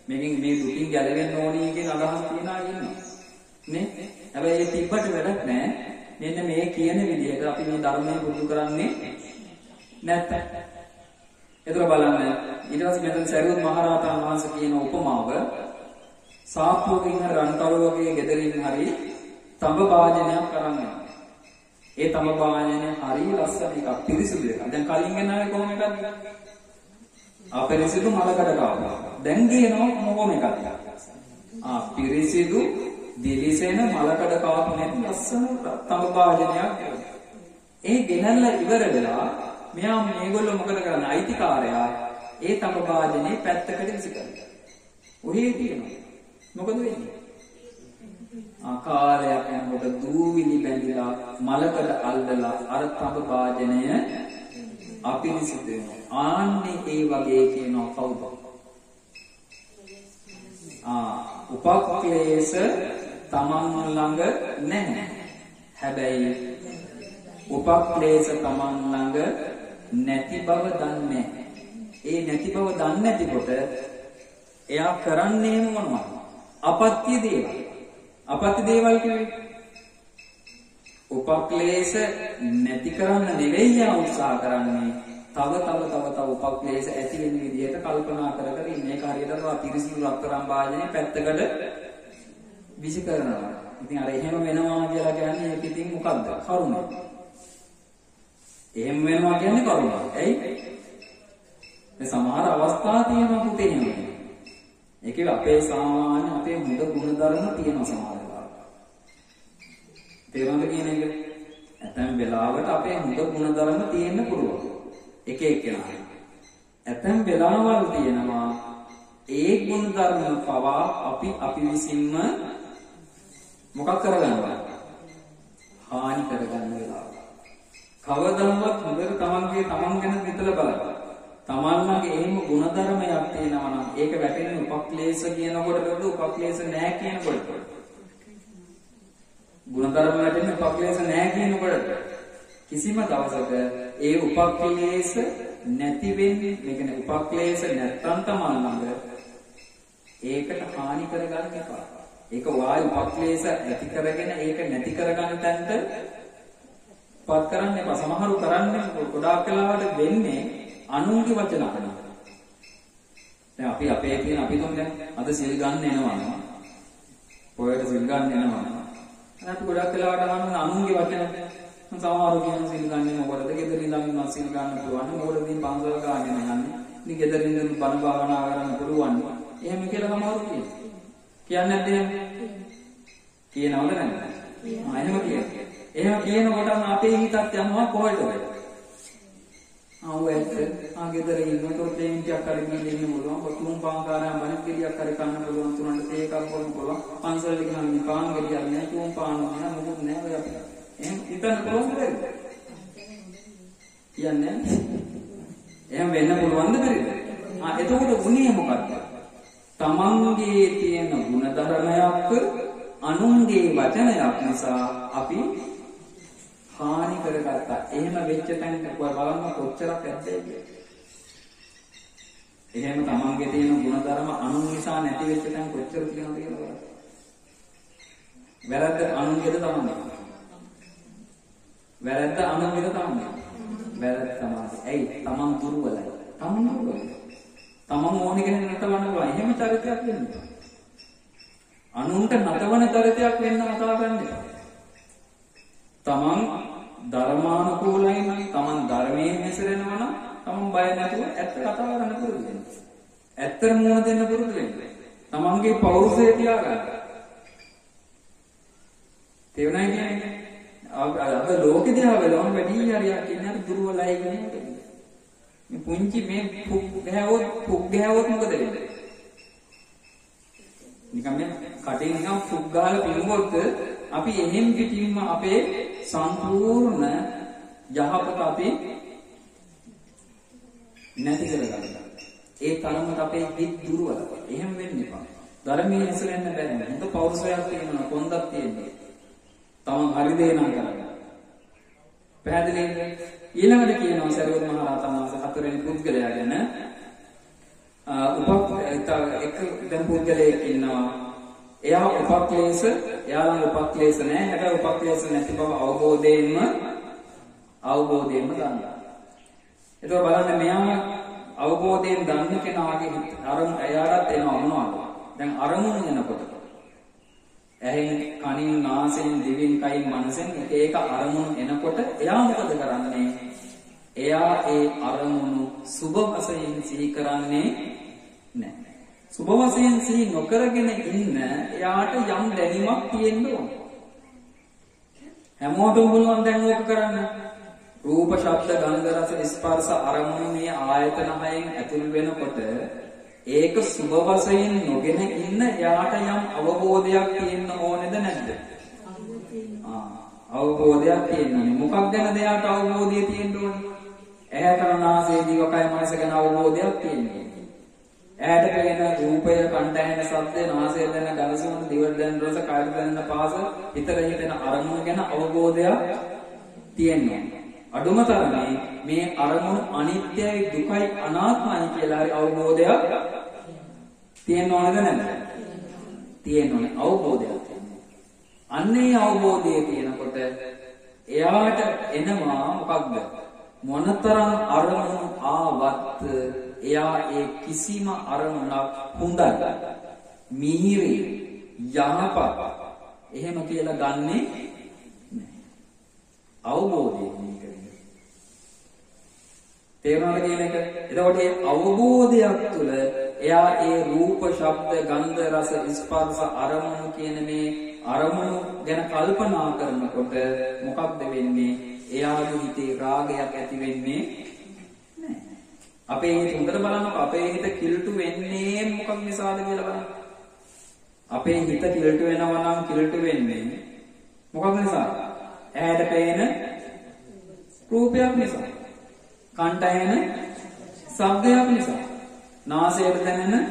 Speaker 1: මේකෙන් මේ දුකින් ගැලවෙන්න ඕනි කියන අදහස් තියන අය ඉන්නවා. නේ? හැබැයි ඒ තිබ්බට වැඩක් නැහැ. මෙන්න මේ කියන විදිහට අපි මේ ධර්මය පුරුදු කරන්නේ නැත්නම්. ඒතර බලන්න ඊට පස්සේ මෙතන සරියුත් මහ රහතන් වහන්සේ කියන උපමාව සාප්පුවකින් හරි රන්තරුවකගේ ගෙදරින් හරි තඹ භාජනයක් කරන් යනවා. ඒ තඹ භාජනය හරි ලස්සන එකක් පිරිසිදු එකක්. දැන් කලින් ගෙනාවේ කොහොම එකක්ද? අපිරිසිදු මලකඩ කාපුවා. දැන් ගේනවා මොකම එකක්ද? පිරිසිදු දිලිසෙන මලකඩ කාපු නැති ලස්සන තඹ භාජනයක්. ඒ ගෙනල්ලා ඉවර වෙලා මෙයා මේගොල්ලෝ මොකද කරන්නේ? අයිතිකාරයා ඒ තඹ භාජනේ පැත්තකට විසි කරනවා. ඔහේ තියෙනවා. මොකද වෙන්නේ? ආකාරයක් යනකොට දූවිලි බැඳිලා මලකඩ අල්ලලා අර තඹ භාජනය අපිරිසිදු වෙනවා. ආන්නේ ඒ වගේ කියනවා කවුද? උපක්ලේශ තමන් ළඟ නැහැ. හැබැයි උපක්ලේශ තමන් ළඟ නැති බව දන්නේ. ඒ නැති බව දන්නේ නැතිකොට එයා කරන්නේ මොනවද? අපත්‍ය දේවල්. අපත්‍ය දේවල් කියන්නේ උපක්ලේශ නැති කරන්න නෙවෙයි උත්සාහ කරන්නේ. තව උපක්ලේශ ඇති වෙන විදිහට කල්පනා කර කර ඉන්නේ. ඒක හරියට පිරිසිදු රත්තරන් භාජනයේ පැත්තකට විසි කරනවා. ඉතින් අර එහෙම වෙනවා කියලා කියන්නේ ඒක ඉතින් මොකද්ද? කරුණ. එහෙම වෙනවා කියන්නේ කරුණ. ඇයි? මේ සමහර අවස්ථා තියෙනවා පුතේ එහෙම. ඒකේ අපේ සාමාන්‍ය අපේ හොඳ ගුණධර්ම තියෙනවා සමහර වෙලාවට. තේරුම්ද කියන එක? ඇතැම් වෙලාවට අපේ හොඳ ගුණධර්ම තියෙන්න පුළුවන්. එක එක්කෙනා. ඇතැම් වෙලාවල් තියෙනවා ඒ ගුණධර්ම පවා අපි විසින්ම මොකක් කරගන්නවා? හානි කරගන්න වෙලාව. කවදාවත් හොඳට තමන් ගැන හිතලා බලන්න. තමන්ගේ එහෙම ගුණධර්මයක් තියෙනවා නම් ඒක වැටෙන්නේ උපක්ලේශ කියනකොටද උපක්ලේශ නැහැ කියනකොට. ගුණධර්ම වැටෙන්නේ උපක්ලේශ නැහැ කියනකොට. කිසිම දවසක ඒ උපක්ලේශ නැති වෙන්නේ, ඒ කියන්නේ උපක්ලේශ නැත්තම් තමන් ළඟ ඒකට හානි කරගන්න එපා. ඒක වායු උපක්ලේශ ඇති කරගෙන ඒක නැති කරගන්න තැනට පත් කරන්න එපා. සමහරු කරන්නේ ගොඩාක් වෙලාවට වෙන්නේ අනුන්ගේ වචන අහනවා. දැන් අපි අපේ කියන අපි දුන්නේ අද සිල් ගන්න එනවා. පොයට සිල් ගන්න එනවා. අපි ගොඩාක් වෙලාවට අහනවා අනුන්ගේ වචන. සමහරු කියන සිල් ගන්න මොකටද? ගෙදර ඉඳන් සිල් ගන්න පුළුවන්. මොකටද ඉතින් පන්සල් ගන්න යන්නේ? ඉතින් ගෙදර ඉඳන් බණ භාවනා කරන්න පුළුවන්. එහෙම කියලා සමහරු කියනවා. කියන්නේ නැද්ද එහෙම? කියනවද නැද්ද? එහෙම කියනවා. එහෙම කියනකොටම අපේ හිතත් යනවා කොහෙටද? ගෙදර ඉන්නකොට තේන්ටියක් හරි ගිහින් ඉන්න පුළුවන්. කොතුම් පාංකාරයන් බණක් ගෙඩියක් හරි කන්න පුළුවන්. තුනට තේ එකක් බොන්න පුළුවන්. පන්සල් එක නම් පාන් ගෙඩියක් නෑ, තුම් පාන් නෑ, මොකුත් නෑ ඔය අපිට. එහෙම හිතන්න පුළුවන්ද බැරිද? කියන්නේ එහෙම වෙන්න පුළුවන්ද බැරිද? එතකොට උනේ මොකක්ද? තමන්ගේ තියෙන ගුණධර්මයක් අනුන්ගේ වචනයක් නිසා අපි හානි කරගත්තා. එහෙම වෙච්ච තැනක බලන්න කොච්චරක් ඇද්ද කියලා. එහෙම තමන්ගේ තියෙන ගුණධර්ම අනුන් නිසා නැති වෙච්ච තැන කොච්චර තියෙනවද කියලා බලන්න. වැරද්ද අනුන්ගේද තමන්ගේ? වැරද්ද අනුන්ගේද තමන්ගේ? වැරද්ද තමන්ගේ. ඇයි? තමන් දුර්වලයි. තමන් දුර්වලයි. තමන් ඕනේ කෙනෙක් නටවන්න පුළුවන්. එහෙම චරිතයක් වෙන්න. අනුන්ට නටවන චරිතයක් වෙන්න මතා ගන්න. තමන් ධර්මානුකූලයි නම් තමන් ධර්මයෙන් හැසිරෙනවා නම් තමන් බය නැතුව ඇත්ත කතා කරන්න පුරුදු වෙන්න. ඇත්තට මුණ දෙන්න පුරුදු වෙන්න. තමන්ගේ පෞරුෂය තියාගන්න. තේරුණා කියන්නේ? අද ලෝකෙ දිහා බලවම වැඩි හරියක් ඉන්නේ දුර්වලයි කියන්නේ. මේ පුංචි මේ පුක් ගෑවොත් මොකද වෙන්නේ? නිකම් මේ කටින් නිකම් පුක් ගහලා පිළුවොත් අපි එහෙම් පිටින්ම අපේ සම්පූර්ණ යහපත අපි නැති කරගන්නවා. ඒ තරමට අපේ හිත දුර්වලයි. එහෙම වෙන්න එපා. ධර්මයේ හැසිරෙන්න බැහැ. හොඳ පෞරුෂයක් තියෙනවා, කොන්දක් තියෙනවා. තමන් හරි දේ නම් කරන්න. පැහැදිලිද? ඊළඟට කියනවා සරියුත් මහ රහතන් වහන්සේ හතරවෙනි පුද්ගලයා ගැන දැන් පුද්ගලයෙක් ඉන්නවා. එයා එයාලගේ උපක්ලේශ නැහැ. හැබැයි උපක්ලේශ නැති බව අවබෝධයෙන්ම දන්නවා. ඒක බලන්න මෙයා අවබෝධයෙන් දන්න කෙනාගේ එයාටත් එනවා මොනවද? දැන් අරමුණු වෙනකොට ඇහෙන් කනින් නාසයෙන් දිවෙන් කයින් මනසෙන් එක අරමුණු එනකොට එයා මොකද කරන්නේ? එයා ඒ අරමුණු සුබ වශයෙන් සිහි කරන්නේ නැහැ. සුබ වශයෙන් සිහි නොකරගෙන ඉන්න එයාට යම් දැනීමක් තියෙන්න ඕන. හැමෝටම පුළුවන් දැන් ඕක කරන්න. රූප, ශබ්ද, ගන්ධ, රස, ස්පර්ශ අරමුණු මේ ආයතන හයෙන් ඇතුල් වෙනකොට ඒක සුබ වශයෙන් නොගෙන ඉන්න එයාට යම් අවබෝධයක් තියෙන්න ඕනේද නැද්ද? අවබෝධයක් තියෙන්නේ. මොකක් ගැනද එයාට අවබෝධය තියෙන්න ඕනේ? ඇහැ කන නාසය දිව කය මනස ගැන අවබෝධයක් තියෙන්නේ. ඇහැට පෙනෙන රූපය, කනට ඇහෙන ශබ්දය, නාසයෙන් දැනෙන ගඳ සුවඳ, දිවට දැනෙන රස, කයට දැනෙන පහස, හිතට හිතෙන අරමුණ ගැන අවබෝධයක් තියෙනවා. අඩුම තරමේ මේ අරමුණු අනිත්‍යයි, දුකයි, අනාත්මයි කියලා හරි අවබෝධයක් තියෙන්න ඕනද නැද්ද? තියෙන්න ඕනේ. අවබෝධයක් තියෙනවා. අන්නේ අවබෝධය තියෙනකොට එයාට එනවා මොකක්ද? මොනතරම් අරමුණු ආවත් එයා ඒ කිසිම අරමුණක් හොඳයි, මිහිරි, යහපත් එහෙම කියලා ගන්නෙ නැහැ. අවබෝධය කියන්නේ. තේරුණාද කියන එක? එතකොට මේ අවබෝධයක් තුළ එයා ඒ රූප, ශබ්ද, ගන්ධ, රස, ස්පර්ශ, අරමුණු කියන මේ අරමුණු ගැන කල්පනා කරනකොට මොකක්ද වෙන්නේ? එයාගේ හිතේ රාගයක් ඇති වෙන්නේ නැහැ. අපේ හිත හොඳට බලන්නකො. අපේ හිත කිලුටු වෙන්නේ මොකක් නිසාද කියලා බලන්න. අපේ හිත කිලුටු වෙනවා නම් කිලුටු වෙන්නේ මොකක් නිසාද? ඇහැට පේන රූපයක් නිසා. කනට ඇහෙන ශබ්දයක් නිසා. නාසයට දැනෙන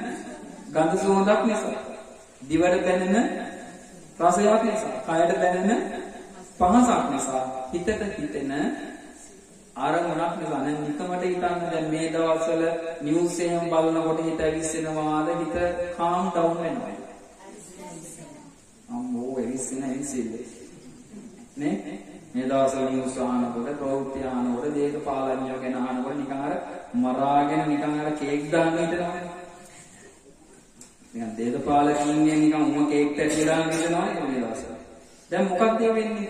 Speaker 1: ගඳ සුවඳක් නිසා. දිවට දැනෙන රසයක් නිසා. කයට දැනෙන පහසක් නිසා. හිතට හිතෙන අරමුණක් නිසා. දැන් නිකමට හිතන්න දැන් මේ දවස්වල නිවුස් එකම බලනකොට හිත ඇවිස්සෙනවාද? හිත කාම් ඩවුන් වෙනවා. අම්මෝ ඇවිස්සෙන්නේ නේ? මේ දවස්වල නිවුස් අහනකොට, ප්‍රවෘත්ති අහනකොට, දේශපාලනඥයෝ ගැන අහනකොට නිකන් අර මරාගෙන නිකන් අර කේක් දාන්න හිතනවා. නිකන් දේශපාලනඥයන් නිකන් උම කේක් තැටිලා හිතනවා මේ දවස්වල. දැන් මොකක්ද වෙන්නේ?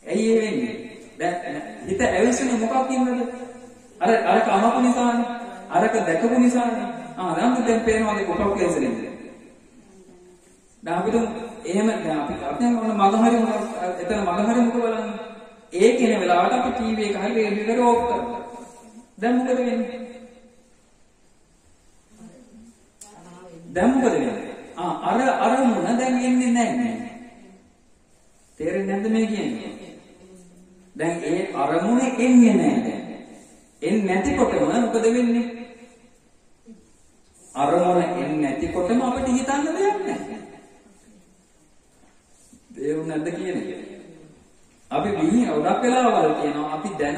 Speaker 1: ඇයි ඒ වෙන්නේ? දැන් හිත ඇවිස්සෙන්නේ මොකක්ින්ද? අර කමපු නිසානේ. අරක දැකපු නිසානේ. දැන් පේනවාද කොටක් ලේසෙන්නේ. දැන් අපිට එහෙම දැන් අපි මොන මග හරි එතන මග හරි මොකද බලන්නේ? ඒ කෙන වෙලාවට අපි ටීවී එක හරි රේඩියෝ එක ඕෆ් කරනවා. දැන් මොකද වෙන්නේ? අරමුණ දැන් එන්නේ නැහැ. තේරෙන්නේ නැද්ද මේ කියන්නේ? දැන් ඒ අරමුණ එන්නේ නැහැ දැන්. එන්නේ නැතිකොටම මොකද වෙන්නේ? අරමුණ එන්නේ නැතිකොටම අපිට හිතන්න දෙයක් නැහැ. තේරුම් නැද්ද කියන්නේ? අපි විහි ගොඩක් වෙලාවල් කියනවා අපි දැන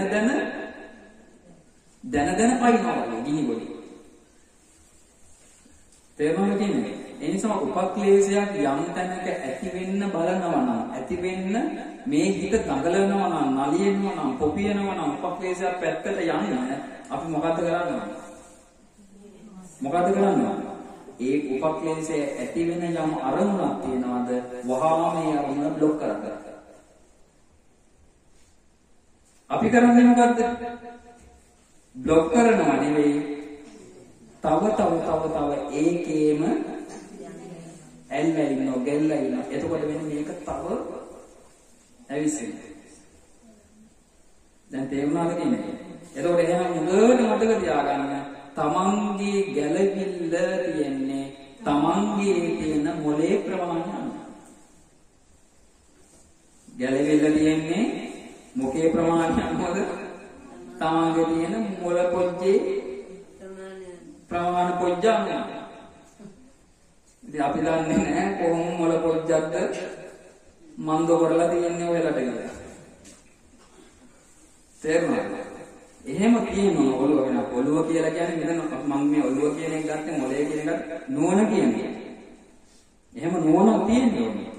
Speaker 1: පයින්නවා ගිනිගොඩි. තේරුණාද කියන්නේ? ඒ නිසා උපක්ලේශයක් යම් තැනක ඇති වෙන්න බලනවා නම්, ඇති වෙන්න මේ හිත දඟලනවා නම්, නලියෙනවා නම්, පොපියනවා නම් උපක්ලේශයක් පැත්තට යන්න අපි මොකද්ද කරන්නේ? ඒ උපක්ලේශය ඇති වෙන යම් අරමුණක් තියනවාද වහාම මේ අරමුණ બ્લોක් කරගන්න. අපි කරන්නේ මොකද්ද? બ્લોක් කරනවා නෙවෙයි. තව ඒකේම ඇල්ලා ඉන්නවා, ගැල්ලා ඉන්නවා. එතකොට වෙන්නේ මේක තව ඇවිස්සෙනවා. දැන් තේරුණාද කියන්නේ? එතකොට එහෙනම් හොඳට මතක තියාගන්න. තමන්ගේ ගැළවිල්ල තියෙන්නේ තමන්ගේ තියෙන මොලේ ප්‍රමාණය අනුව. ගැළවිල්ල තියෙන්නේ මොකේ ප්‍රමාණය අනුවද? තමන්ගේ තියෙන මොළ පොජ්ජේ ප්‍රමාණ පොජ්ජ අනුව. ඉතින් අපි දන්නේ නැහැ කොහොම මොළ පොජ්ජක්ද මන්ද කරලා තියෙන්නේ ඔයලට කියලා. තේරුණාද? එහෙම කියනවා ඔළුව වෙන ඔළුව කියලා කියන්නේ මෙතන මම මේ ඔළුව කියන එක ගත්තේ මොලේ කියන එක නෝන කියන්නේ. එහෙම නෝනක් තියෙන්නේ.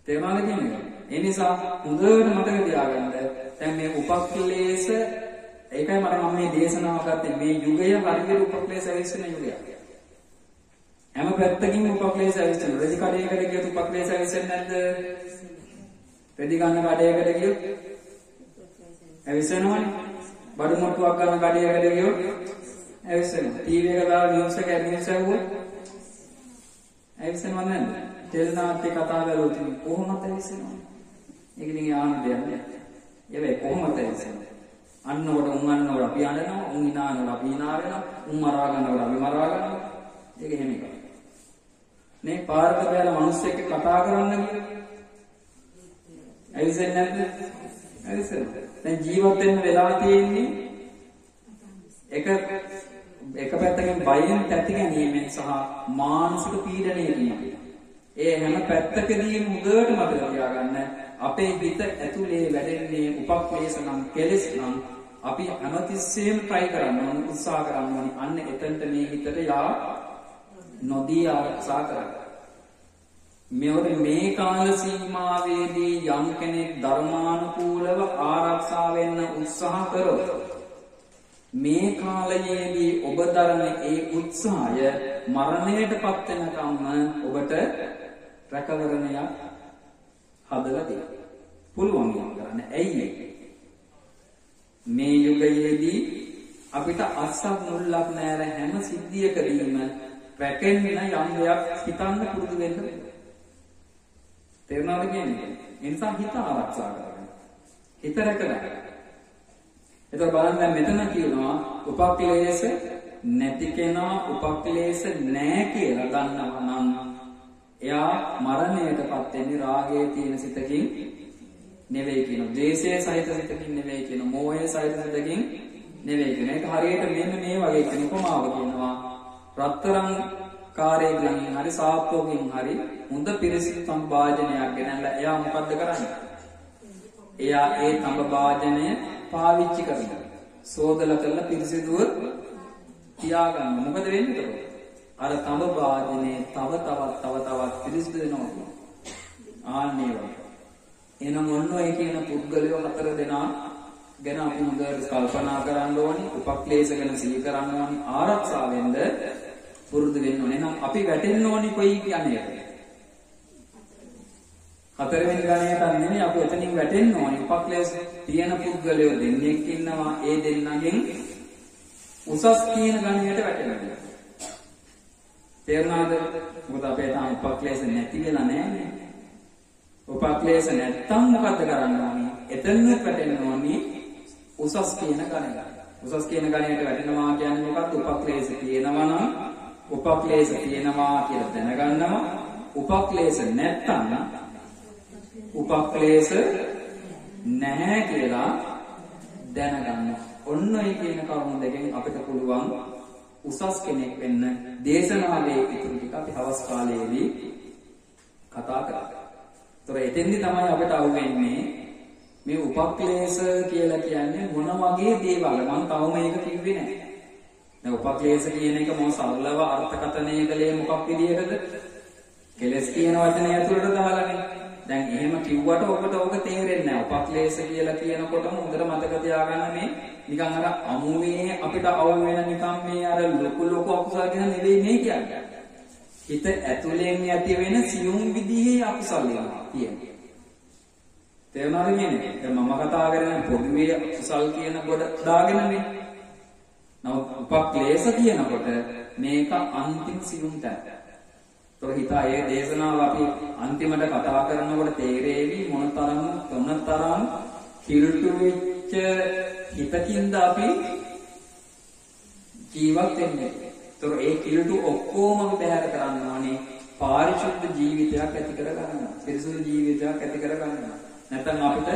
Speaker 1: තේරුණාද කියන්නේ? ඒ නිසා හොඳට මතක තියාගන්න. දැන් මේ උපක්ලේශ ඒකයි මම මේ දේශනාව ගත්තේ මේ යුගය හරියට උපක්ලේශ ඇවිස්සෙන යුගයක්. හැම පැත්තකින් උපක්ලේශ ඇවිස්සෙන. රෙදි කඩේකට ගියොත් උපක්ලේශ ඇවිස්සෙන්නේ නැද්ද? රෙදි ගන්න කඩේකට ගියොත් ඇවිස්සෙනවනේ. බඩු මොට්ටුවක් ගන්න කඩේකට ගියොත් ඇවිස්සෙනවා. ටීවී එක දාලා නිවුස් එක ඇහුවොත් ඇවිස්සෙනවද නැද්ද? ටෙලිනාට්‍ය කතා කරලා කොහොමද ඇවිස්සෙනවද? ඒක ඉතින් ආන්න දෙයක් නෑ. ඒකයි කොහොමද ඇවිස්සෙන්නේ? අන්නකොට අන්නකොට අපි අඬනවා, ඉනානකොට අපි ඉනා වෙනවා, මරා ගන්නකොට අපි මරා ගන්නවා. ඒක එහෙම එකක්. මේ පාරක බැලලා මිනිස්සු එක්ක කතා කරන්න කියලා. ඇවිස්සෙන්නේ නැද්ද? ඇවිස්සෙනවා. දැන් ජීවත් වෙන්න වෙලා තියෙන්නේ එක එක පැත්තකින් බයෙන් තැති ගැනීමෙන් සහ මානසික පීඩනයකින් ඒ හැම පැත්තකදීම මුදවට මතක තියාගන්න අපේ හිත ඇතුලේ වැඩෙන්නේ උපක්ලේශ නම් කෙලෙස් නම් අපි හැමතිස්සෙම try කරන්න ඕන උත්සාහ කරන්න ඕනි අන්න එතනට මේ හිතට යා නොදී ආරක්ෂා කරගන්න. මේ කාල සීමාවේදී යම් කෙනෙක් ධර්මානුකූලව ආරක්ෂා වෙන්න උත්සාහ කරොත් මේ කාලයේදී ඔබ දරන ඒ උත්සාහය මරණයටපත් වෙනකම්ම ඔබට රැකවරණයක් හදලා දෙන්න පුළුවන් කරන්න. ඇයි මේ යුගයේදී අපිට අස්සක් මුල්ලක් නැර හැම සිද්ධියකදීම රැකෙන්න යම් දෙයක් හිතන්න පුරුදු වෙන්න වෙනවා. තේරුණාද කියන්නේ? ඒ නිසා හිත ආරක්ෂා කරගන්න. හිත රැකගන්න. එතකොට බලන්න දැන් මෙතන කියනවා උපක්ලේශ නැති කෙනා උපක්ලේශ නැහැ කියලා ගන්නවා නම් එයා මරණයටපත් වෙන්නේ රාගයේ තියෙන සිතකින් නෙවෙයි කියනවා. ද්වේෂයේ සහිත සිතකින් නෙවෙයි කියනවා. මෝහයේ සහිත සිතකින් නෙවෙයි කියනවා. ඒක හරියට මෙන්න මේ වගේ කෙනෙක් උපමාව කියනවා. රත්තරන් කාර්යයෙන් හරි සාප්පෝකින් හරි හොඳ පිරිසිදු සම්භාජනයක් ගෙනල්ලා එයා මොකද්ද කරන්නේ? එයා ඒ තඹ භාජනය පාවිච්චි කරනවා. සෝදලා කරලා පිරිසිදුව තියාගන්න. මොකද වෙන්නේ? අර තඹ භාජනේ තව තවත් පිරිසිදු වෙනවා. ආන්නේ වගේ. එනම් ඔන්න ඔය කියන පුද්ගලයෝ හතර දෙනා ගැන අපි හොඳට කල්පනා කරන්න ඕනි. උපක්ලේශ ගැන සිහි කරන්න ඕනි. ආරක්ෂා වෙන්න පුරුදු වෙන්න ඕනේ. එහෙනම් අපි වැටෙන්න ඕනි කොයි කියන්නේ? හතරවෙනි ගණයට නෙමෙයි අපි එතනින් වැටෙන්න ඕනි. උපක්ලේශ තියෙන පුද්ගලයෝ දෙන්නෙක් ඉන්නවා. ඒ දෙන්නගෙන් උසස් කියන ගණයට වැටෙනවා. තේරුණාද? මොකද අපේ තාම උපක්ලේශ නැති වෙලා නැහැ. උපක්ලේශ නැත්තම් මොකද කරන්න ඕනි? එතනත් වැටෙන්න ඕනි උසස් කියන ගණයට. උසස් කියන ගණයට වැටෙනවා කියන්නේ මොකක්ද? උපක්ලේශ තියෙනවා නම් උපක්ලේශ තියෙනවා කියලා දැනගන්නවා. උපක්ලේශ නැත්තම් උපක්ලේශ නැහැ කියලා දැනගන්න. ඔන්න ඔය කියන කරුණු දෙකෙන් අපිට පුළුවන් උසස් කෙනෙක් වෙන්න. දේශනාවේ ඉතුරු ටික අපි හවස් කාලයේදී කතා කරා. ඒතර එතෙන්දි තමයි අපිට අහුවෙන්නේ මේ උපක්ලේශ කියලා කියන්නේ මොන වගේ දේවල්. මම තවම මේක කිව්වේ නැහැ. දැන් උපක්ලේශ කියන එක මොන සරලව අර්ථකථනය කළේ මොකක් විදියටද? කෙලස් කියන වචනේ ඇතුළට දාලානේ. දැන් එහෙම කිව්වට ඔබට ඕක තේරෙන්නේ නැහැ. උපක්ලේශ කියලා කියනකොටම හොඳට මතක තියාගන්න මේ නිකන් අර අමුවේ අපිට අවුල් වෙන නිකන් මේ අර ලොකු අකුසල් ගැන නෙවෙයි මේ කියන්නේ. හිත ඇතුලෙන් ඇති වෙන සියුම් විදිහේ අකුසල් තියෙනවා. තේරුණාද කියන්නේ? දැන් මම කතා කරන්නේ පොදුවේ අකුසල් කියන කොට දාගෙනනේ. නමුත් උපක්ලේශ කියනකොට මේක අන්තිම සියුම් තැන. හිතා ඒ දේශනාව අපි අන්තිමට කතා කරනකොට තේරෙවි මොනතරම් කිල්ටු වෙච්ච හිතකින්ද අපි ජීවත් වෙන්නේ. ඒතර ඒ කිල්ටු ඔක්කොම අපි බැහැර කරන්න ඕනේ පාරිශුද්ධ ජීවිතයක් ඇති කර ගන්න. පිරිසුදු ජීවිතයක් ඇති කර ගන්න. නැත්නම් අපිට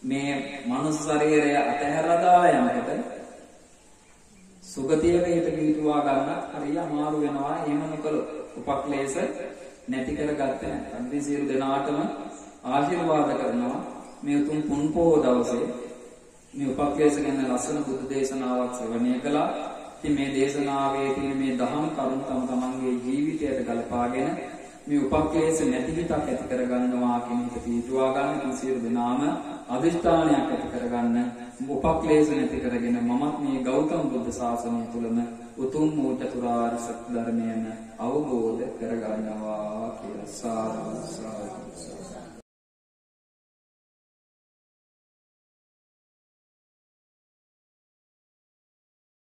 Speaker 1: මේ මනුස්ස ශරීරය අතහැරලා දාලා යනකොට සුගතියක හිත පිටුවා ගන්න හරිය අමාරු වෙනවා. එහෙම නොකළොත් උපක්ලේශ නැති කරගත්තේ නැත්නම් මේ සියලු දෙනාටම ආශිර්වාද කරනවා මේ උතුම් පුන්පෝ දවසේ මේ උපක්ලේශ ගැන ලස්සන බුදු දේශනාවක් ශ්‍රවණය කළා. ඉතින් මේ දේශනාවේ තියෙන මේ දහම් කරුණු තමන්ගේ ජීවිතයට ගලපාගෙන මේ උපක්ලේශ නැති හිතක් ඇති කරගන්නවා කියන එක පිටුවා ගන්න සියලු දෙනාම අදිෂ්ඨානයක් ඇති කරගන්න. උපක්ලේශ නැති කරගෙන මමත් මේ ගෞතම බුද්ධ ශාසනය තුළම උතුම් වූ චතුරාර්ය සත්‍ය ධර්මයන් අවබෝධ කරගන්නවා කියලා සාදු සාදු